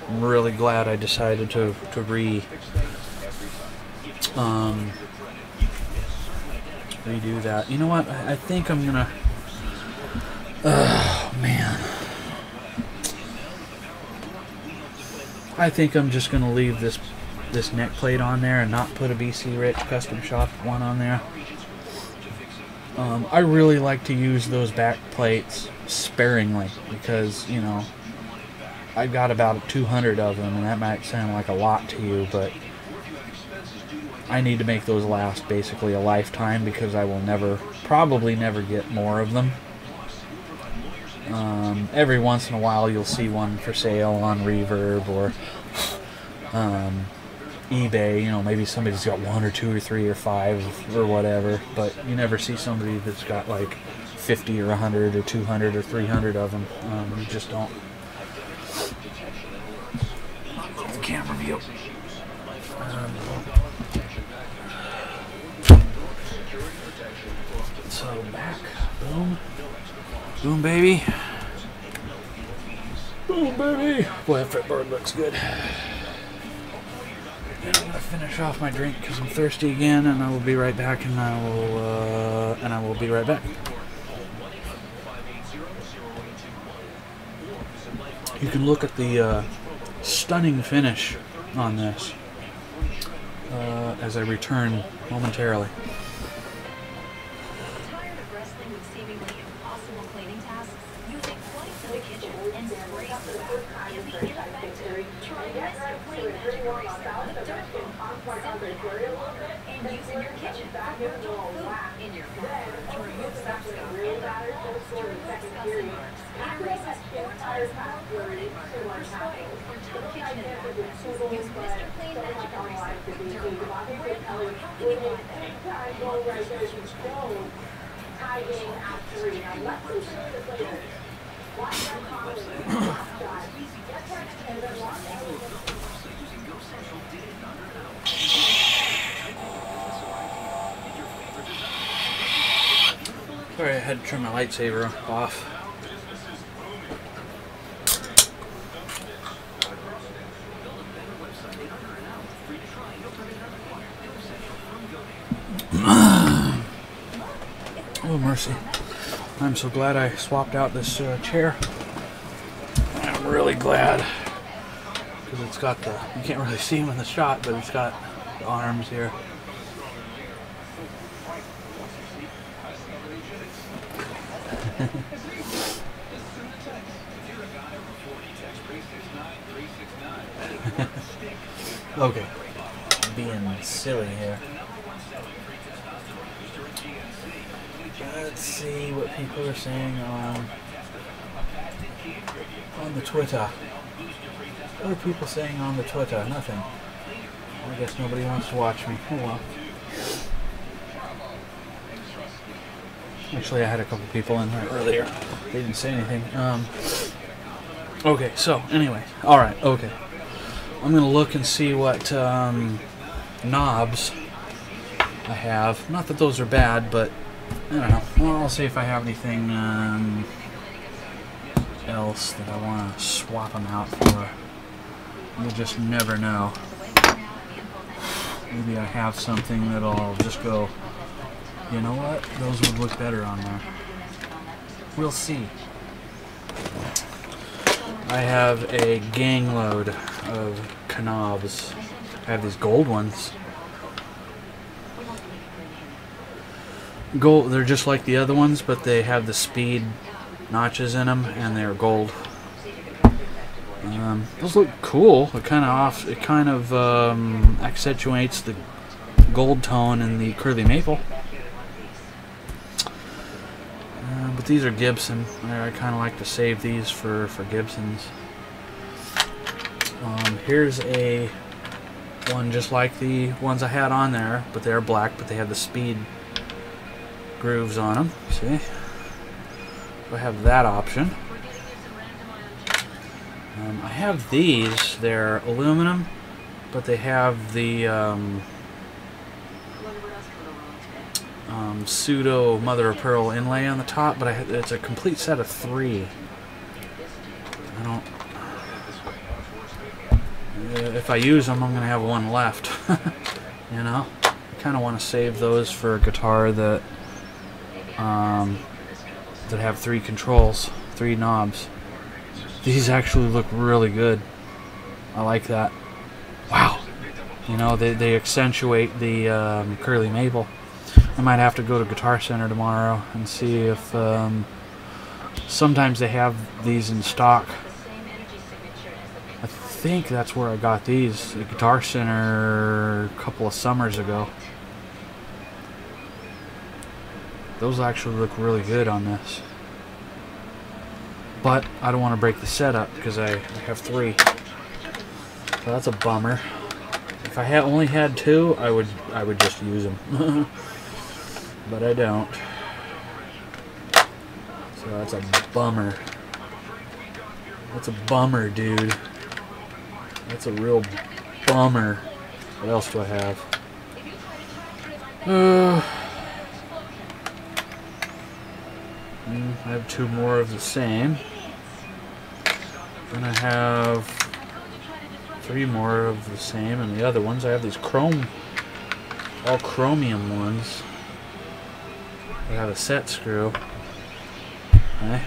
I'm really glad I decided to redo that. You know what? I think I'm gonna. Oh man. I think I'm just gonna leave this neck plate on there and not put a B.C. Rich Custom Shop one on there. I really like to use those back plates sparingly because, you know, I've got about 200 of them, and that might sound like a lot to you, but I need to make those last basically a lifetime because I will probably never get more of them. Every once in a while you'll see one for sale on Reverb or eBay. You know, maybe somebody's got 1 or 2 or 3 or 5 or whatever, but you never see somebody that's got like 50 or 100 or 200 or 300 of them. You just don't. The camera view. So back, boom, boom, baby, boom, baby. Boy, that fretboard looks good. And I'm gonna finish off my drink because I'm thirsty again, and I will be right back. And I will be right back. You can look at the stunning finish on this as I return momentarily. Tired of wrestling with seemingly impossible cleaning tasks? Using wipes in the kitchen and sprays in the bath can be ineffective. Try Mr. Clean Magic Eraser with dirt foam. Simply add water and use in your kitchen for virtual food in your car. To remove soap scum and other molds, to remove scuffs and marks. It erases 4 times more permanent marker per spray for tough kitchen and bath messes. Use Mr. Clean Magic Eraser with dirt foam. Brand new. How can you buy Sorry, I had to turn my lightsaber off. Oh, mercy. I'm so glad I swapped out this chair. I'm really glad. Because it's got the, you can't really see them in the shot, but it's got the arms here. Okay. Being silly here. Let's see what people are saying on the Twitter. What are people saying on the Twitter? Nothing. I guess nobody wants to watch me. Oh well. Actually, I had a couple people in there earlier. They didn't say anything. Okay, so anyway. Alright, okay. I'm going to look and see what knobs I have. Not that those are bad, but I don't know. Well, I'll see if I have anything else that I want to swap them out for. You just never know. Maybe I have something that'll just go, you know what? Those would look better on there. We'll see. I have a gang load of knobs. I have these gold ones. Gold, they're just like the other ones, but they have the speed notches in them, and they're gold. Those look cool. It kind of accentuates the gold tone in the curly maple. But these are Gibson. I kind of like to save these for Gibsons. Here's a one just like the ones I had on there, but they're black, but they have the speed grooves on them. See? So I have that option. I have these. They're aluminum, but they have the pseudo mother of pearl inlay on the top, but it's a complete set of 3. I don't. If I use them, I'm going to have one left. You know, I kind of want to save those for a guitar that that have 3 controls, 3 knobs. These actually look really good. I like that. Wow. You know, they accentuate the curly maple. I might have to go to Guitar Center tomorrow and see if sometimes they have these in stock. I think that's where I got these at Guitar Center a couple of summers ago. Those actually look really good on this. But I don't want to break the setup because I have 3. So that's a bummer. If I had only had 2, I would just use them. But I don't. So that's a bummer. That's a bummer, dude. That's a real bummer. What else do I have? I have 2 more of the same. Then I have 3 more of the same, and the other ones I have these all chromium ones. I have a set screw. Okay.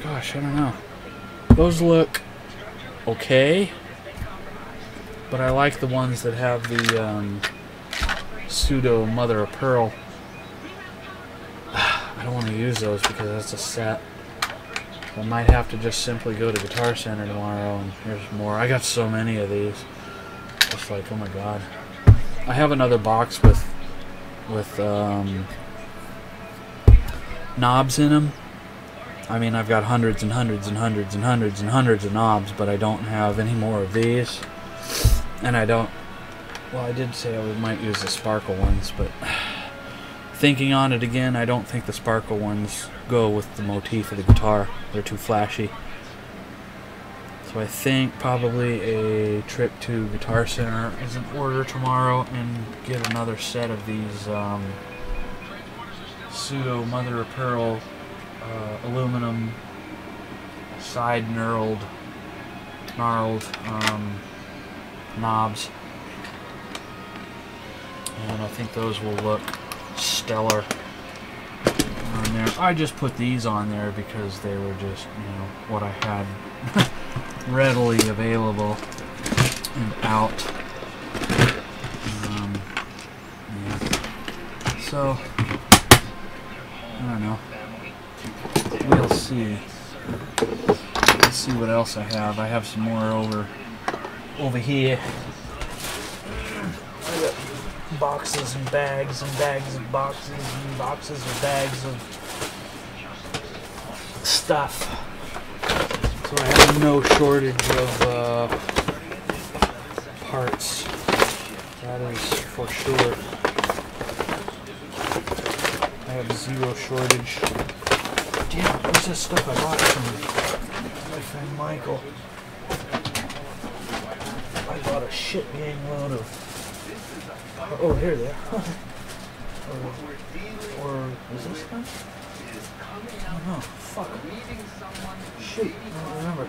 Gosh, I don't know. Those look okay, but I like the ones that have the pseudo mother of pearl. I don't want to use those because that's a set. I might have to just simply go to Guitar Center tomorrow, and here's more. I got so many of these. Just like, oh my god. I have another box with knobs in them. I mean, I've got hundreds and hundreds and hundreds and hundreds and hundreds of knobs, but I don't have any more of these. And I don't... Well, I did say I might use the sparkle ones, but... Thinking on it again, I don't think the sparkle ones go with the motif of the guitar. They're too flashy. So I think probably a trip to Guitar Center is in order tomorrow, and get another set of these pseudo mother of pearl aluminum side gnarled knobs, and I think those will look stellar on there. I just put these on there because they were just, you know, what I had readily available and out. Yeah. So I don't know. We'll see. Let's see what else I have. I have some more over here. I got boxes and bags and bags of boxes and boxes of bags of stuff. So I have no shortage of parts. That is for sure. I have 0 shortage. Damn, where's that stuff I bought from my friend Michael? I bought a shit gang load of... Oh, here they are. or is this one? I don't know. Fuck. Shoot, I don't remember.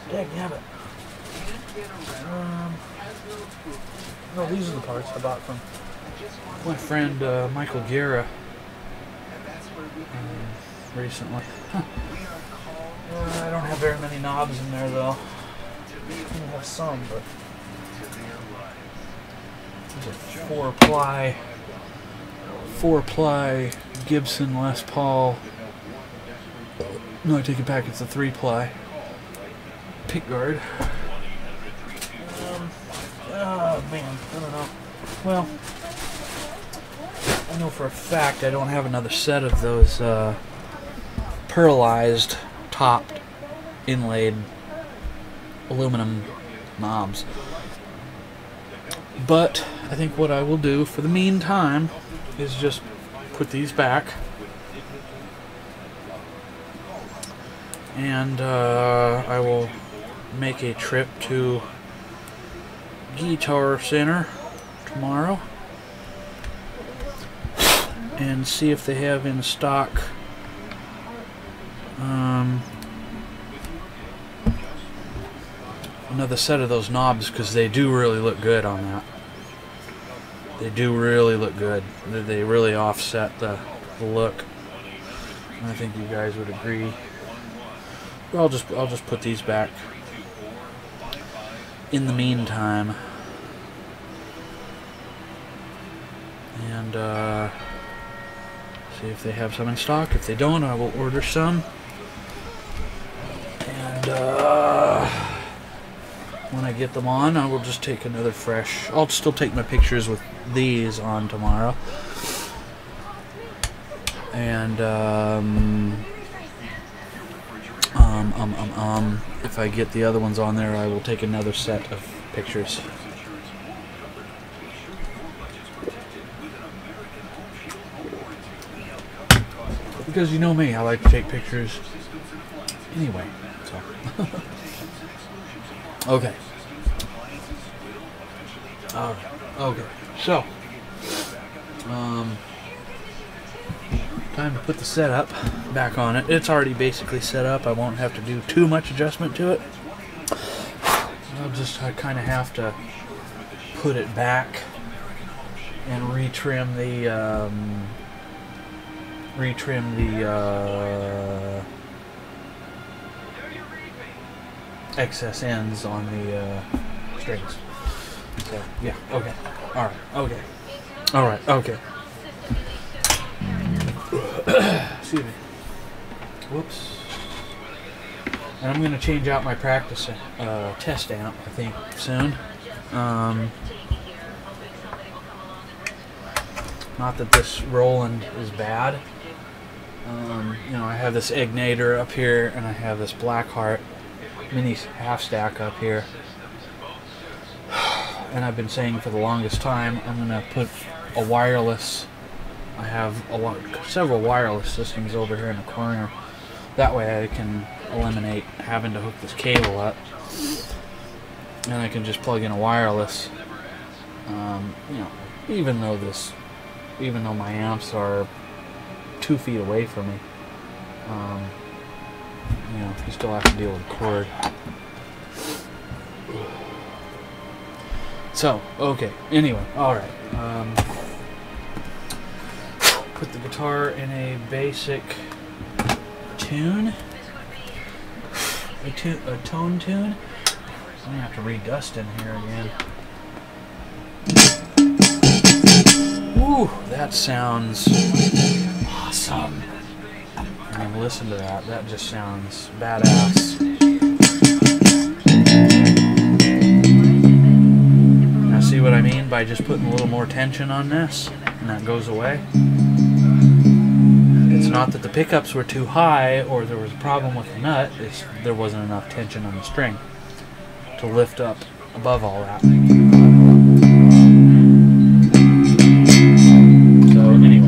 Dagnabbit. No, these are the parts I bought from my friend Michael Guerra recently. Huh. I don't have very many knobs in there though. I have some, but there's a 4-ply Gibson Les Paul. No, I take it back. It's a 3-ply pickguard. Oh man, I don't know. Well, I know for a fact I don't have another set of those pearlized, topped, inlaid aluminum knobs. But I think what I will do for the meantime is just put these back, and I will make a trip to Guitar Center tomorrow and see if they have in stock another set of those knobs, because they do really look good on that. They do really look good. They really offset the look. I think you guys would agree. I'll just put these back in the meantime, and see if they have some in stock. If they don't, I will order some. And when I get them on, I will just take another fresh... I'll still take my pictures with these on tomorrow. And if I get the other ones on there, I will take another set of pictures. Because you know me, I like to take pictures anyway. So okay. Okay. So time to put the setup back on it. It's already basically set up. I won't have to do too much adjustment to it. I'll just kind of have to put it back and retrim the excess ends on the strings. So yeah, okay, all right, okay, all right, okay. Excuse me. Whoops. And I'm going to change out my practice test amp, I think, soon. Not that this Roland is bad. You know, I have this Ignator up here, and I have this Blackheart mini half stack up here. And I've been saying for the longest time, I'm going to put a wireless. I have several wireless systems over here in the corner. That way I can eliminate having to hook this cable up, and I can just plug in a wireless. You know, even though my amps are 2 feet away from me, you know, you still have to deal with the cord. So, okay. Anyway, all right. Put the guitar in a basic tune, a tone tune. I'm gonna have to redust in here again. Woo, that sounds awesome. I mean, listen to that. That just sounds badass. Now, see what I mean by just putting a little more tension on this, and that goes away. It's not that the pickups were too high or there was a problem with the nut, there wasn't enough tension on the string to lift up above all that. So anyway.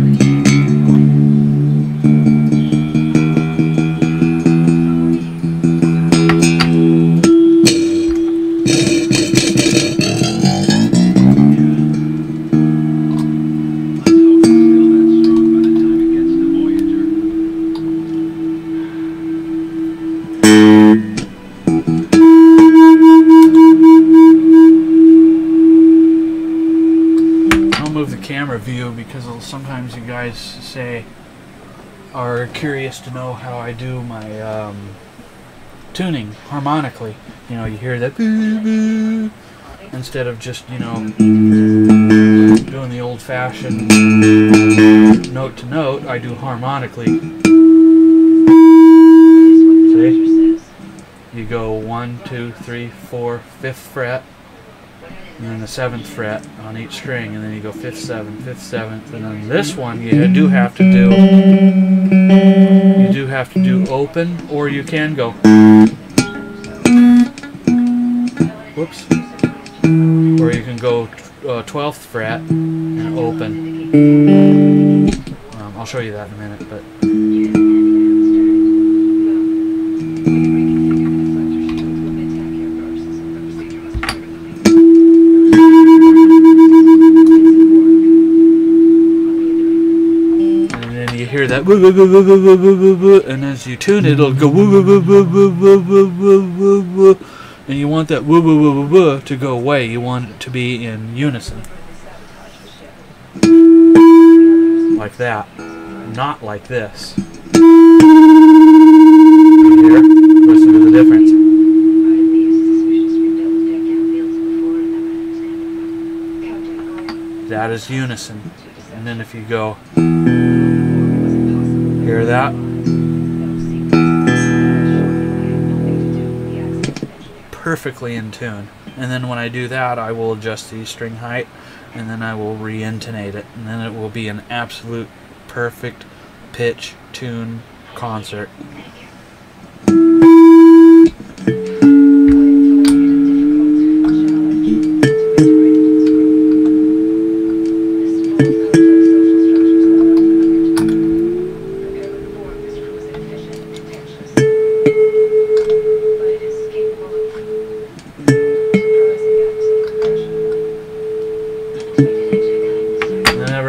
Camera view because sometimes you guys are curious to know how I do my tuning harmonically. You know, you hear that boo boo instead of just, you know, doing the old-fashioned note to note. I do harmonically. See? You go 1, 2, 3, 4, 5th fret. And then the 7th fret on each string, and then you go 5th, 7th, 5th, 7th, and then this one you do have to do open, or you can go whoops, or you can go 12th fret and open. I'll show you that in a minute, but hear that woo woo woo woo woo woo woo woo, and as you tune it, it'll go woo woo woo woo woo woo woo woo woo woo, and you want that woo woo woo woo woo to go away. You want it to be in unison, like that, not like this. Here, listen to the difference. That is unison, and then if you go. Hear that? Perfectly in tune. And then when I do that, I will adjust the string height, and then I will re-intonate it, and then it will be an absolute perfect pitch tune concert.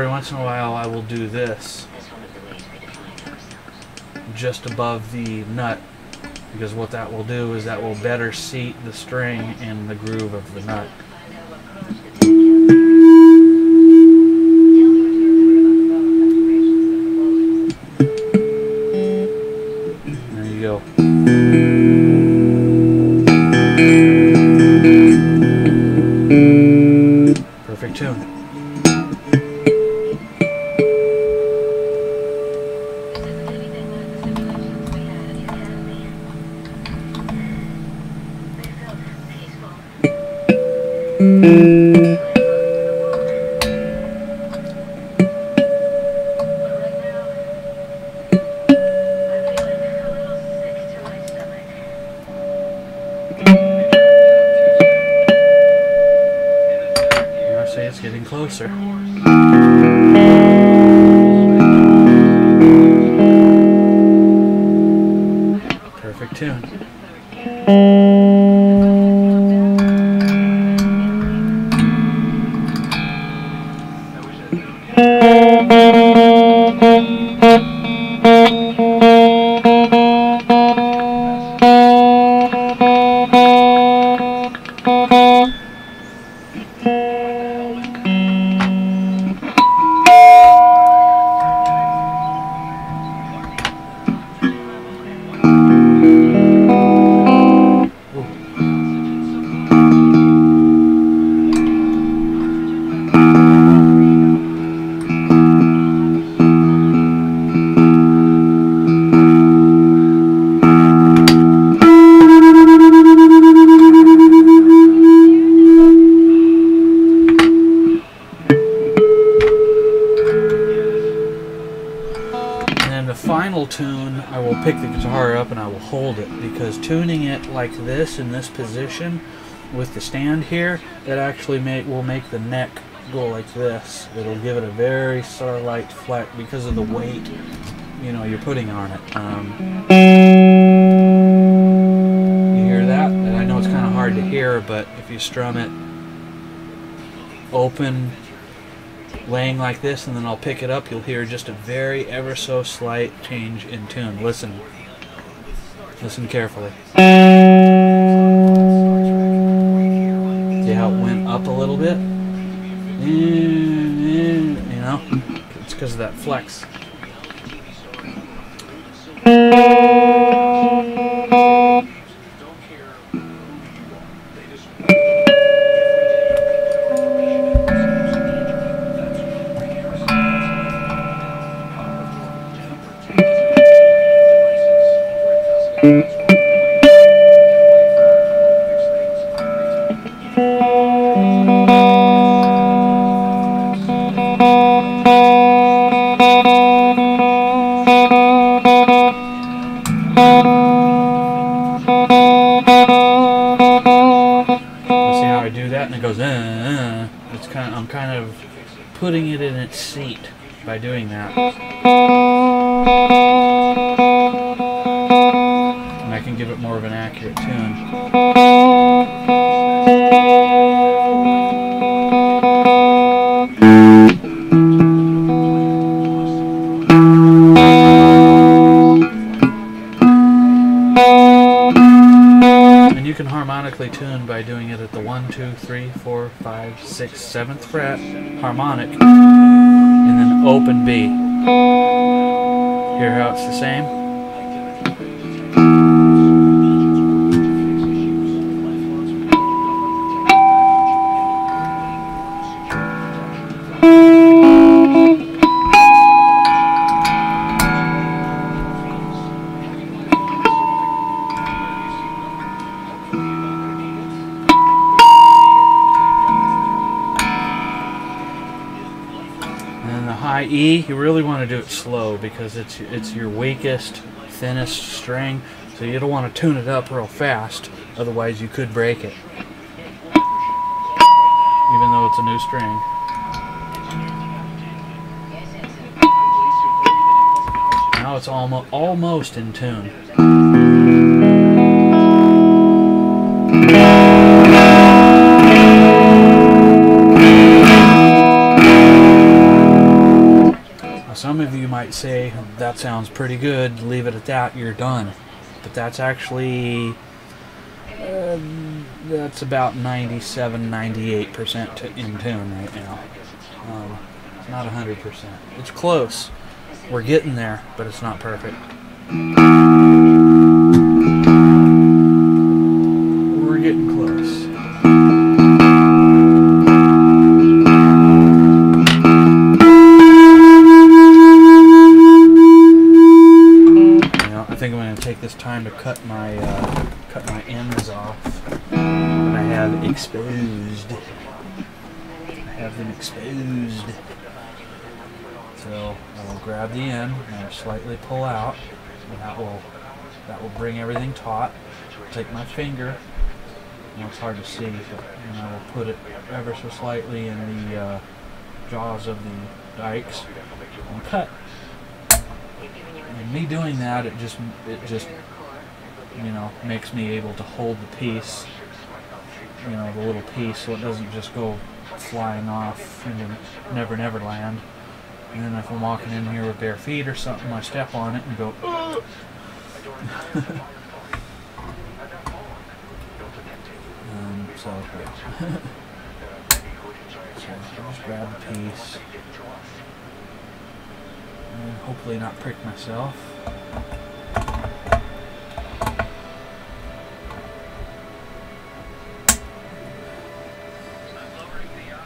Once in a while I will do this just above the nut, because what that will do is that will better seat the string in the groove of the nut. There you go. Perfect tune. See, it's getting closer. Perfect tune. Final tune, I will pick the guitar up and I will hold it, because tuning it like this in this position with the stand here, it actually will make the neck go like this. It'll give it a very starlight fleck because of the weight, you know, you're putting on it. You hear that? And I know it's kind of hard to hear, but if you strum it open, laying like this, and then I'll pick it up, you'll hear just a very ever so slight change in tune. Listen carefully. See how it went up a little bit? You know, it's because of that flex. See how I do that, and it goes. It's I'm kind of putting it in its seat by doing that, and I can give it more of an accurate tune. You can harmonically tune by doing it at the 1, 2, 3, 4, 5, 6, 7th fret harmonic, and then open B. Hear how it's the same? E, you really want to do it slow because it's your weakest, thinnest string, so you don't want to tune it up real fast, otherwise you could break it, even though it's a new string. Now it's almost in tune. Some of you might say, that sounds pretty good, leave it at that, you're done. But that's actually, that's about 97–98% in tune right now. Not 100%. It's close. We're getting there, but it's not perfect. We're getting close. I think I'm going to take this time to cut my ends off that I have exposed. I have them exposed. So I will grab the end and I'll slightly pull out, and that will bring everything taut. Take my finger, and it's hard to see, but and I will put it ever so slightly in the jaws of the dikes and cut. And me doing that, it just makes me able to hold the piece, the little piece, so it doesn't just go flying off into Never Never Land. And then if I'm walking in here with bare feet or something, I step on it and go, oh! So I'll just grab the piece. And hopefully not prick myself.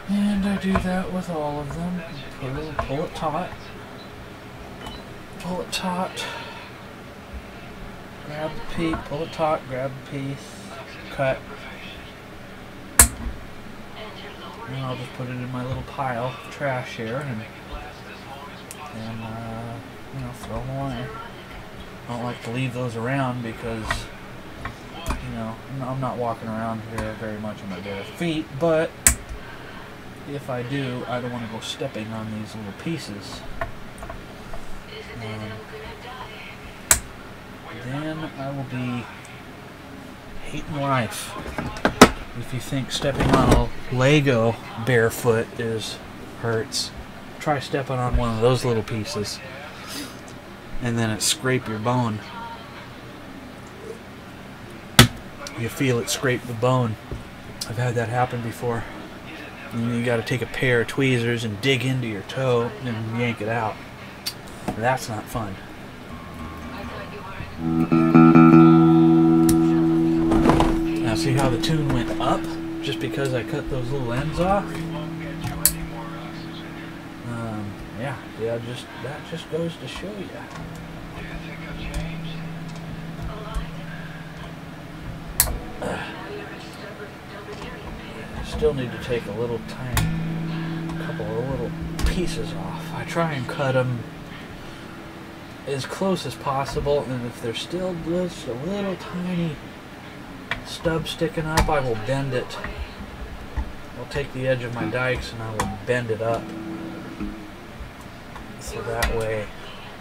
And I do that with all of them. Pull it taut. Pull it taut. Grab the piece. Pull it taut. Grab the piece. Cut. And I'll just put it in my little pile of trash here and throw them away. I don't like to leave those around because, I'm not walking around here very much on my bare feet, but if I do, I don't want to go stepping on these little pieces. Then I will be hating life. If you think stepping on a Lego barefoot hurts, try stepping on one of those little pieces, and then it scrape your bone. You feel it scrape the bone. I've had that happen before. And you got to take a pair of tweezers and dig into your toe and yank it out. That's not fun. Now see how the tune went up just because I cut those little ends off? That just goes to show you. Still need to take a couple of little pieces off. I try and cut them as close as possible, and if there's still just a little tiny stub sticking up, I will bend it. I'll take the edge of my dikes and I will bend it up. So that way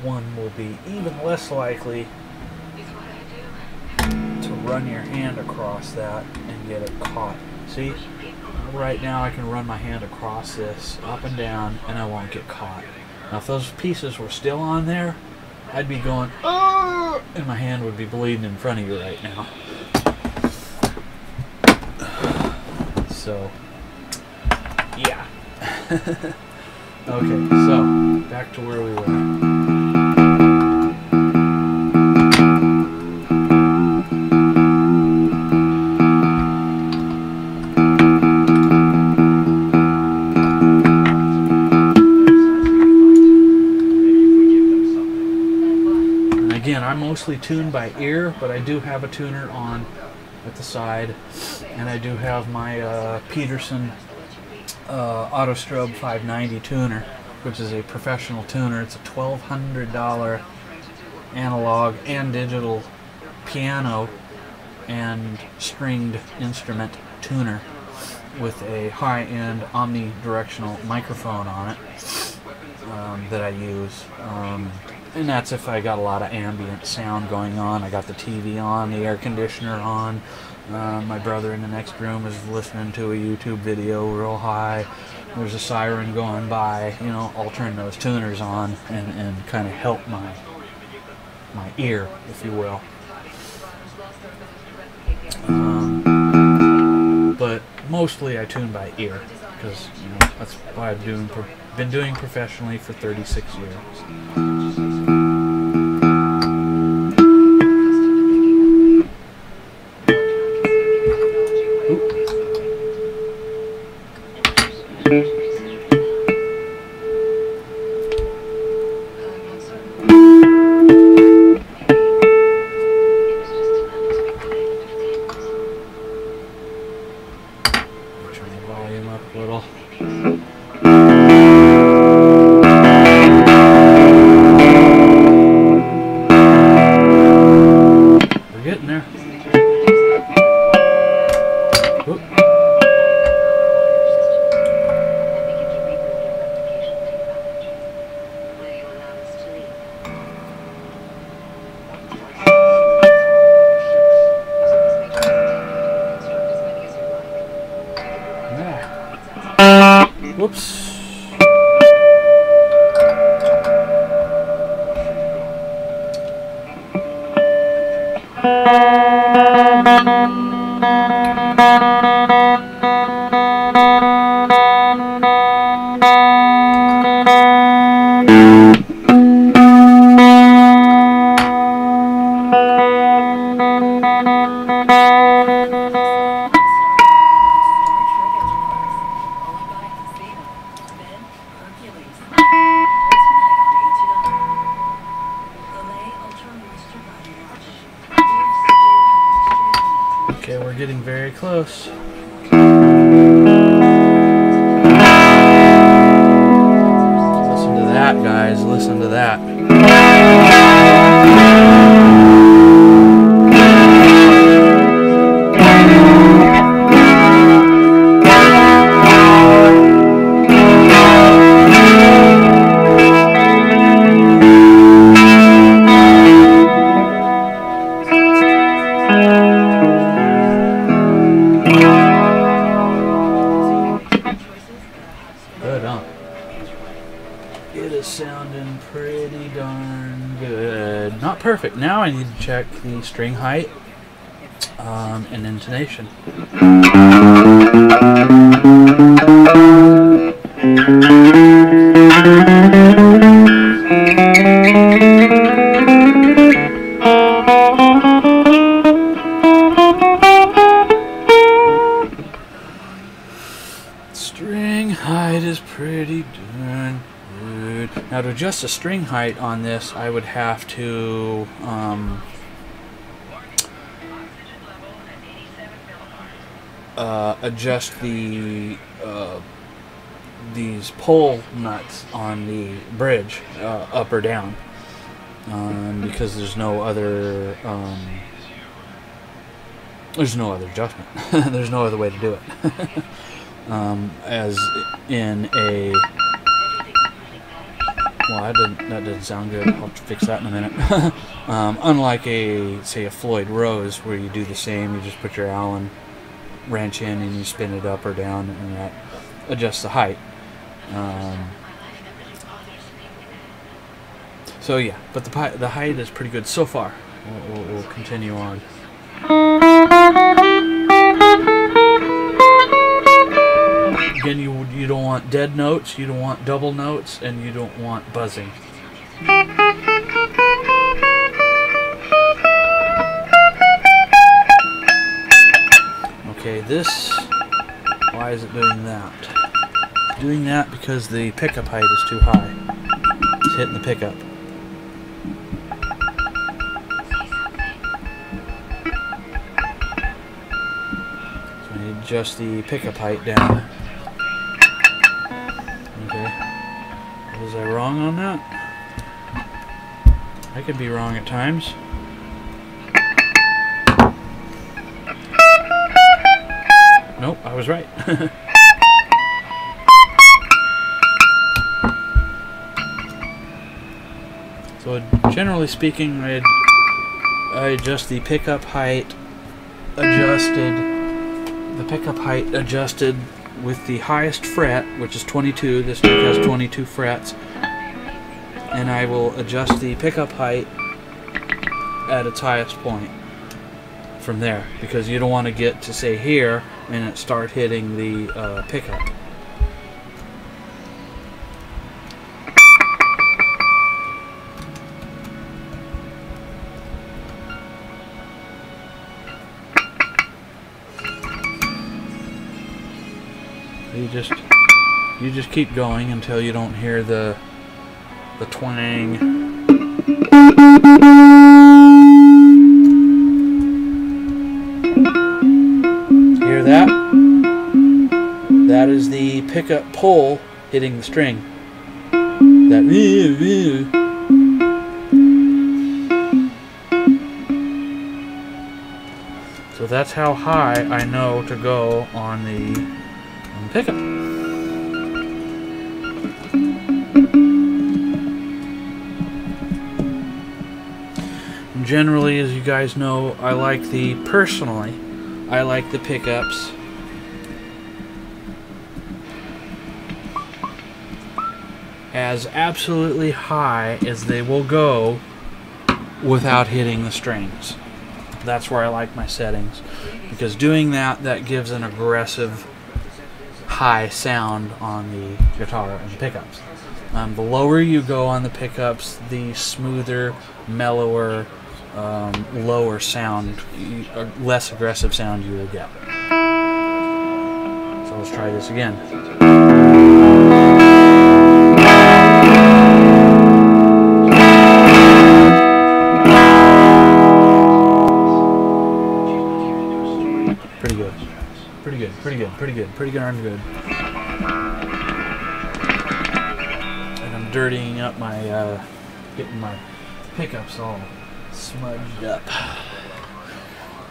one will be even less likely to run your hand across that and get it caught. See? Right now I can run my hand across this up and down and I won't get caught. Now if those pieces were still on there, I'd be going, oh, and my hand would be bleeding in front of you right now. So, yeah. Okay, so back to where we were. I'm mostly tuned by ear, but I do have a tuner on at the side, and I do have my Peterson Autostrobe 590 tuner which is a professional tuner. It's a $1,200 analog and digital piano and stringed instrument tuner with a high-end omnidirectional microphone on it that I use. And that's if I got a lot of ambient sound going on. I got the TV on, the air conditioner on. My brother in the next room is listening to a YouTube video real high. There's a siren going by. You know, I'll turn those tuners on and kind of help my ear, if you will. But mostly I tune by ear, because you know, that's what I've been doing professionally for 36 years. Turn the volume up a little. We're getting there. Whoop. Whoops. Okay, we're getting very close. Listen to that, guys. Listen to that. Good, huh? It is sounding pretty darn good. Not perfect. Now I need to check the string height and intonation. String height is pretty darn good. Now to adjust the string height on this, I would have to adjust the these pole nuts on the bridge up or down, because there's no other adjustment. There's no other way to do it. As in a, well, that didn't sound good. I'll fix that in a minute. Unlike say a Floyd Rose, where you do the same, you just put your Allen wrench in and you spin it up or down, and that adjusts the height. So yeah, but the height is pretty good so far. We'll continue on. Again, you don't want dead notes, you don't want double notes, and you don't want buzzing. Okay, this, why is it doing that? It's doing that because the pickup height is too high. It's hitting the pickup. So I need to adjust the pickup height down. Okay. wrong on that? I could be wrong at times. Nope, I was right. So generally speaking, I adjust the pickup height adjusted with the highest fret, which is 22. This neck has 22 frets. And I will adjust the pickup height at its highest point from there, because you don't want to get to, say, here and it start hitting the pickup. You just keep going until you don't hear the twang. Hear that? That is the pickup pole hitting the string. That. So that's how high I know to go on the pickup. Generally, as you guys know, I like the pickups as absolutely high as they will go without hitting the strings. That's where I like my settings, because doing that gives an aggressive high sound on the guitar and the pickups. The lower you go on the pickups, the smoother, mellower, lower sound, less aggressive sound you will get. So let's try this again. Pretty good. Pretty good, pretty good, pretty good, pretty darn good. And I'm dirtying up my, getting my pickups all smudged up.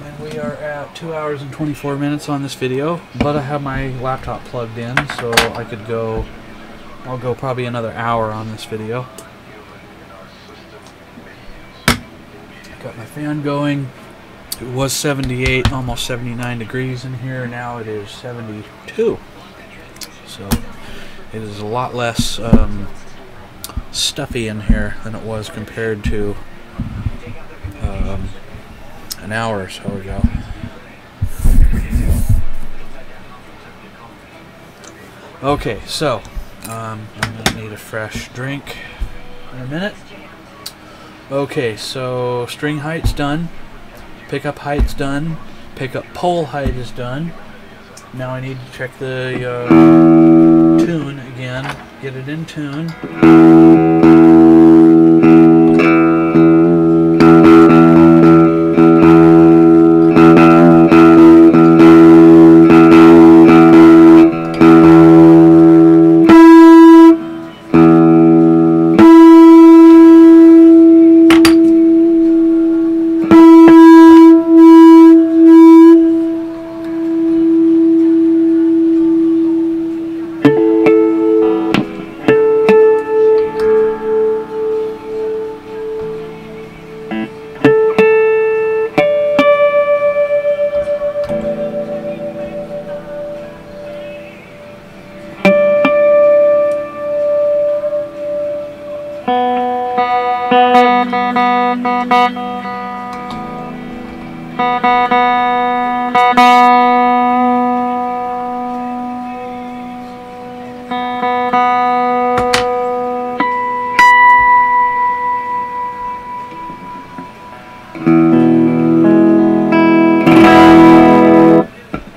And we are at 2 hours and 24 minutes on this video, but I have my laptop plugged in, so I could go, I'll go probably another hour on this video. Got my fan going. It was 78, almost 79 degrees in here. Now it is 72. So it is a lot less stuffy in here than it was compared to an hour or so ago. Okay, so I'm going to need a fresh drink in a minute. Okay, so string height's done. Pickup height's done. Pickup pole height is done. Now I need to check the tune again. Get it in tune.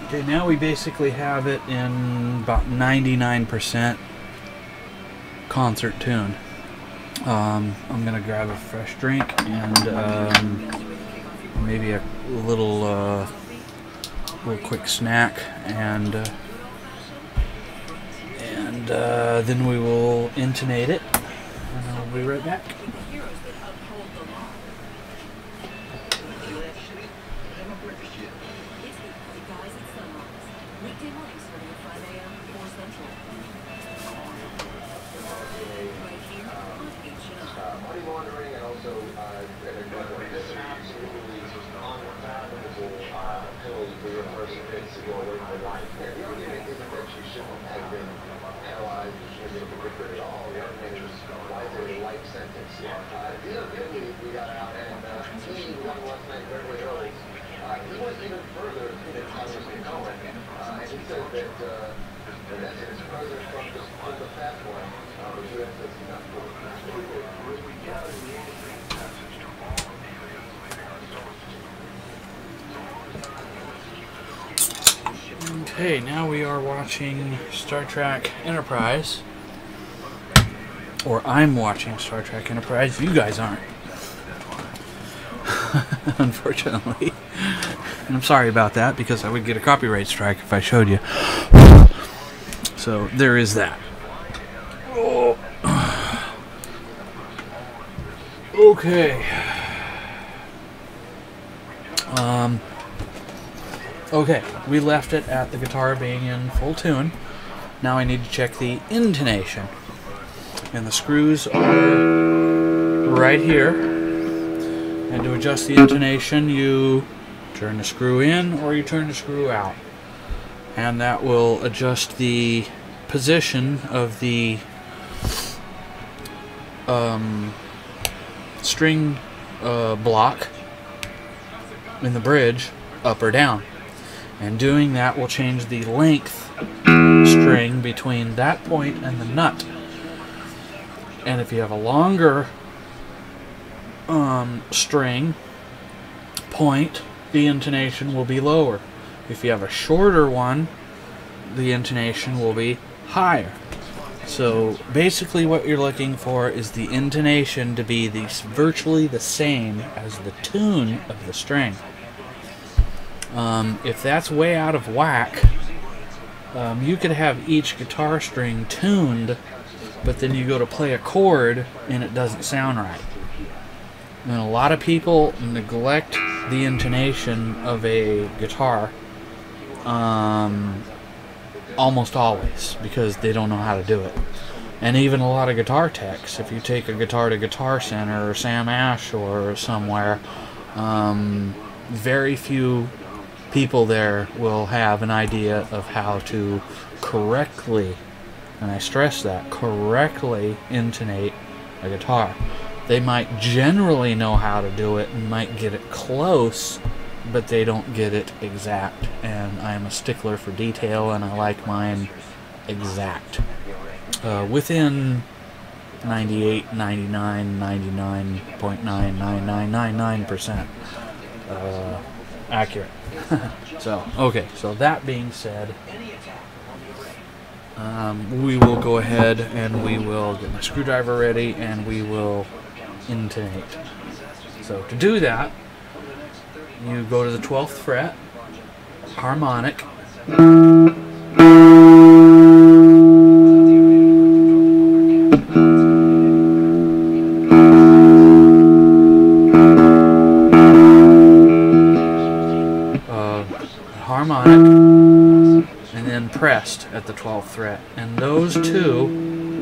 Okay, now we basically have it in about 99% concert tune. I'm gonna grab a fresh drink and maybe a little quick snack, and then we will intonate it I'll be right back. The heroes that uphold the law. It's the guys at Sunrise. Weekday mornings starting at 5 a.m. 4 Central. Right here on H&I. Money laundering and also this is absolutely unfathomable penalty for your person to go away from life. And the argument isn't that you shouldn't have been paralyzed, you shouldn't have been convicted at all. The argument is why is it a life sentence? The other day we got out and he won last night in Beverly Hills. He went even further than Congressman Cohen, and he said that in essence, President Trump just pulled a fast one. But the U.S. says he's not pulling a fast one. Okay, now we are watching Star Trek Enterprise. Or I'm watching Star Trek Enterprise. You guys aren't. Unfortunately. And I'm sorry about that, because I would get a copyright strike if I showed you. So, there is that. Oh. Okay. Okay, we left it at the guitar being in full tune. Now I need to check the intonation. And the screws are right here. And to adjust the intonation, you turn the screw in or you turn the screw out. And that will adjust the position of the string block in the bridge up or down. And doing that will change the length string between that point and the nut. And if you have a longer string point, the intonation will be lower. If you have a shorter one, the intonation will be higher. So basically what you're looking for is the intonation to be virtually the same as the tune of the string. If that's way out of whack, you could have each guitar string tuned, but then you go to play a chord and it doesn't sound right. And a lot of people neglect the intonation of a guitar almost always because they don't know how to do it. And even a lot of guitar techs, if you take a guitar to Guitar Center or Sam Ash or somewhere, very few people there will have an idea of how to correctly, and I stress that, correctly intonate a guitar. They might generally know how to do it and might get it close, but they don't get it exact. And I'm a stickler for detail, and I like mine exact. Within 98, 99, 99.99999% accurate. So, okay, so that being said, we will go ahead and we will get my screwdriver ready and we will intonate. So to do that, you go to the 12th fret, harmonic, and then pressed at the 12th fret. And those two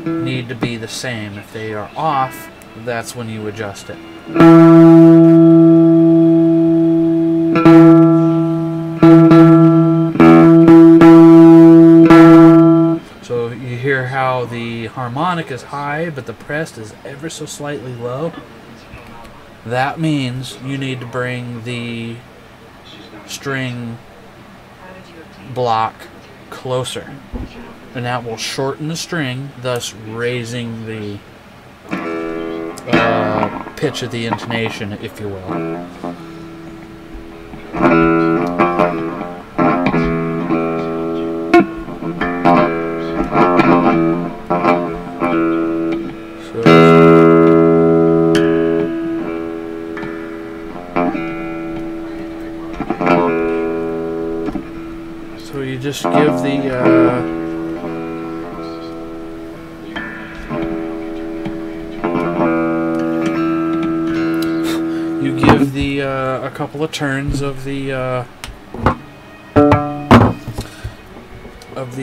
need to be the same. If they are off, that's when you adjust it. So you hear how the harmonic is high, but the pressed is ever so slightly low. That means you need to bring the string block closer, and that will shorten the string, thus raising the pitch of the intonation, if you will. So you just give the give the a couple of turns of the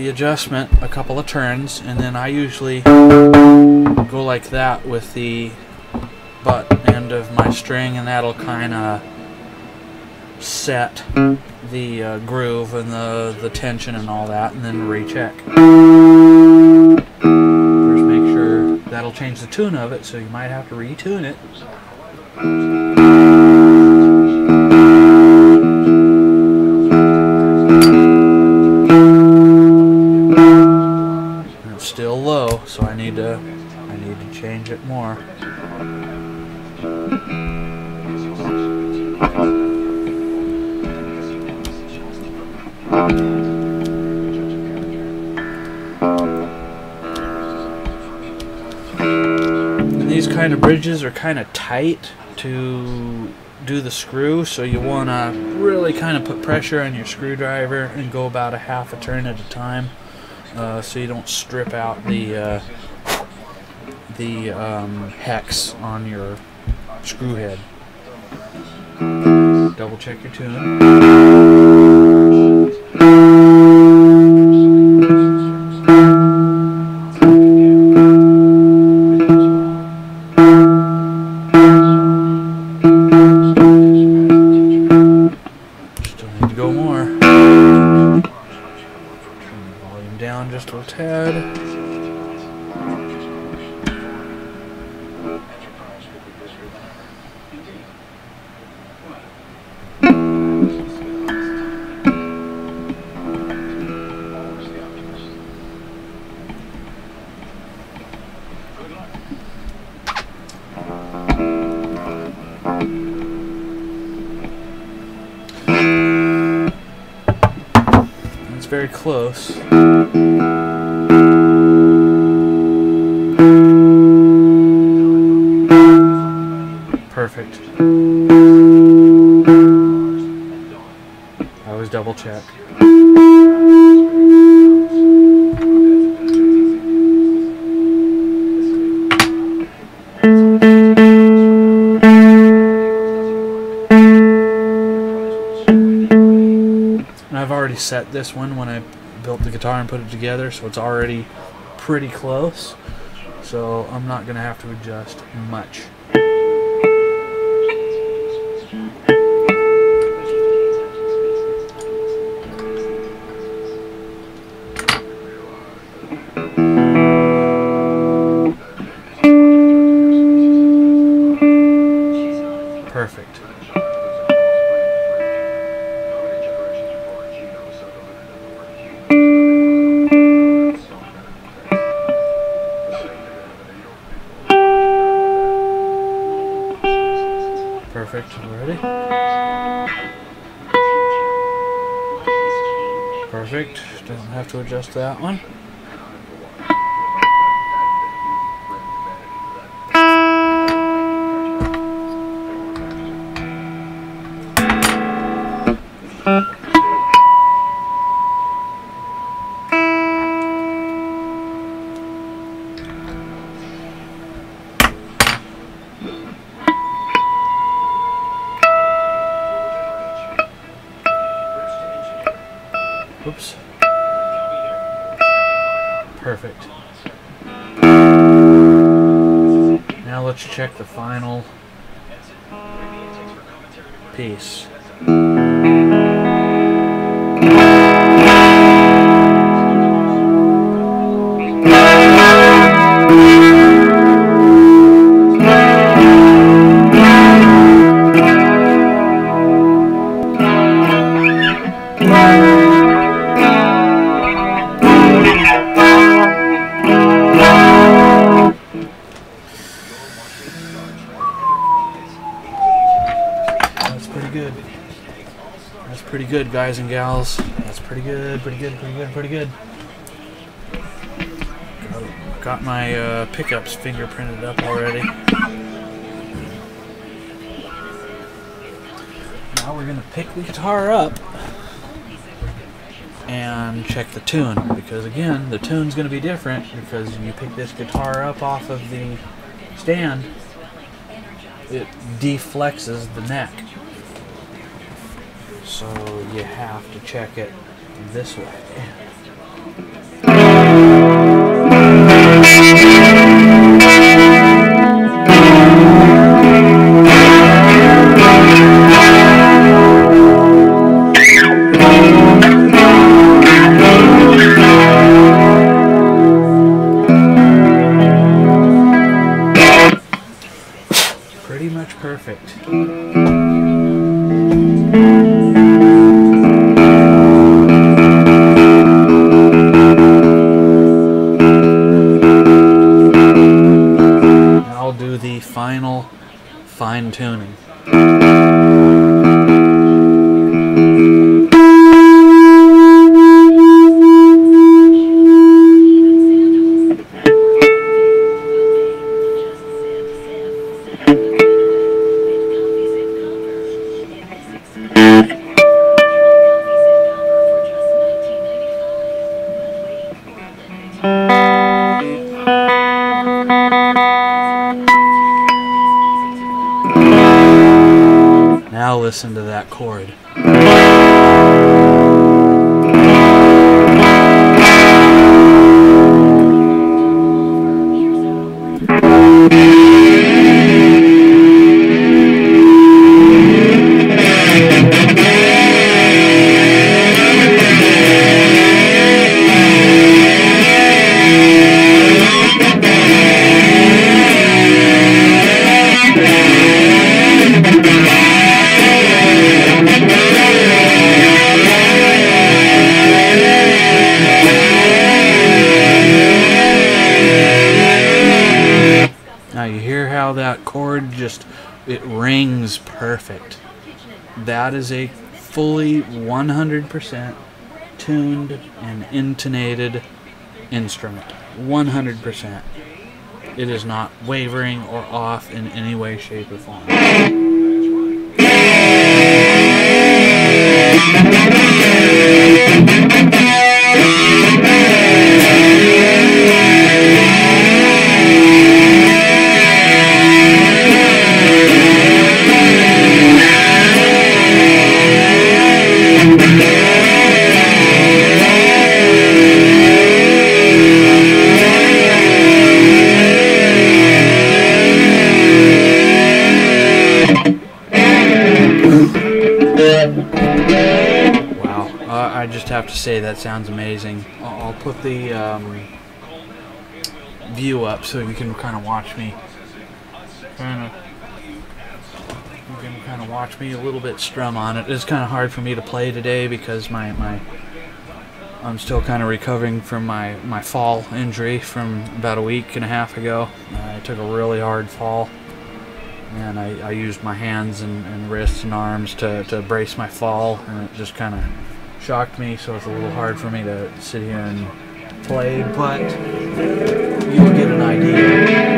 adjustment, a couple of turns, and then I usually go like that with the butt end of my string, and that'll kind of set the groove and the tension and all that, and then recheck. First make sure that'll change the tune of it, so you might have to retune it. And it's still low, so I need to change it more. And these kind of bridges are kind of tight to do the screw, so you want to really kind of put pressure on your screwdriver and go about a half a turn at a time, so you don't strip out the hex on your screw head. Double check your tune. Still need to go more. Turn the volume down just a tad. It's very close. Perfect. I always double check. And I've already set this one when I built the guitar and put it together, so it's already pretty close. So I'm not going to have to adjust much. Perfect. Perfect. Ready? Perfect. Don't have to adjust that one. Oops. Perfect. Now let's check the final piece. That's pretty good, guys and gals. That's pretty good, pretty good, pretty good, pretty good. Got my pickups fingerprinted up already. Now we're gonna pick the guitar up and check the tune, because again, the tune's gonna be different because you pick this guitar up off of the stand. it deflexes the neck. So you have to check it this way. Pretty much perfect. I'll do the final fine tuning. Now listen to that chord. Now you hear how that chord just, it rings perfect. That is a fully 100% tuned and intonated instrument. 100%. It is not wavering or off in any way, shape, or form. Wow, I just have to say that sounds amazing. I'll put the view up so you can kind of watch me. You can kind of watch me a little bit strum on it. It's kind of hard for me to play today because I'm still kind of recovering from my fall injury from about a week and a half ago. I took a really hard fall, and I used my hands and wrists and arms to brace my fall, and it just kind of shocked me, so it's a little hard for me to sit here and play, but you'll get an idea.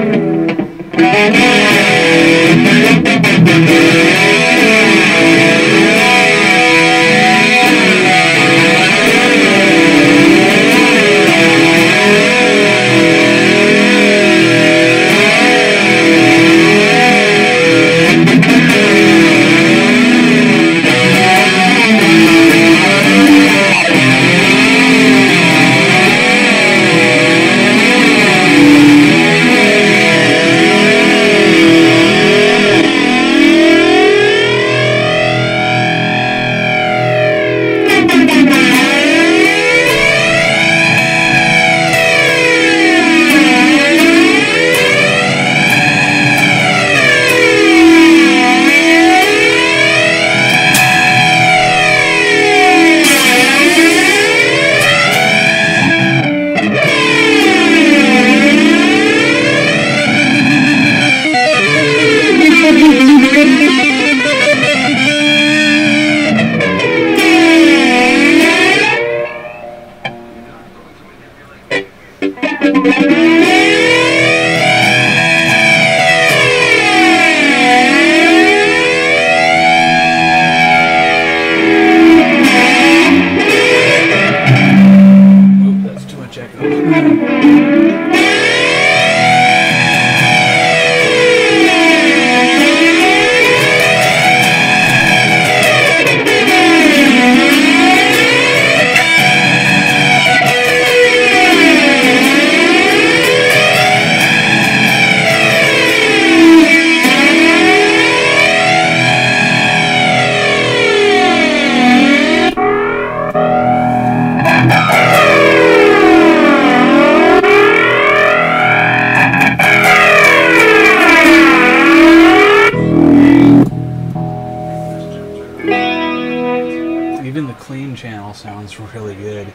main channel sounds really good.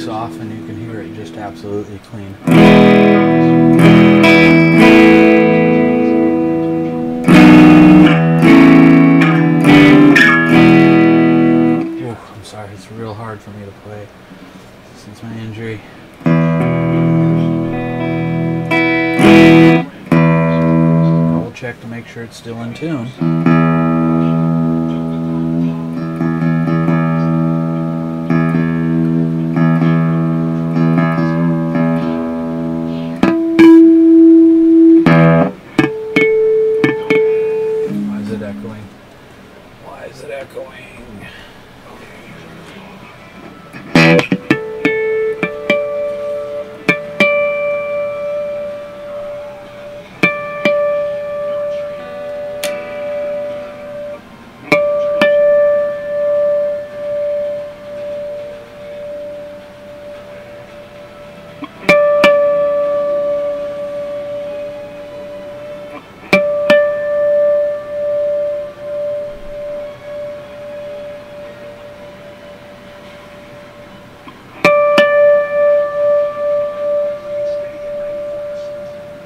Off and you can hear it just absolutely clean. Oh, I'm sorry, it's real hard for me to play since my injury. Double check to make sure it's still in tune. Why is it echoing?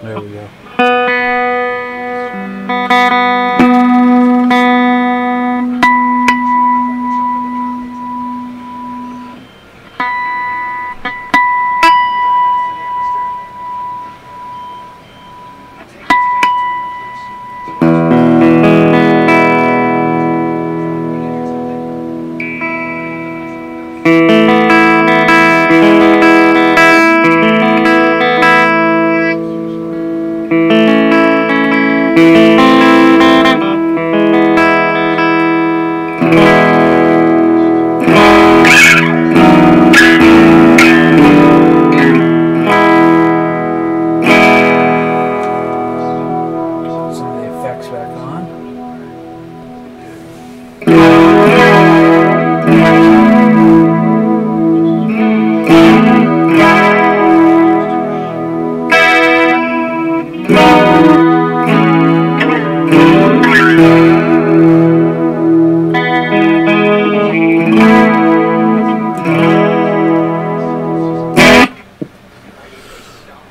There we go.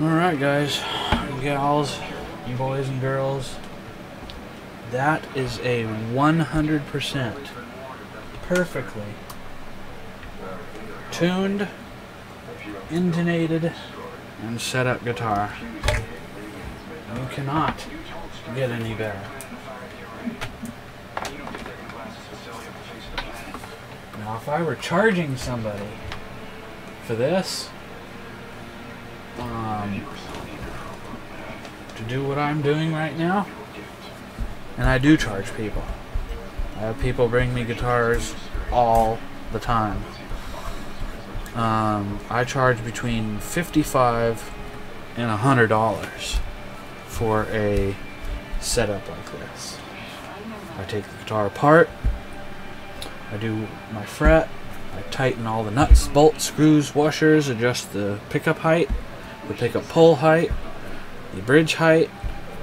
Alright guys, gals, boys and girls, that is a 100% perfectly tuned, intonated, and set up guitar. You cannot get any better. Now if I were charging somebody for this, to do what I'm doing right now, and I do charge people. I have people bring me guitars all the time. I charge between $55 and $100 for a setup like this. I take the guitar apart, I do my fret, I tighten all the nuts, bolts, screws, washers, adjust the pickup height, the pickup pull height, the bridge height,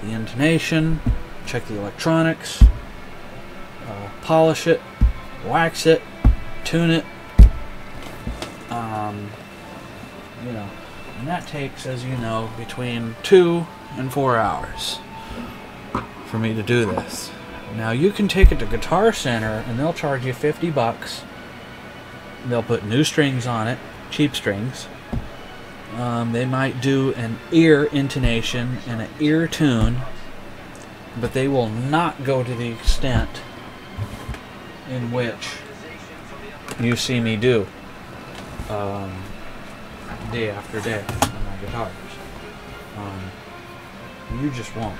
the intonation, check the electronics, polish it, wax it, tune it, you know, and that takes, as you know, between 2 and 4 hours for me to do this. Now you can take it to Guitar Center and they'll charge you $50. They'll put new strings on it, cheap strings. They might do an ear intonation and an ear tune, but they will not go to the extent in which you see me do day after day on my guitars. You just won't.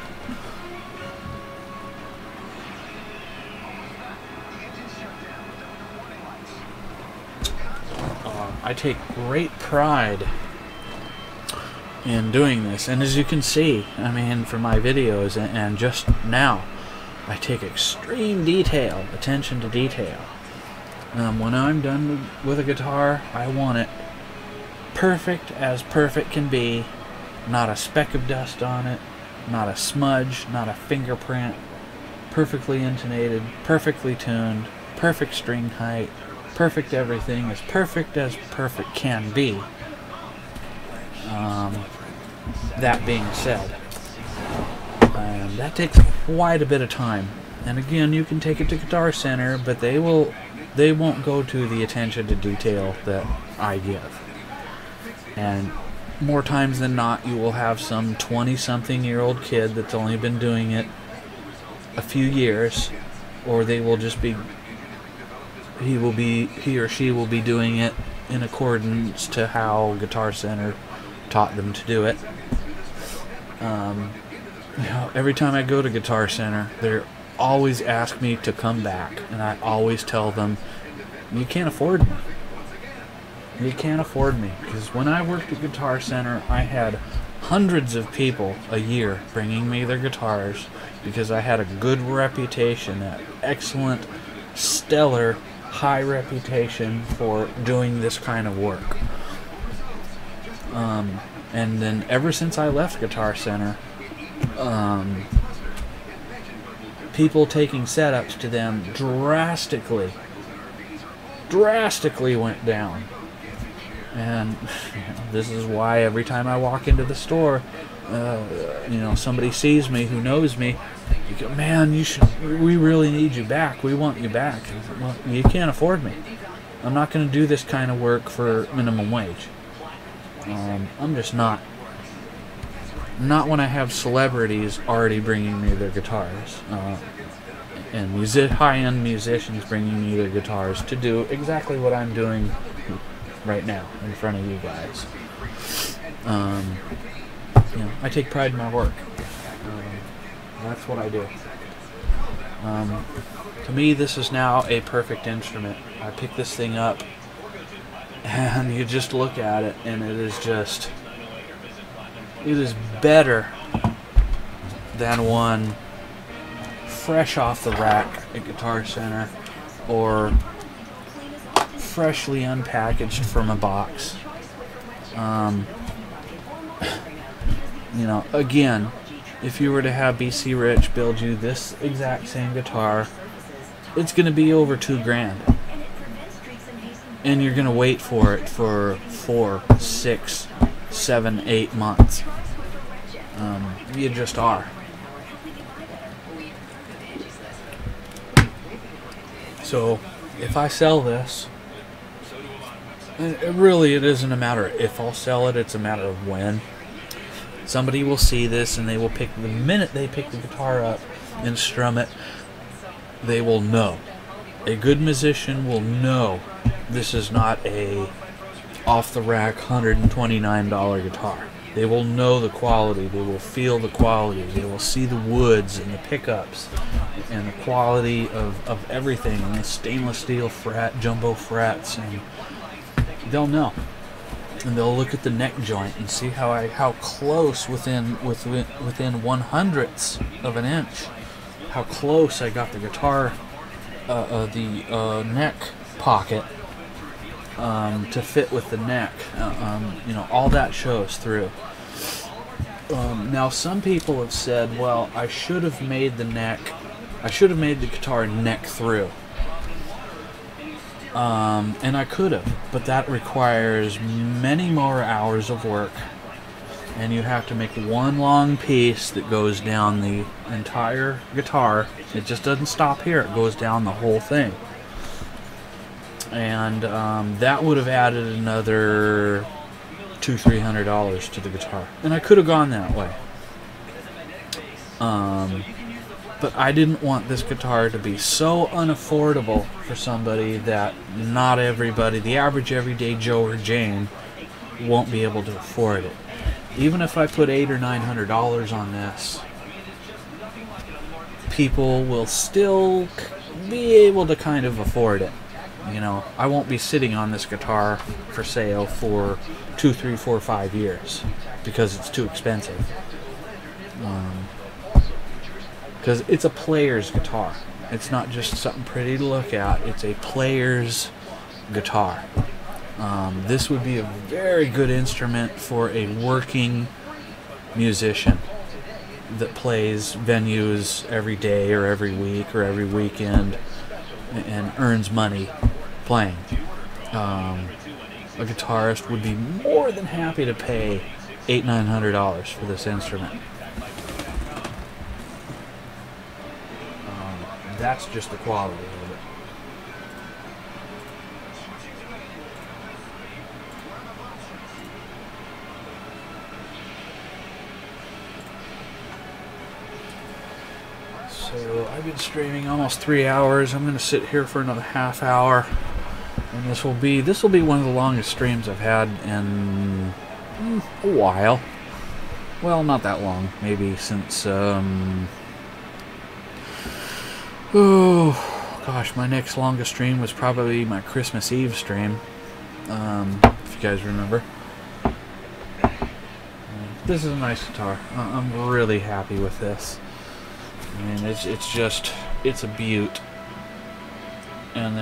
I take great pride in doing this. And as you can see, I mean, from my videos and just now, I take extreme detail, attention to detail. When I'm done with a guitar, I want it perfect as perfect can be. Not a speck of dust on it, not a smudge, not a fingerprint. Perfectly intonated, perfectly tuned, perfect string height, perfect everything, as perfect can be. That being said, that takes quite a bit of time. And again, you can take it to Guitar Center, but they won't go to the attention to detail that I give. And more times than not, you will have some 20-something-year-old kid that's only been doing it a few years, or they will just be, he or she will be doing it in accordance to how Guitar Center taught them to do it. You know, every time I go to Guitar Center, they always ask me to come back, and I always tell them, you can't afford me. You can't afford me, because when I worked at Guitar Center, I had hundreds of people a year bringing me their guitars because I had a good reputation, an excellent, stellar, high reputation for doing this kind of work. And then ever since I left Guitar Center, people taking setups to them drastically went down. And this is why every time I walk into the store, you know, somebody sees me who knows me, you go, man, we really need you back. We want you back. Well, you can't afford me. I'm not going to do this kind of work for minimum wage. I'm just not. Not when I have celebrities already bringing me their guitars. And high-end musicians bringing me their guitars to do exactly what I'm doing right now in front of you guys. You know, I take pride in my work. That's what I do. To me, this is now a perfect instrument. I pick this thing up, and you just look at it, and it is better than one fresh off the rack at Guitar Center, or freshly unpackaged from a box. You know, again, if you were to have B.C. Rich build you this exact same guitar, it's going to be over $2,000. And you're going to wait for it for 4, 6, 7, 8 months. You just are. So, if I sell this, it isn't a matter of if I'll sell it, it's a matter of when. Somebody will see this and they will pick, the minute they pick the guitar up and strum it, they will know. A good musician will know this is not a off-the-rack $129 guitar. They will know the quality, they will feel the quality, they will see the woods and the pickups and the quality of everything, and the stainless steel fret, jumbo frets, and they'll know. And they'll look at the neck joint and see how close within 1/100ths of an inch, how close I got the guitar, the neck pocket to fit with the neck. You know, all that shows through. Now, some people have said, well, I should have made the guitar neck through. And I could have, but that requires many more hours of work, and you have to make one long piece that goes down the entire guitar. It just doesn't stop here, it goes down the whole thing. And that would have added another $200-300 to the guitar, and I could have gone that way. But I didn't want this guitar to be so unaffordable for somebody that not everybody, the average everyday Joe or Jane, won't be able to afford it. Even if I put $800 or $900 on this, people will still be able to kind of afford it. You know, I won't be sitting on this guitar for sale for 2, 3, 4, 5 years because it's too expensive. Because it's a player's guitar. It's not just something pretty to look at. It's a player's guitar. This would be a very good instrument for a working musician that plays venues every day or every week or every weekend and earns money playing. A guitarist would be more than happy to pay $800–900 for this instrument. That's just the quality of it. So I've been streaming almost 3 hours. I'm going to sit here for another half hour, and this will be one of the longest streams I've had in a while. Well, not that long. Maybe since oh gosh, my next longest stream was probably my Christmas Eve stream, if you guys remember. This is a nice guitar. I'm really happy with this. I mean, it's a beaut. And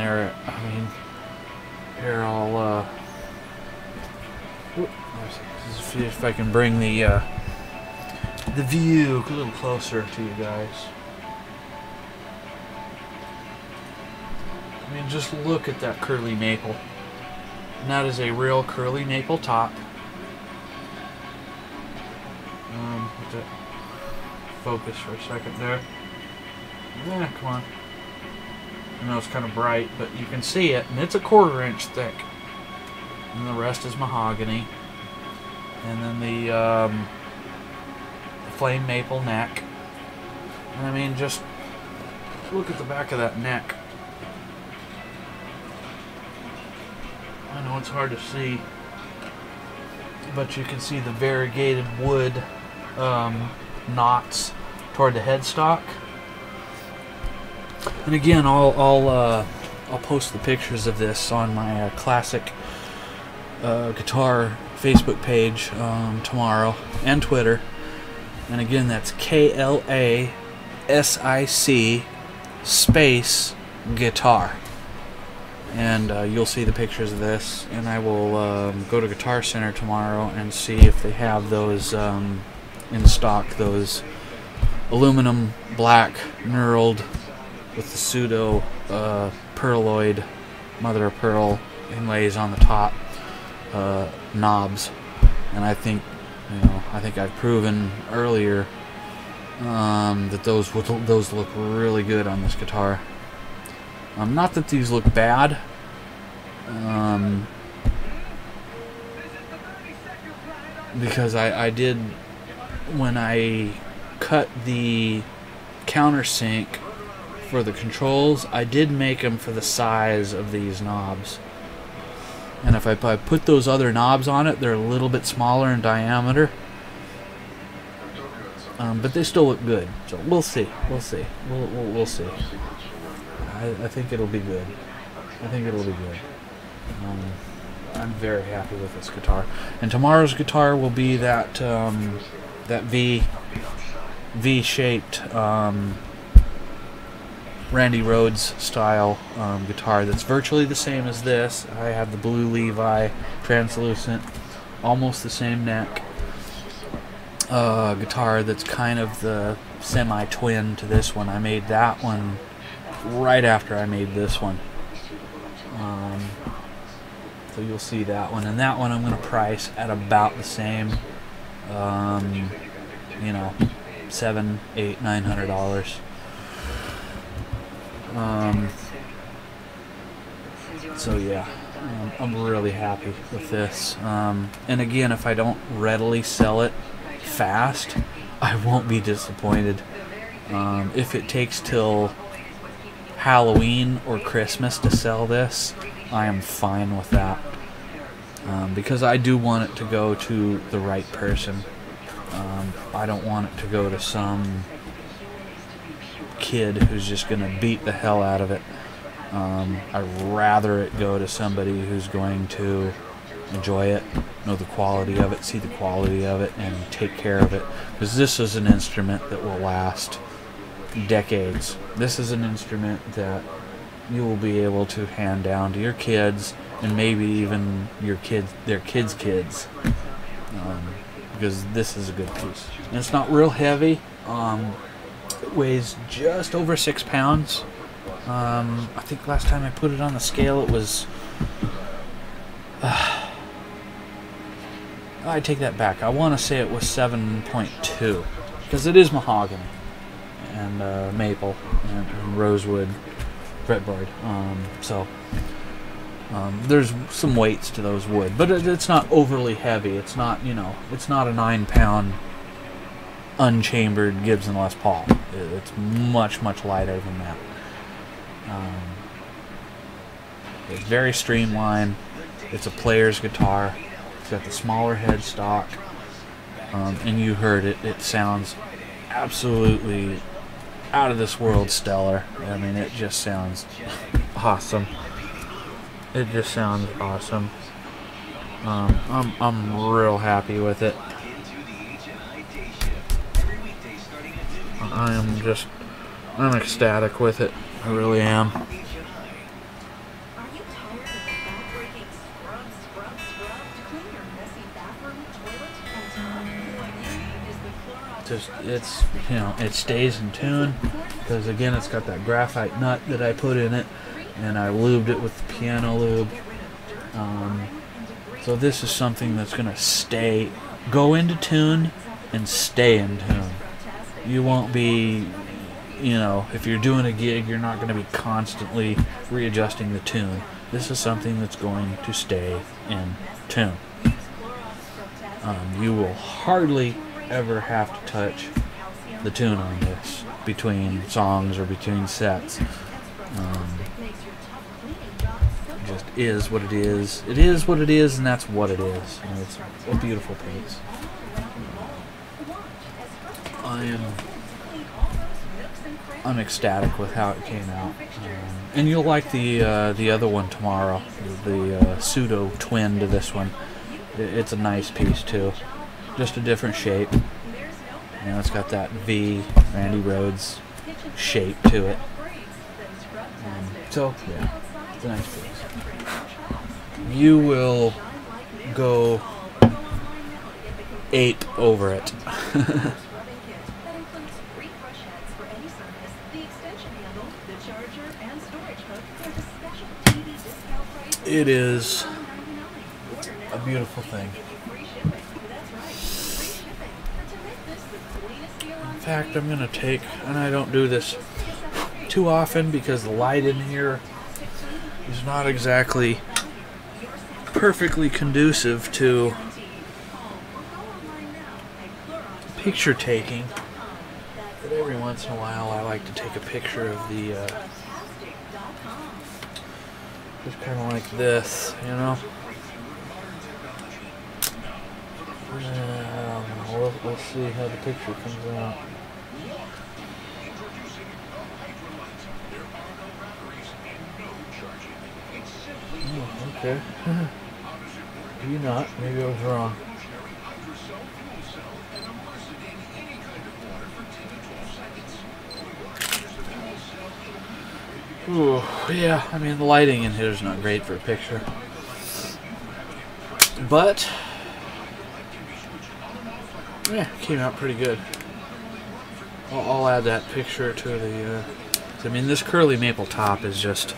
here I'll see if I can bring the view a little closer to you guys. I mean, just look at that curly maple. And that is a real curly maple top. Focus for a second there. Yeah, come on. I know it's kind of bright, but you can see it, and it's a 1/4 inch thick. And the rest is mahogany. And then the flame maple neck. And I mean, just look at the back of that neck. I know it's hard to see, but you can see the variegated wood knots toward the headstock. And again, I'll post the pictures of this on my Klasic Guitar Facebook page tomorrow, and Twitter. And again, that's KLASIC space guitar. And you'll see the pictures of this, and I will go to Guitar Center tomorrow and see if they have those in stock, those aluminum black knurled with the pseudo pearloid mother of pearl inlays on the top knobs. And I think, I've proven earlier that those look really good on this guitar. Not that these look bad. Because I did, when I cut the countersink for the controls, I did make them for the size of these knobs. And if I put those other knobs on it, they're a little bit smaller in diameter. But they still look good. So we'll see. We'll see. We'll see. I think it'll be good. I'm very happy with this guitar. And tomorrow's guitar will be that that V-shaped Randy Rhoads style guitar that's virtually the same as this. I have the blue Levi translucent, almost the same neck guitar that's kind of the semi-twin to this one. I made that one right after I made this one. So you'll see that one, and that one I'm going to price at about the same, $700, $800, $900. So yeah, I'm really happy with this. And again, if I don't readily sell it fast, I won't be disappointed. If it takes till Halloween or Christmas to sell this, I am fine with that, because I do want it to go to the right person. I don't want it to go to some kid who's just going to beat the hell out of it. I'd rather it go to somebody who's going to enjoy it, know the quality of it, see the quality of it, and take care of it. Because this is an instrument that will last decades. This is an instrument that you will be able to hand down to your kids, and maybe even your kids, their kids' kids, because this is a good piece. And it's not real heavy. It weighs just over 6 pounds. I think last time I put it on the scale, it was. I take that back. I want to say it was 7.2, because it is mahogany and maple and rosewood fretboard. There's some weights to those wood, but it's not overly heavy. It's not, it's not a 9-pound unchambered Gibson Les Paul. It's much, much lighter than that. It's very streamlined. It's a player's guitar. It's got the smaller headstock, and you heard it. It sounds absolutely out of this world stellar. I mean, it just sounds awesome. It just sounds awesome. I'm real happy with it. I'm ecstatic with it. I really am. It stays in tune, because again, it's got that graphite nut that I put in it, and I lubed it with the piano lube. So this is something that's going to go into tune and stay in tune. You won't be, if you're doing a gig, you're not going to be constantly readjusting the tune. This is something that's going to stay in tune. You will hardly ever have to touch the tune on this between songs or between sets. It just is what it is. It is what it is, and that's what it is. And it's a beautiful piece. I'm ecstatic with how it came out, and you'll like the other one tomorrow, the pseudo twin to this one. It's a nice piece too. Just a different shape. It's got that V, Randy Rhoads shape to it. So, yeah, it's a nice piece. You will go ape over it. It is a beautiful thing. In fact, I'm going to take, and I don't do this too often because the light in here is not exactly perfectly conducive to picture taking, but every once in a while I like to take a picture of the just kind of like this, we'll see how the picture comes out. Oh, okay. Maybe not. Maybe I was wrong. Ooh, yeah, I mean, the lighting in here is not great for a picture. But yeah, it came out pretty good. I'll add that picture to the, I mean, this curly maple top is just,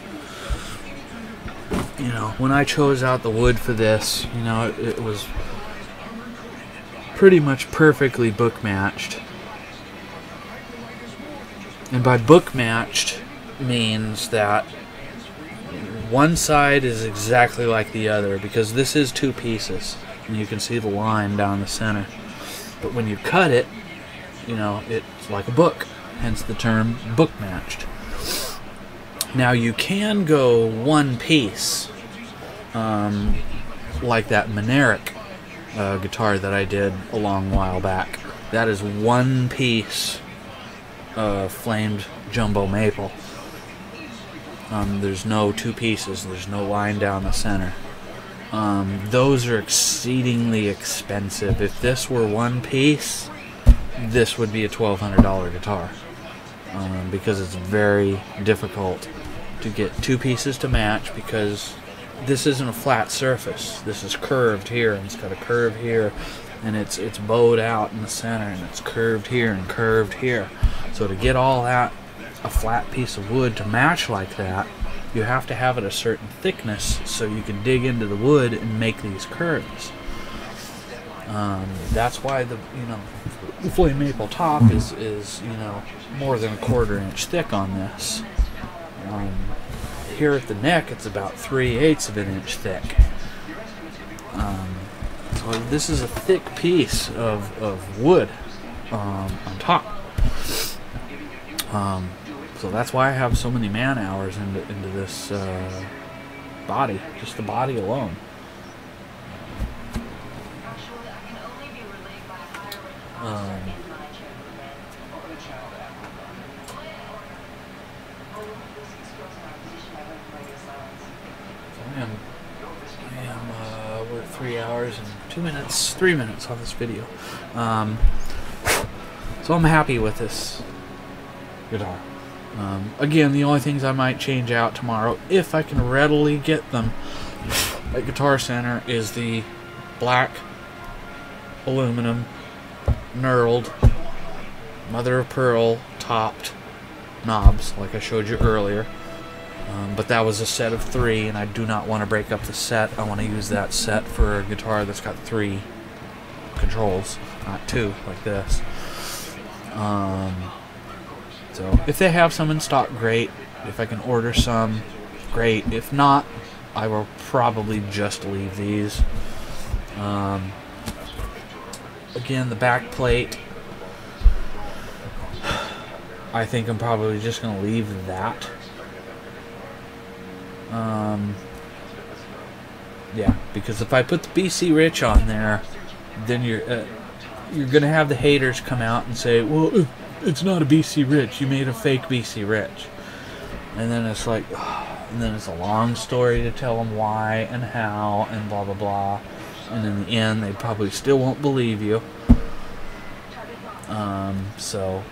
when I chose out the wood for this, it was pretty much perfectly book matched. And by book matched means that one side is exactly like the other, because this is two pieces, and you can see the line down the center. But when you cut it, it's like a book, hence the term book matched. Now you can go one piece, like that Moneric guitar that I did a long while back. That is one piece flamed jumbo maple. There's no two pieces. There's no line down the center. Those are exceedingly expensive. If this were one piece, this would be a $1,200 guitar, because it's very difficult to get two pieces to match, because this isn't a flat surface. This is curved here, and it's got a curve here, and it's bowed out in the center, and it's curved here and curved here. So to get all that, a flat piece of wood to match like that, you have to have it a certain thickness so you can dig into the wood and make these curves. That's why the flame maple top is more than a 1/4 inch thick on this. Here at the neck, it's about 3/8 of an inch thick. So this is a thick piece of wood on top. So that's why I have so many man hours into this body, just the body alone. We're at 3 hours and 3 minutes on this video. So I'm happy with this guitar. Again, the only things I might change out tomorrow, if I can readily get them at Guitar Center, is the black aluminum knurled mother of pearl topped knobs like I showed you earlier. But that was a set of 3, and I do not want to break up the set. I want to use that set for a guitar that's got 3 controls, not 2 like this. So if they have some in stock, great. If I can order some, great. If not, I will probably just leave these. Again, the back plate, I think I'm probably just going to leave that. Yeah, because if I put the B.C Rich on there, then you're going to have the haters come out and say, well, it's not a B.C Rich, you made a fake B.C Rich. And then it's like, and then it's a long story to tell them why and how and blah blah blah, and in the end they probably still won't believe you. So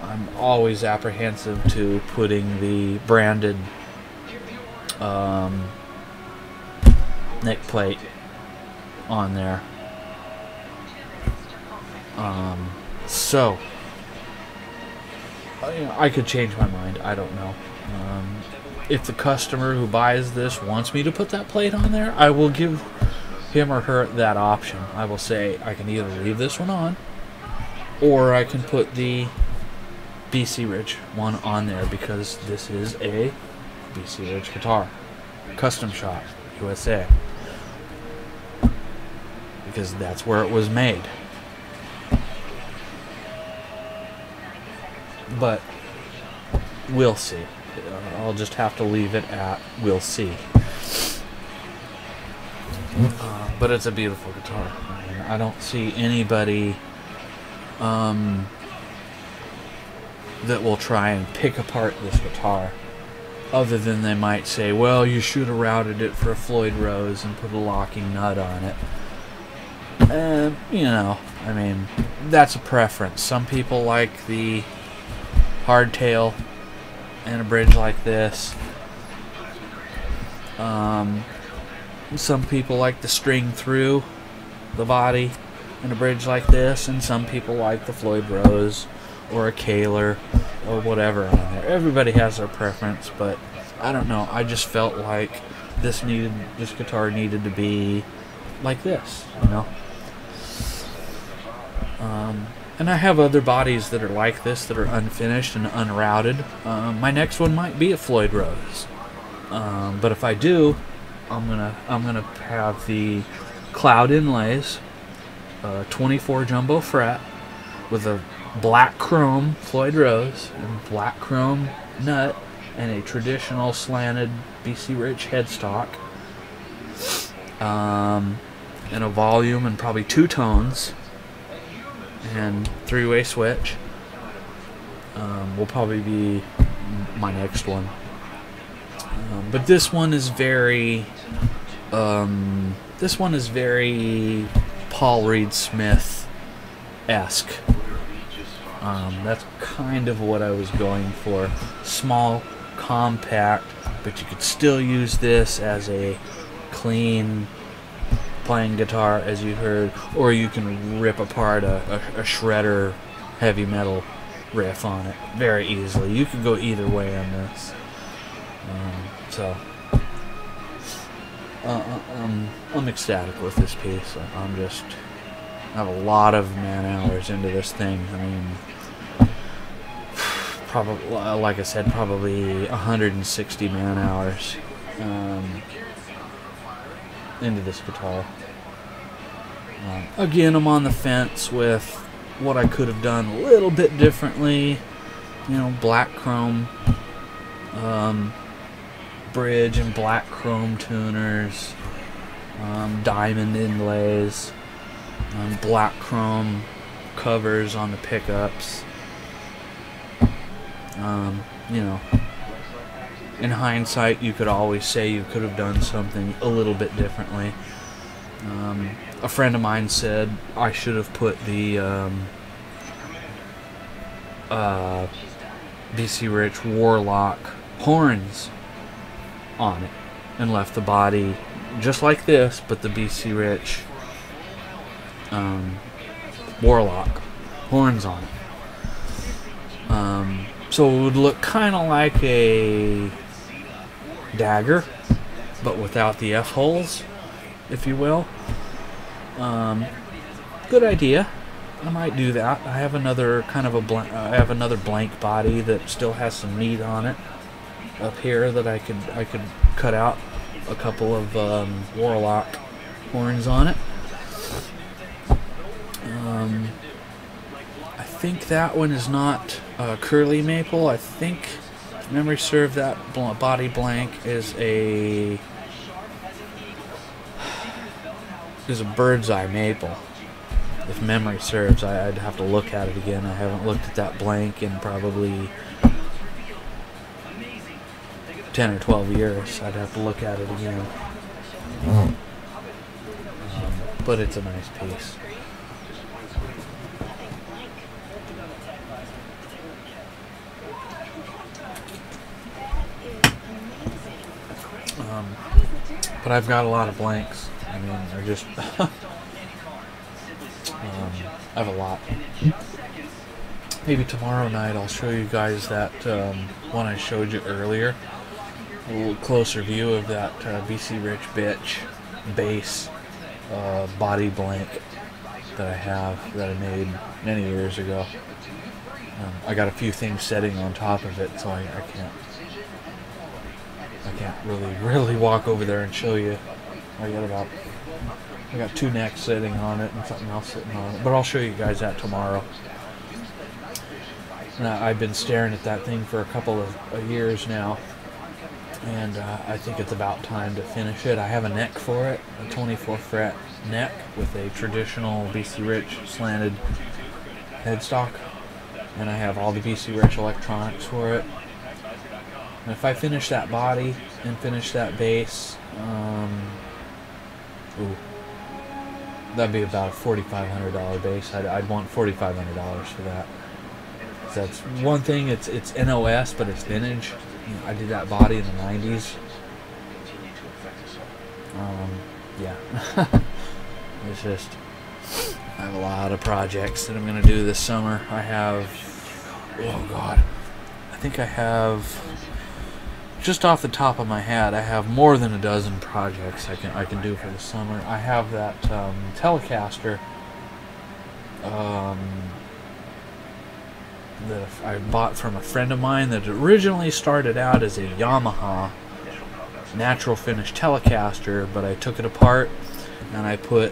I'm always apprehensive to putting the branded neck plate on there. So I could change my mind. I don't know. If the customer who buys this wants me to put that plate on there, I will give him or her that option. I will say I can either leave this one on, or I can put the B.C Rich one on there, because this is a B.C Rich Guitar Custom Shop, USA. Because that's where it was made. But we'll see. I'll just have to leave it at we'll see. But it's a beautiful guitar. I mean, I don't see anybody that will try and pick apart this guitar, other than they might say, well, you should have routed it for a Floyd Rose and put a locking nut on it. I mean, that's a preference. Some people like the hardtail and a bridge like this. Some people like the string through the body and a bridge like this, and some people like the Floyd Rose or a Kaler or whatever on there. Everybody has their preference, but I don't know. I just felt like this guitar needed to be like this, And I have other bodies that are like this, that are unfinished and unrouted. My next one might be a Floyd Rose, but if I do, I'm gonna have the cloud inlays, 24 jumbo fret with a black chrome Floyd Rose and black chrome nut and a traditional slanted B.C Rich headstock, and a volume and probably 2 tones and 3-way switch. Will probably be my next one. But this one is very Paul Reed Smith-esque. That's kind of what I was going for. Small, compact, but you could still use this as a clean playing guitar, as you heard, or you can rip apart a shredder heavy metal riff on it very easily. You could go either way on this. I'm ecstatic with this piece. I have a lot of man hours into this thing. I mean, probably, like I said, probably 160 man hours into this guitar. Again, I'm on the fence with what I could have done a little bit differently. You know, black chrome bridge and black chrome tuners, diamond inlays, black chrome covers on the pickups. You know, in hindsight, you could always say you could have done something a little bit differently. A friend of mine said I should have put the B.C Rich Warlock horns on it and left the body just like this, but the B.C Rich Warlock horns on it. So it would look kind of like a dagger, but without the F holes, if you will. Good idea. I might do that. I have another kind of I have another blank body that still has some meat on it up here that I could cut out a couple of Warlock horns on it. I think that one is not curly maple. I think, if memory serve, that body blank is a bird's eye maple. If memory serves, I'd have to look at it again. I haven't looked at that blank in probably 10 or 12 years. I'd have to look at it again. But it's a nice piece. But I've got a lot of blanks. I mean, they're just... I have a lot. Maybe tomorrow night I'll show you guys that one I showed you earlier. A little closer view of that B.C Rich Bitch bass body blank that I have, that I made many years ago. I got a few things setting on top of it, so I can't really walk over there and show you. I got two necks sitting on it and something else sitting on it, but I'll show you guys that tomorrow. I've been staring at that thing for a couple of years now, and I think it's about time to finish it. I have a neck for it, a 24 fret neck with a traditional B.C Rich slanted headstock, and I have all the B.C Rich electronics for it. And if I finish that body and finish that bass, that'd be about a $4,500 bass. I'd want $4,500 for that. That's one thing. It's NOS, but it's vintage. You know, I did that body in the 90s. Yeah. It's just, I have a lot of projects that I'm going to do this summer. I have, oh God, I think I have, just off the top of my head, I have more than a dozen projects I can do for the summer. I have that Telecaster that I bought from a friend of mine that originally started out as a Yamaha natural finish Telecaster, but I took it apart and I put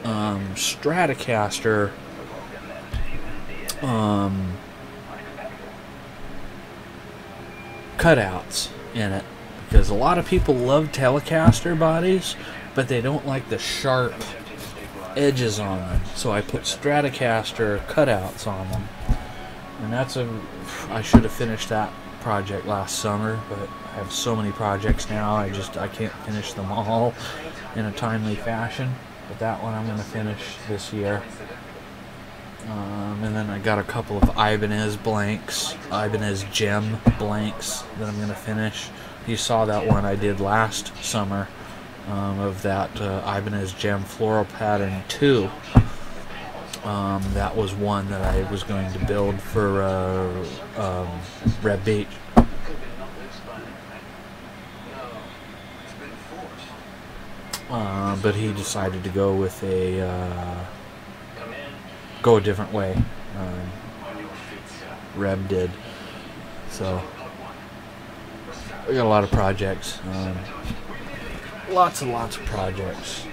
Stratocaster cutouts in it, because a lot of people love Telecaster bodies, but they don't like the sharp edges on them. So I put Stratocaster cutouts on them, and I should have finished that project last summer, but I have so many projects now. I can't finish them all in a timely fashion. But that one I'm going to finish this year. And then I got a couple of Ibanez gem blanks that I'm going to finish. You saw that one I did last summer of that Ibanez gem floral pattern 2. That was one that I was going to build for Red Beach. But he decided to go with a different way. Reb did. So I got a lot of projects. Lots and lots of projects.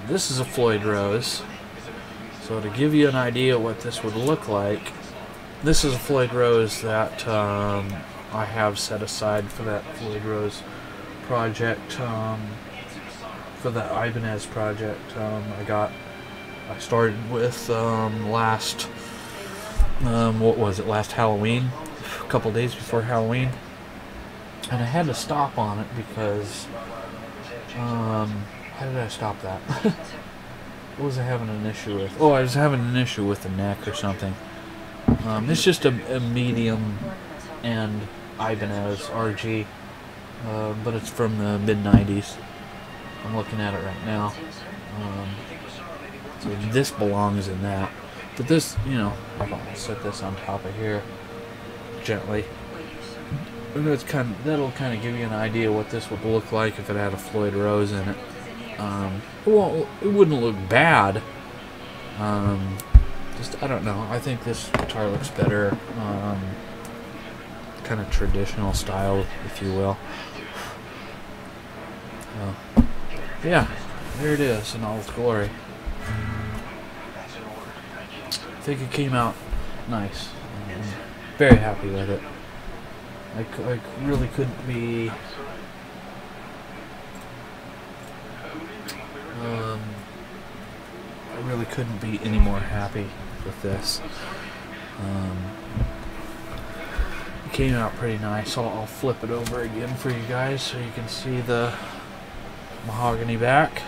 This is a Floyd Rose. So to give you an idea what this would look like, this is a Floyd Rose that I have set aside for that Floyd Rose project, for the Ibanez project. I started with last Halloween, a couple days before Halloween, and I had to stop on it because how did I stop that? What was I having an issue with? Oh, I was having an issue with the neck or something. It's just a medium end Ibanez RG, but it's from the mid-90s. I'm looking at it right now. So this belongs in that. But this, you know, I'll set this on top of here gently. And that'll kind of give you an idea what this would look like if it had a Floyd Rose in it. It wouldn't look bad. Just, I don't know. I think this guitar looks better. Kind of traditional style, if you will. Yeah, there it is in all its glory. I think it came out nice. I'm very happy with it. I really couldn't be any more happy with this. It came out pretty nice. I'll flip it over again for you guys so you can see the mahogany back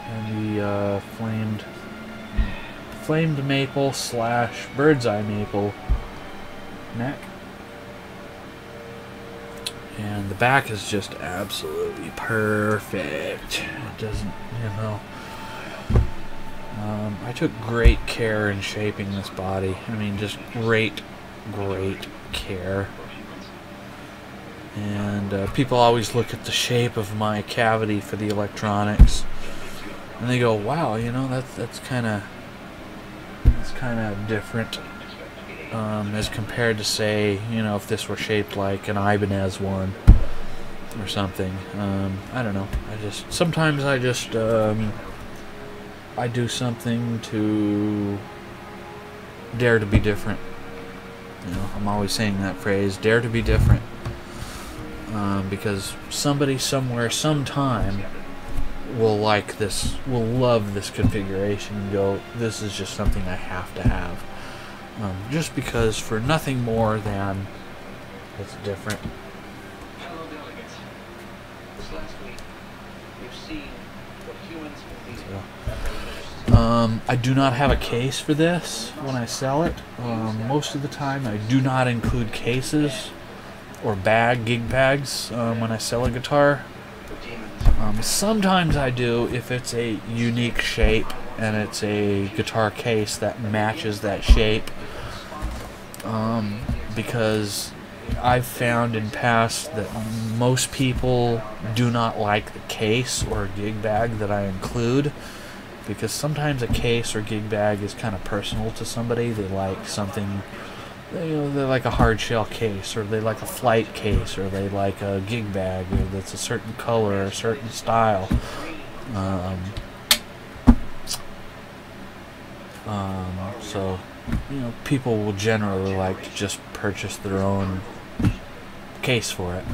and the flamed maple / bird's eye maple neck. And the back is just absolutely perfect. It doesn't, you know. I took great care in shaping this body. I mean, just great care. And people always look at the shape of my cavity for the electronics, and they go, "Wow, you know, that's kind of different." As compared to, say, you know, if this were shaped like an Ibanez one or something. I don't know. Sometimes I do something to dare to be different. You know, I'm always saying that phrase, dare to be different. Because somebody somewhere sometime will like this, will love this configuration and go, this is just something I have to have. Just because, for nothing more than it's different. Fellow delegates, this last week, we've seen what humans can be. I do not have a case for this when I sell it. Most of the time I do not include cases or gig bags when I sell a guitar. Sometimes I do if it's a unique shape and it's a guitar case that matches that shape, because I've found in past that most people do not like the case or gig bag that I include, because sometimes a case or gig bag is kind of personal to somebody. They like something, you know, they like a hard shell case, or they like a flight case, or they like a gig bag that's a certain color or a certain style. So, you know, people will generally like to just purchase their own case for it.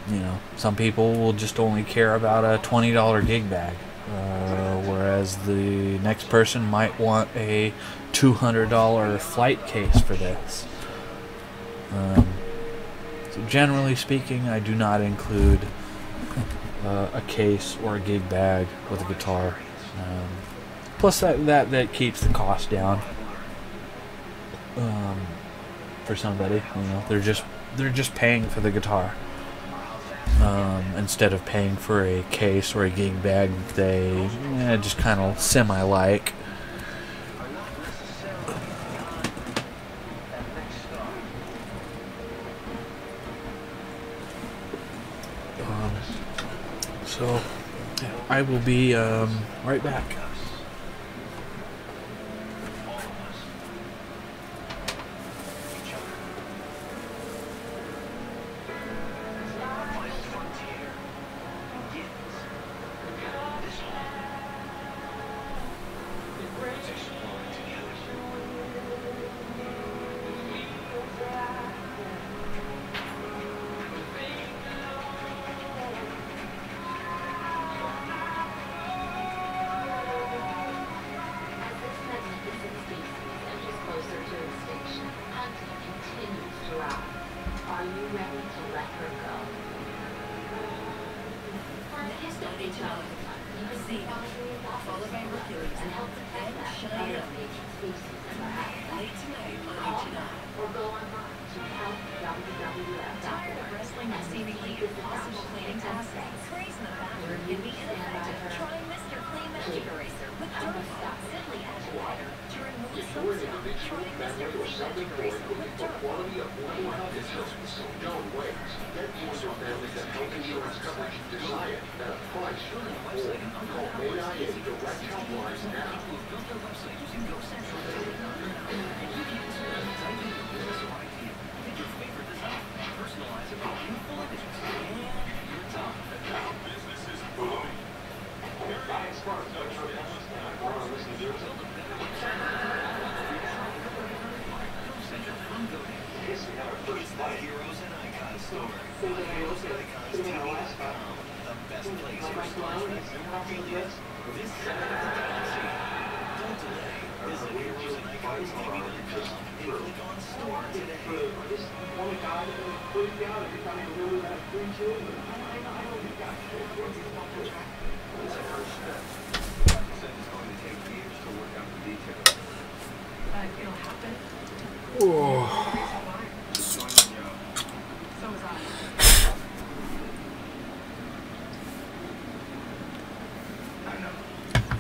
You know, some people will just only care about a $20 gig bag. whereas the next person might want a $200 flight case for this. So generally speaking, I do not include a case or a gig bag with a guitar. Plus that keeps the cost down for somebody. You know, they're just paying for the guitar instead of paying for a case or a gig bag. They just kind of semi-like. So I will be right back.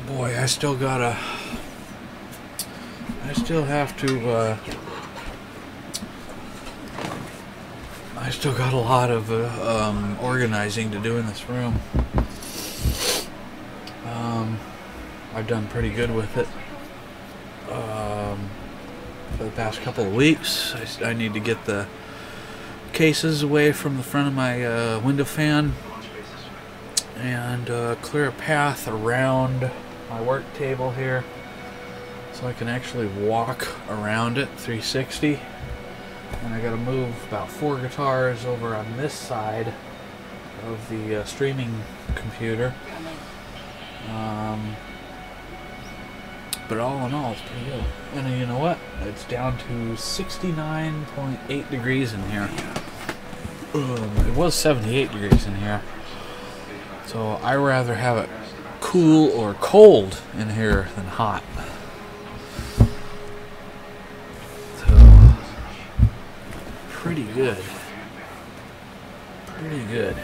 Boy, I still got a lot of organizing to do in this room. I've done pretty good with it for the past couple of weeks. I need to get the cases away from the front of my window fan and clear a path around my work table here so I can actually walk around it 360. And I gotta move about 4 guitars over on this side of the streaming computer. But all in all, it's pretty good. And you know what? It's down to 69.8 degrees in here. It was 78 degrees in here. So I rather have it cool or cold in here than hot. So pretty good. Pretty good.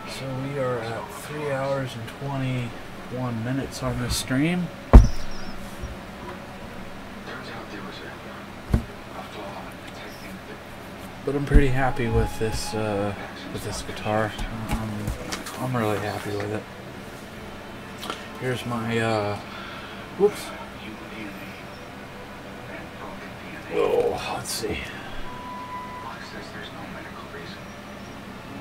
So we are at 3 hours and 21 minutes on this stream. But I'm pretty happy with this guitar. I'm really happy with it. Here's my whoops. Oh, let's see.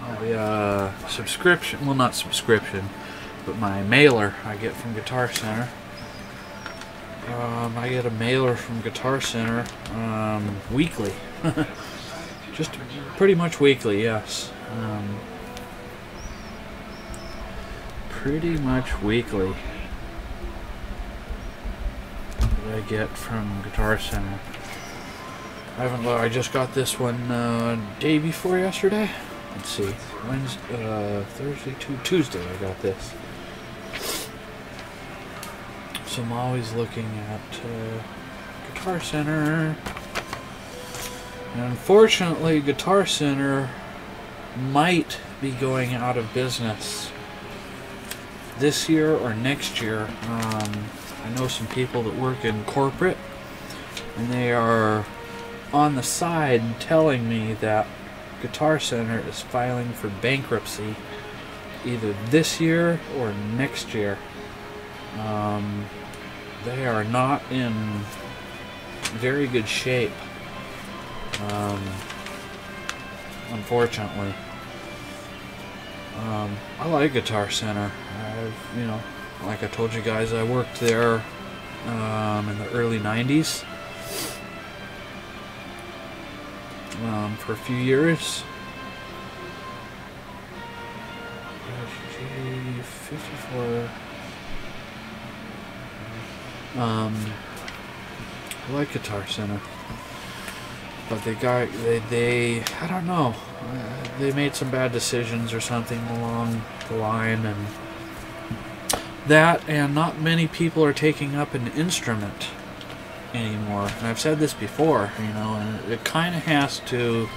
My subscription, well, not subscription, but my mailer I get from Guitar Center. I get a mailer from Guitar Center weekly. Just pretty much weekly, yes. Pretty much weekly that I get from Guitar Center. I just got this one day before yesterday. Let's see, Thursday, Tuesday I got this. So I'm always looking at Guitar Center. And unfortunately, Guitar Center might be going out of business this year or next year. I know some people that work in corporate, and they are on the side telling me that Guitar Center is filing for bankruptcy either this year or next year. They are not in very good shape, unfortunately. I like Guitar Center. Like I told you guys, I worked there in the early 90s for a few years. 54. I like Guitar Center, but they I don't know, they made some bad decisions or something along the line, and not many people are taking up an instrument anymore. And I've said this before, and it kind of has to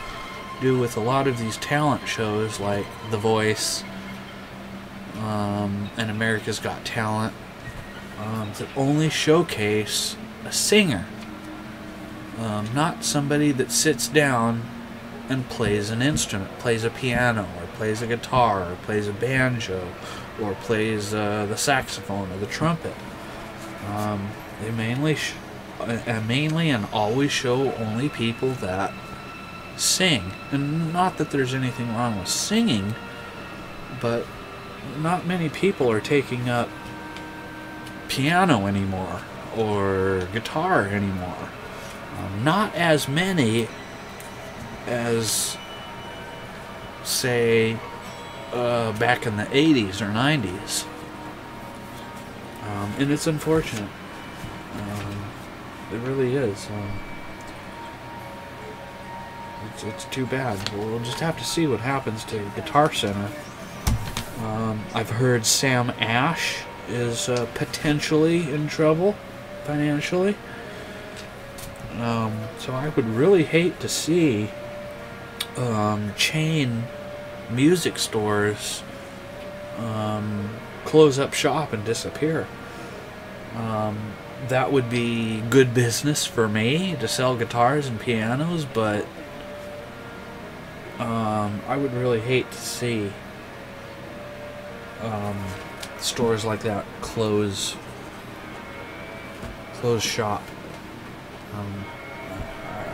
do with a lot of these talent shows like The Voice and America's Got Talent that only showcase a singer, not somebody that sits down and plays an instrument, plays a piano, or plays a guitar, or plays a banjo, or plays the saxophone or the trumpet. They mainly and always show only people that sing. And not that there's anything wrong with singing, but not many people are taking up piano anymore or guitar anymore. Not as many as, say, back in the 80s or 90s. And it's unfortunate. It really is. It's too bad. We'll just have to see what happens to Guitar Center. I've heard Sam Ash is potentially in trouble financially. So I would really hate to see chain music stores close up shop and disappear. That would be good business for me to sell guitars and pianos, but I would really hate to see stores like that close shop.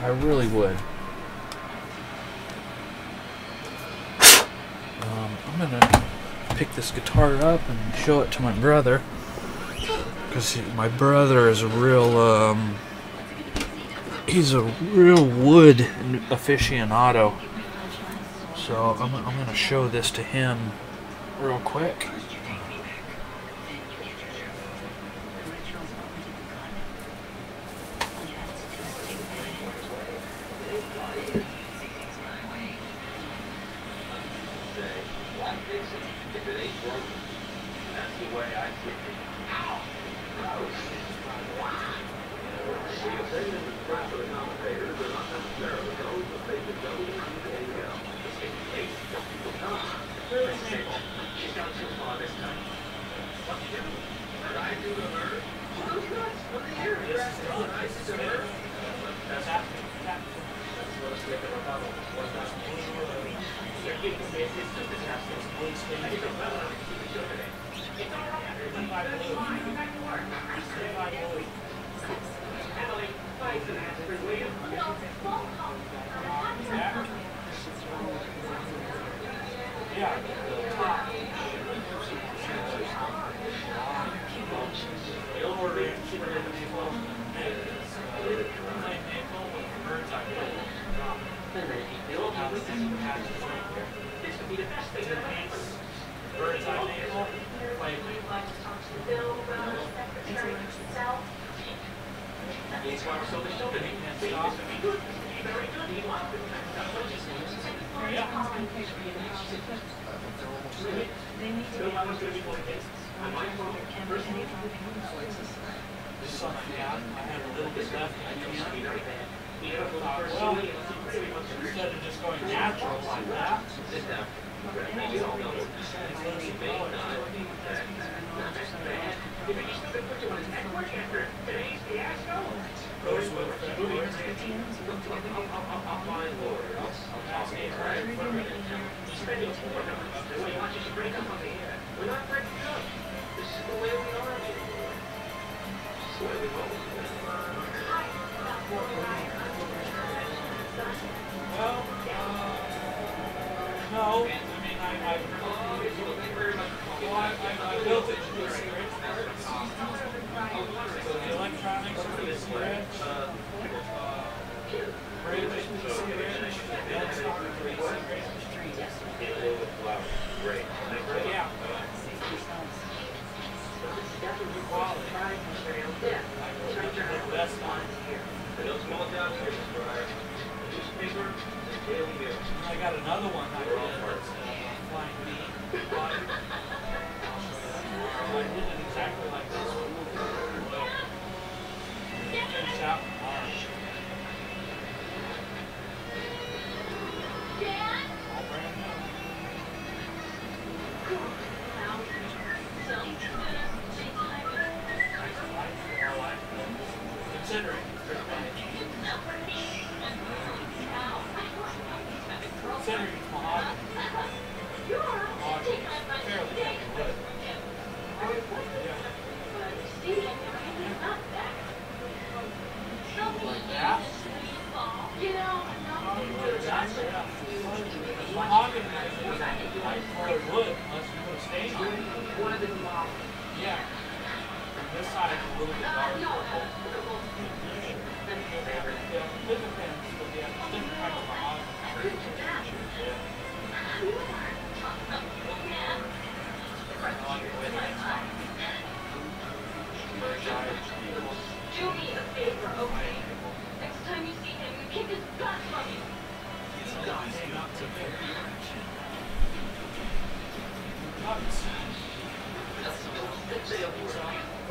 I really would. I'm gonna pick this guitar up and show it to my brother, because my brother is a real he's a real wood aficionado. So I'm gonna show this to him real quick. Instead of just going natural like that, no, I mean, I built it to B.C Rich first. So the electronics are B.C Rich, bridge is B.C Rich, headstock is B.C Rich. But yeah, good quality. The best on here. I got another one I did that's flying bee. I did it exactly like this one. Finish out tomorrow. All brand new. Considering. Considering it's mahogany. Mahogany is fairly heavy wood. Like that. Mahogany is like hard wood unless you put a stain on it. Yeah. This side is a little bit darker. Yeah, different pins, but yeah, different kinds of mahogany. Do me a favor, okay? Next time you see him, you kick his butt from him.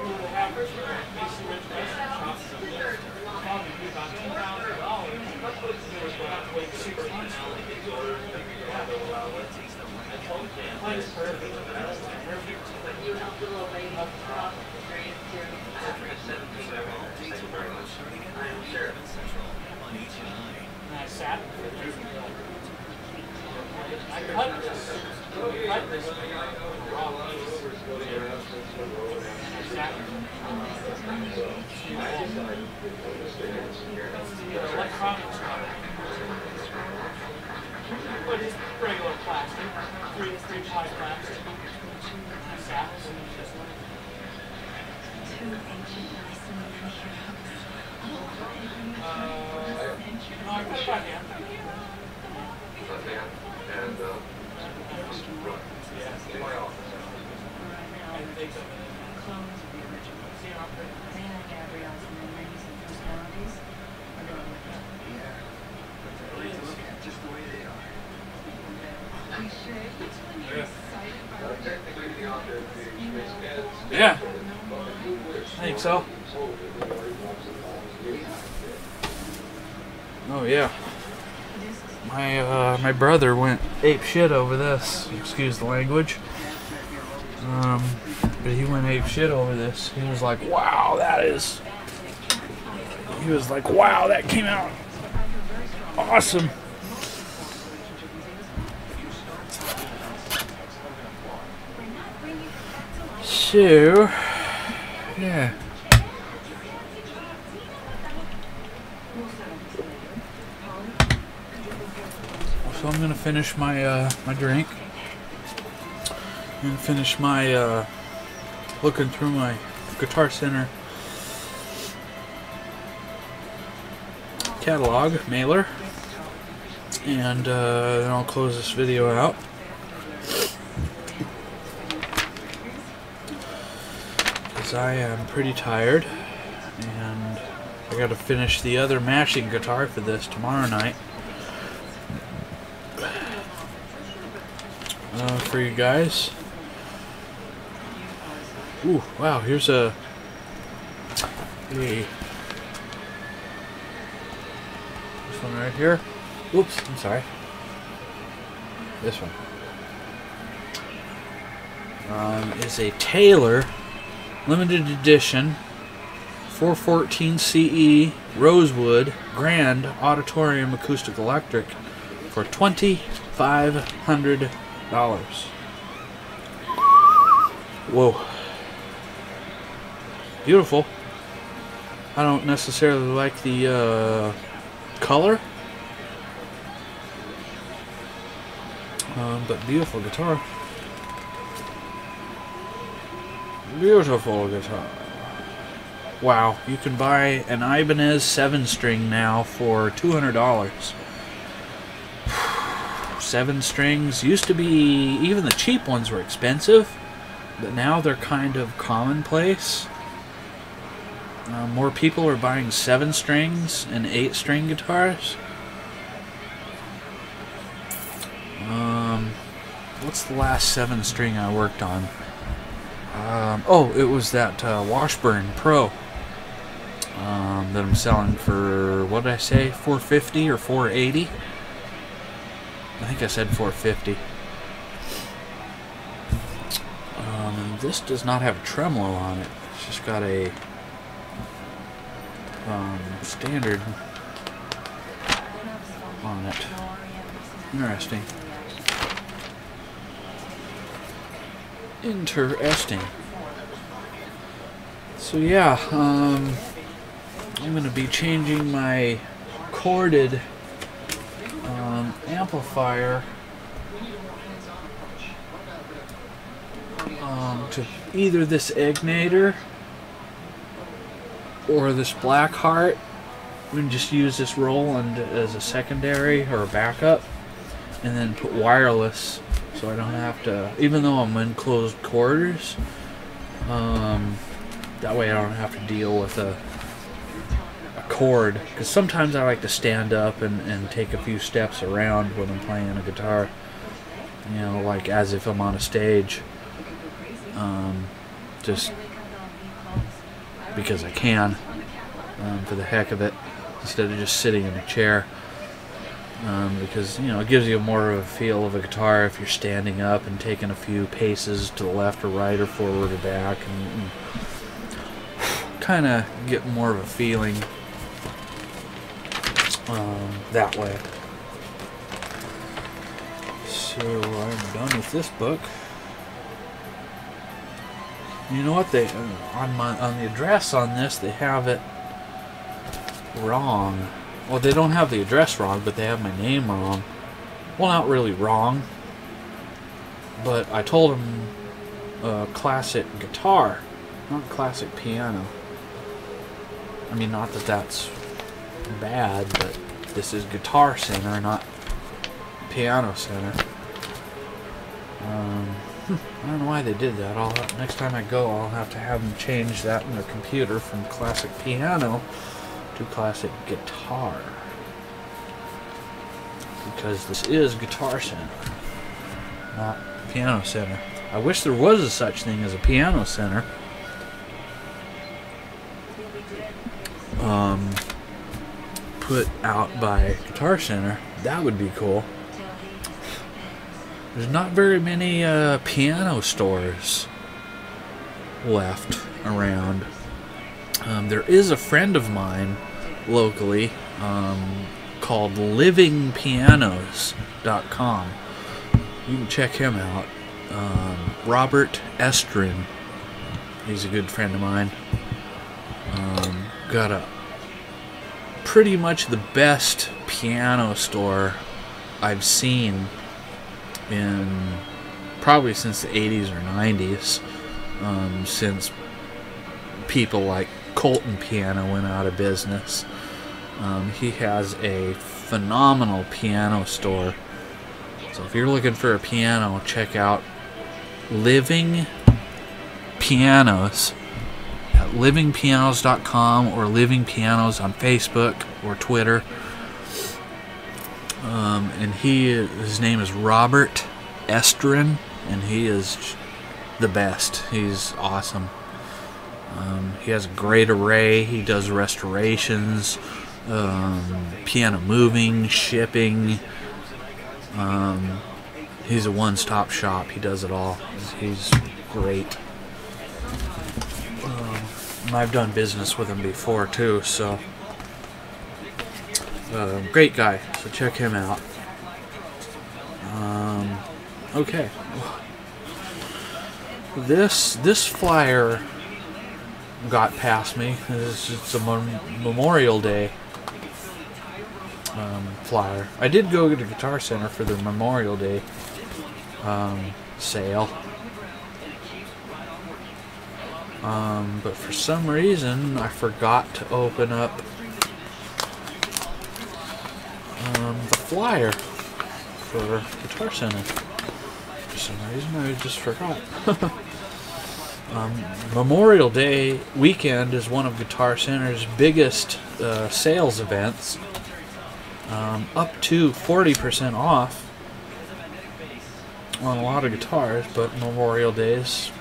The average B.C Rich Custom Shop probably be about $2,000. It was about to wait 6 months for it. Place perfect. Perfect. And I sat for it. I cut this. Cut this raw piece. And I sat the electronics cover. But it's regular plastic. 3-ply plastic. And I sat and just no, I cut it by hand. And yeah, I think so. Oh yeah. My brother went ape shit over this. Excuse the language. But he went ape shit over this. He was like, "Wow, that is." He was like, "Wow, that came out awesome." So, yeah. So I'm gonna finish my my drink and finish my looking through my Guitar Center catalog mailer, and then I'll close this video out. Because I am pretty tired, and I got to finish the other mashing guitar for this tomorrow night. For you guys. Ooh, wow, here's this one right here. Oops, I'm sorry. This one. Is a Taylor limited edition 414 CE Rosewood Grand Auditorium Acoustic Electric for $2,500. Whoa. Beautiful. I don't necessarily like the color, but beautiful guitar. Beautiful guitar. Wow, you can buy an Ibanez 7-string now for $200. 7 strings used to be, even the cheap ones were expensive, but now they're kind of commonplace. More people are buying 7 strings and 8-string guitars. What's the last 7-string I worked on? Oh, it was that Washburn Pro that I'm selling for, what did I say, $450 or $480? I think I said $450. And this does not have a tremolo on it. It's just got a standard on it. Interesting. Interesting. So yeah, I'm going to be changing my corded amplifier to either this Ignator or this Blackheart. We can just use this Roland as a secondary or a backup, and then put wireless, so I don't have to, even though I'm in closed quarters, that way I don't have to deal with a cord, because sometimes I like to stand up and take a few steps around when I'm playing a guitar, you know, like as if I'm on a stage, just because I can, for the heck of it, instead of just sitting in a chair, because, you know, it gives you more of a feel of a guitar if you're standing up and taking a few paces to the left or right or forward or back, and kind of get more of a feeling that way. So I'm done with this book. You know what, they on the address on this, they have it wrong. Well, they don't have the address wrong, but they have my name wrong. Well, not really wrong, but I told them classic guitar, not classic piano. I mean, not that that's bad, but this is Guitar Center, not Piano Center. I don't know why they did that. Next time I go, I'll have to have them change that in their computer from classic piano to classic guitar, because this is Guitar Center, not Piano Center. I wish there was a such thing as a Piano Center. Put out by Guitar Center. That would be cool. There's not very many piano stores left around. There is a friend of mine locally called livingpianos.com. You can check him out. Robert Estrin. He's a good friend of mine. Got a pretty much the best piano store I've seen in probably since the 80s or 90s, since people like Colton Piano went out of business. He has a phenomenal piano store. So if you're looking for a piano, check out Living Pianos at livingpianos.com or Living Pianos on Facebook or Twitter. And his name is Robert Estrin, and he is the best. He's awesome. He has a great array. He does restorations, piano moving, shipping. He's a one-stop shop. He does it all. He's great. And I've done business with him before too, so great guy. So check him out. Okay. This flyer got past me. It's a Memorial Day flyer. I did go to the Guitar Center for the Memorial Day sale, but for some reason I forgot to open up the flyer for Guitar Center. For some reason I just forgot. Memorial Day weekend is one of Guitar Center's biggest sales events. Up to 40% off on a lot of guitars, but Memorial Days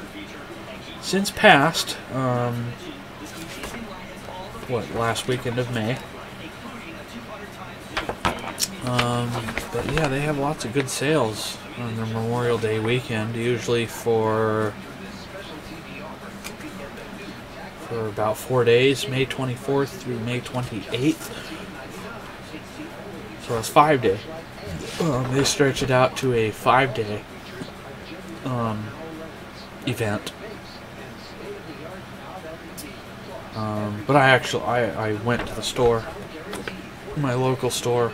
since passed. Last weekend of May. But yeah, they have lots of good sales on their Memorial Day weekend, usually for about 4 days, May 24th through May 28th. So it's 5 day. They stretch it out to a 5-day event. But I went to the store, my local store.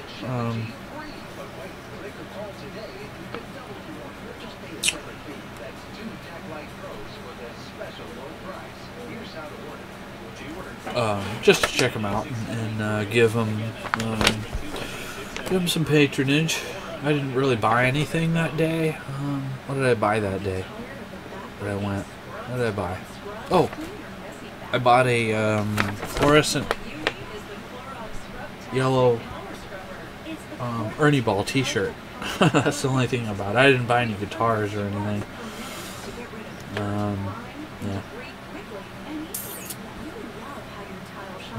Just to check them out and give them some patronage. I didn't really buy anything that day. What did I buy that day that I went? What did I buy? Oh, I bought a fluorescent yellow Ernie Ball t-shirt. That's the only thing I bought. I didn't buy any guitars or anything. Yeah.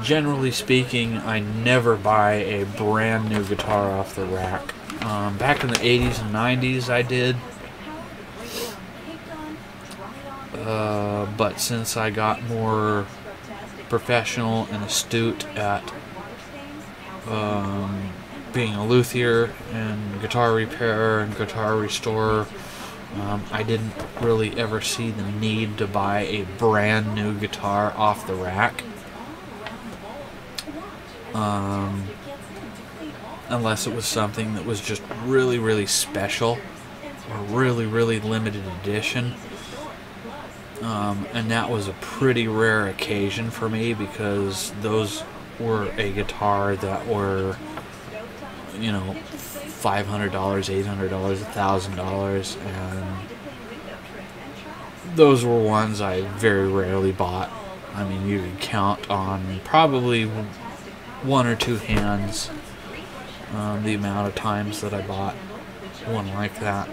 Generally speaking, I never buy a brand new guitar off the rack. Back in the 80s and 90s I did. But since I got more professional and astute at being a luthier and guitar repair and guitar restorer, I didn't really ever see the need to buy a brand new guitar off the rack. Unless it was something that was just really, really special or really, really limited edition. And that was a pretty rare occasion for me, because those were a guitar that were, you know, $500, $800, $1,000, and those were ones I very rarely bought. I mean, you could count on probably one or two hands the amount of times that I bought one like that,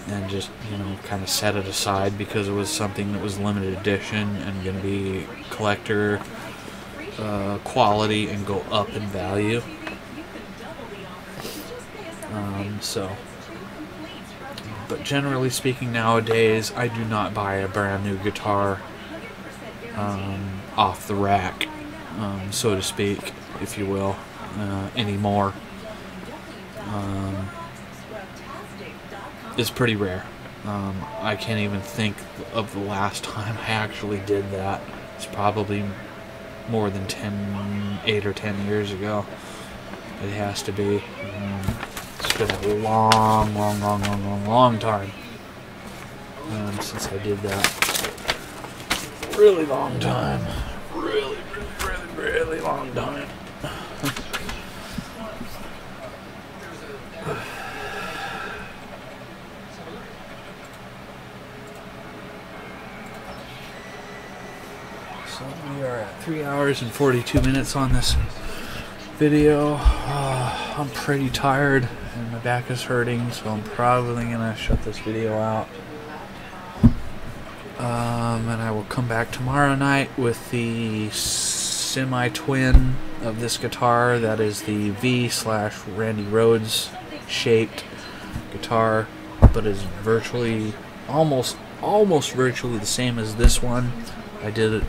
and just, you know, kind of set it aside because it was something that was limited edition and going to be collector quality and go up in value. But generally speaking, nowadays I do not buy a brand new guitar off the rack, so to speak, if you will, anymore. It's pretty rare. I can't even think of the last time I actually did that. It's probably more than 8 or 10 years ago. It has to be. It's been a long time since I did that. Really long time. Really long time. hours and 42 minutes on this video. I'm pretty tired and my back is hurting, so I'm probably gonna shut this video out. And I will come back tomorrow night with the semi-twin of this guitar. That is the V/Randy Rhoads shaped guitar, but is virtually almost virtually the same as this one. I did it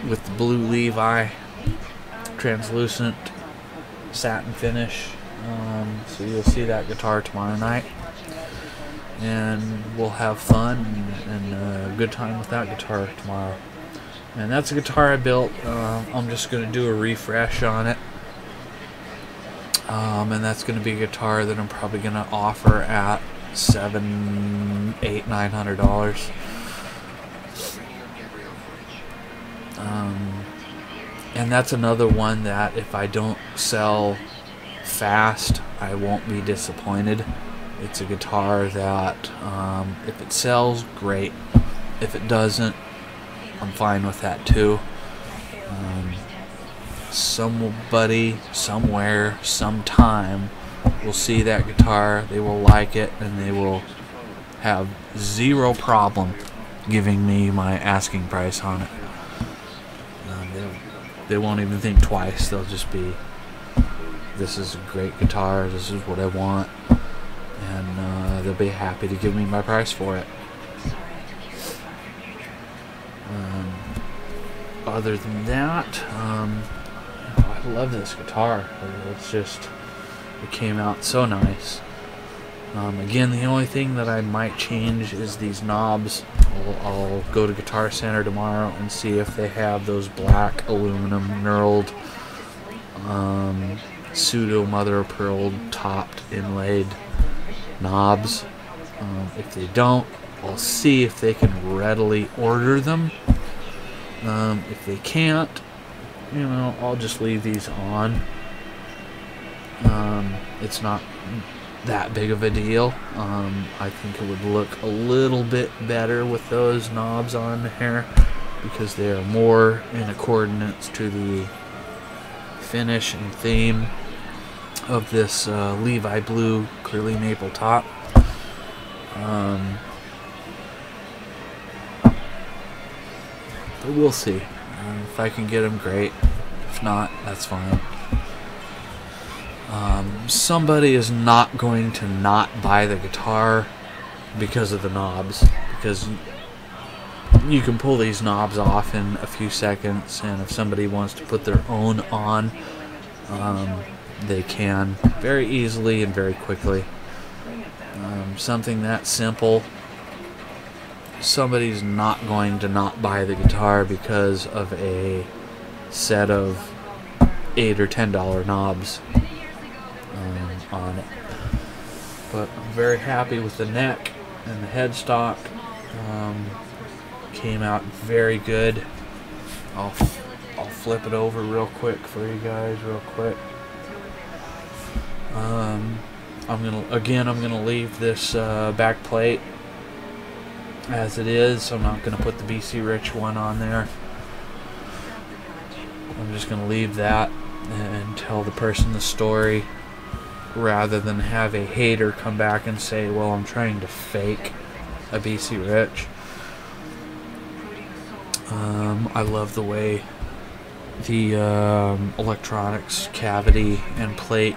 with the blue Levi translucent satin finish. So you'll see that guitar tomorrow night, and we'll have fun and a good time with that guitar tomorrow. And that's a guitar I built. I'm just going to do a refresh on it, and that's going to be a guitar that I'm probably going to offer at $700, $800, $900. And that's another one that if I don't sell fast, I won't be disappointed. It's a guitar that if it sells, great. If it doesn't, I'm fine with that too. Somebody, somewhere, sometime will see that guitar, they will like it, and they will have zero problem giving me my asking price on it. They won't even think twice. They'll just be, this is a great guitar, this is what I want, and they'll be happy to give me my price for it. Other than that, I love this guitar. It's just, it came out so nice. Again, the only thing that I might change is these knobs. I'll go to Guitar Center tomorrow and see if they have those black aluminum knurled pseudo mother of pearl topped inlaid knobs. If they don't, I'll see if they can readily order them. If they can't, you know, I'll just leave these on. It's not that big of a deal. I think it would look a little bit better with those knobs on here because they are more in accordance to the finish and theme of this Levi blue curly maple top. But we'll see. If I can get them, great. If not, that's fine. Somebody is not going to not buy the guitar because of the knobs, because you can pull these knobs off in a few seconds, and if somebody wants to put their own on, they can very easily and very quickly. Something that simple, somebody's not going to not buy the guitar because of a set of $8 or $10 knobs on it. But I'm very happy with the neck and the headstock. Came out very good. I'll flip it over real quick for you guys, real quick. I'm gonna leave this back plate as it is. I'm not gonna put the B.C Rich one on there. I'm just gonna leave that and tell the person the story, rather than have a hater come back and say, well, I'm trying to fake a B.C Rich. I love the way the electronics cavity and plate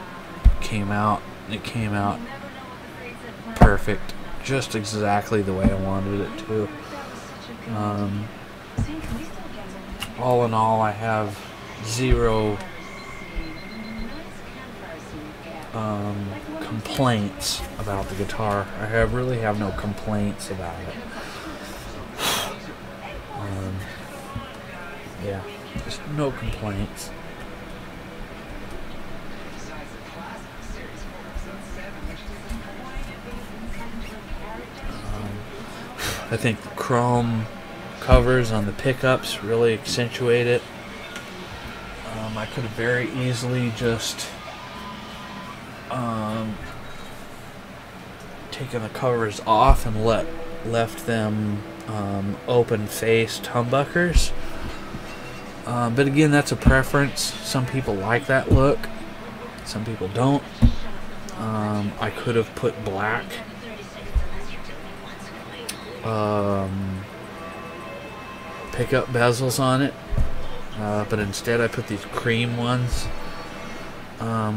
came out. It came out perfect, just exactly the way I wanted it to. All in all, I have zero complaints about the guitar. I really have no complaints about it. Yeah, just no complaints. I think the chrome covers on the pickups really accentuate it. I could have very easily just taken the covers off and left them open-faced humbuckers. But again, that's a preference. Some people like that look, some people don't. I could have put black pickup bezels on it, but instead I put these cream ones,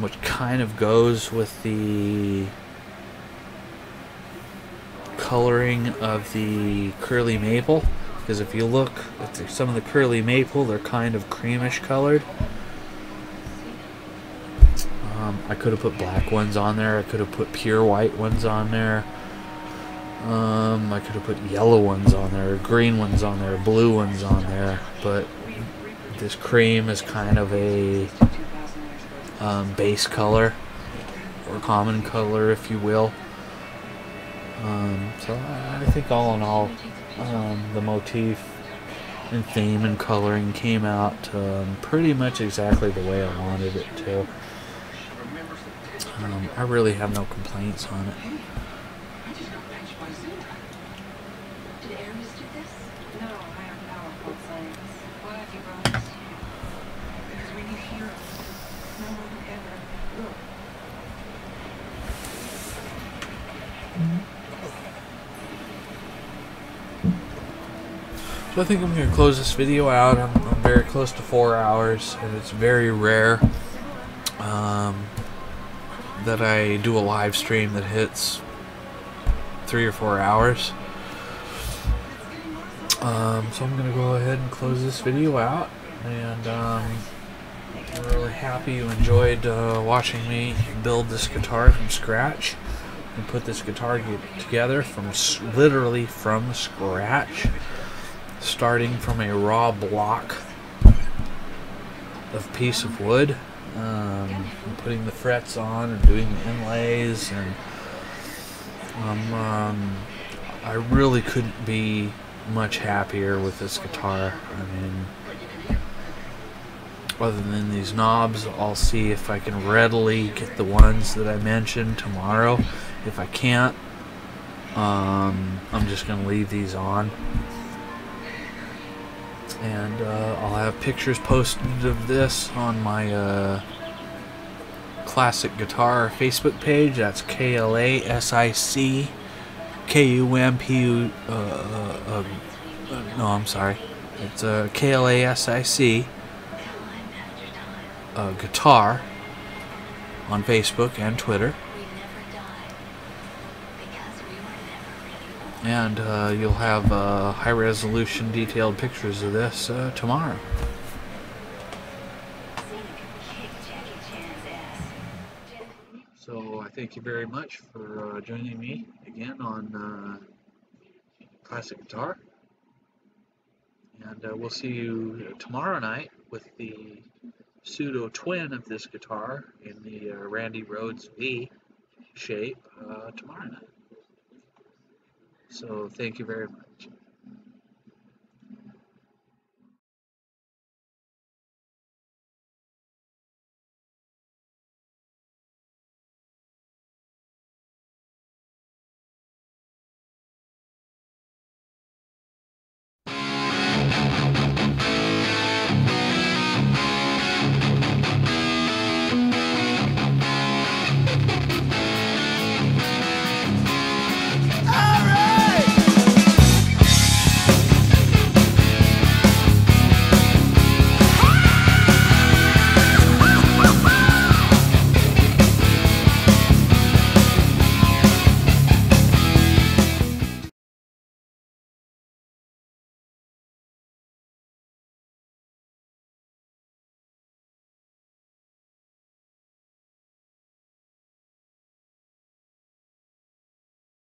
which kind of goes with the coloring of the curly maple, because if you look at some of the curly maple, they're kind of creamish colored. I could have put black ones on there. I could have put pure white ones on there. I could have put yellow ones on there, green ones on there, blue ones on there, but this cream is kind of a base color, or common color, if you will. So I think all in all, the motif and theme and coloring came out pretty much exactly the way I wanted it to. I really have no complaints on it. Did Aries do this? No, higher power, both sides. Why have you brought us here? Because we need heroes. Now more than ever. Look. So I think I'm going to close this video out. I'm very close to 4 hours, and it's very rare that I do a live stream that hits 3 or 4 hours. So I'm going to go ahead and close this video out, and I'm really happy you enjoyed watching me build this guitar from scratch and put this guitar together from literally from scratch, starting from a raw block of piece of wood, and putting the frets on and doing the inlays, and I really couldn't be much happier with this guitar. I mean, other than these knobs, I'll see if I can readily get the ones that I mentioned tomorrow. If I can't, I'm just going to leave these on. And I'll have pictures posted of this on my Klasic Guitar Facebook page. That's Klasic KUMPU. No, I'm sorry. It's Klasic Guitar on Facebook and Twitter. And you'll have high-resolution detailed pictures of this tomorrow. So I thank you very much for joining me again on Klasic Guitar. And we'll see you tomorrow night with the pseudo-twin of this guitar in the Randy Rhoads V shape tomorrow night. So thank you very much.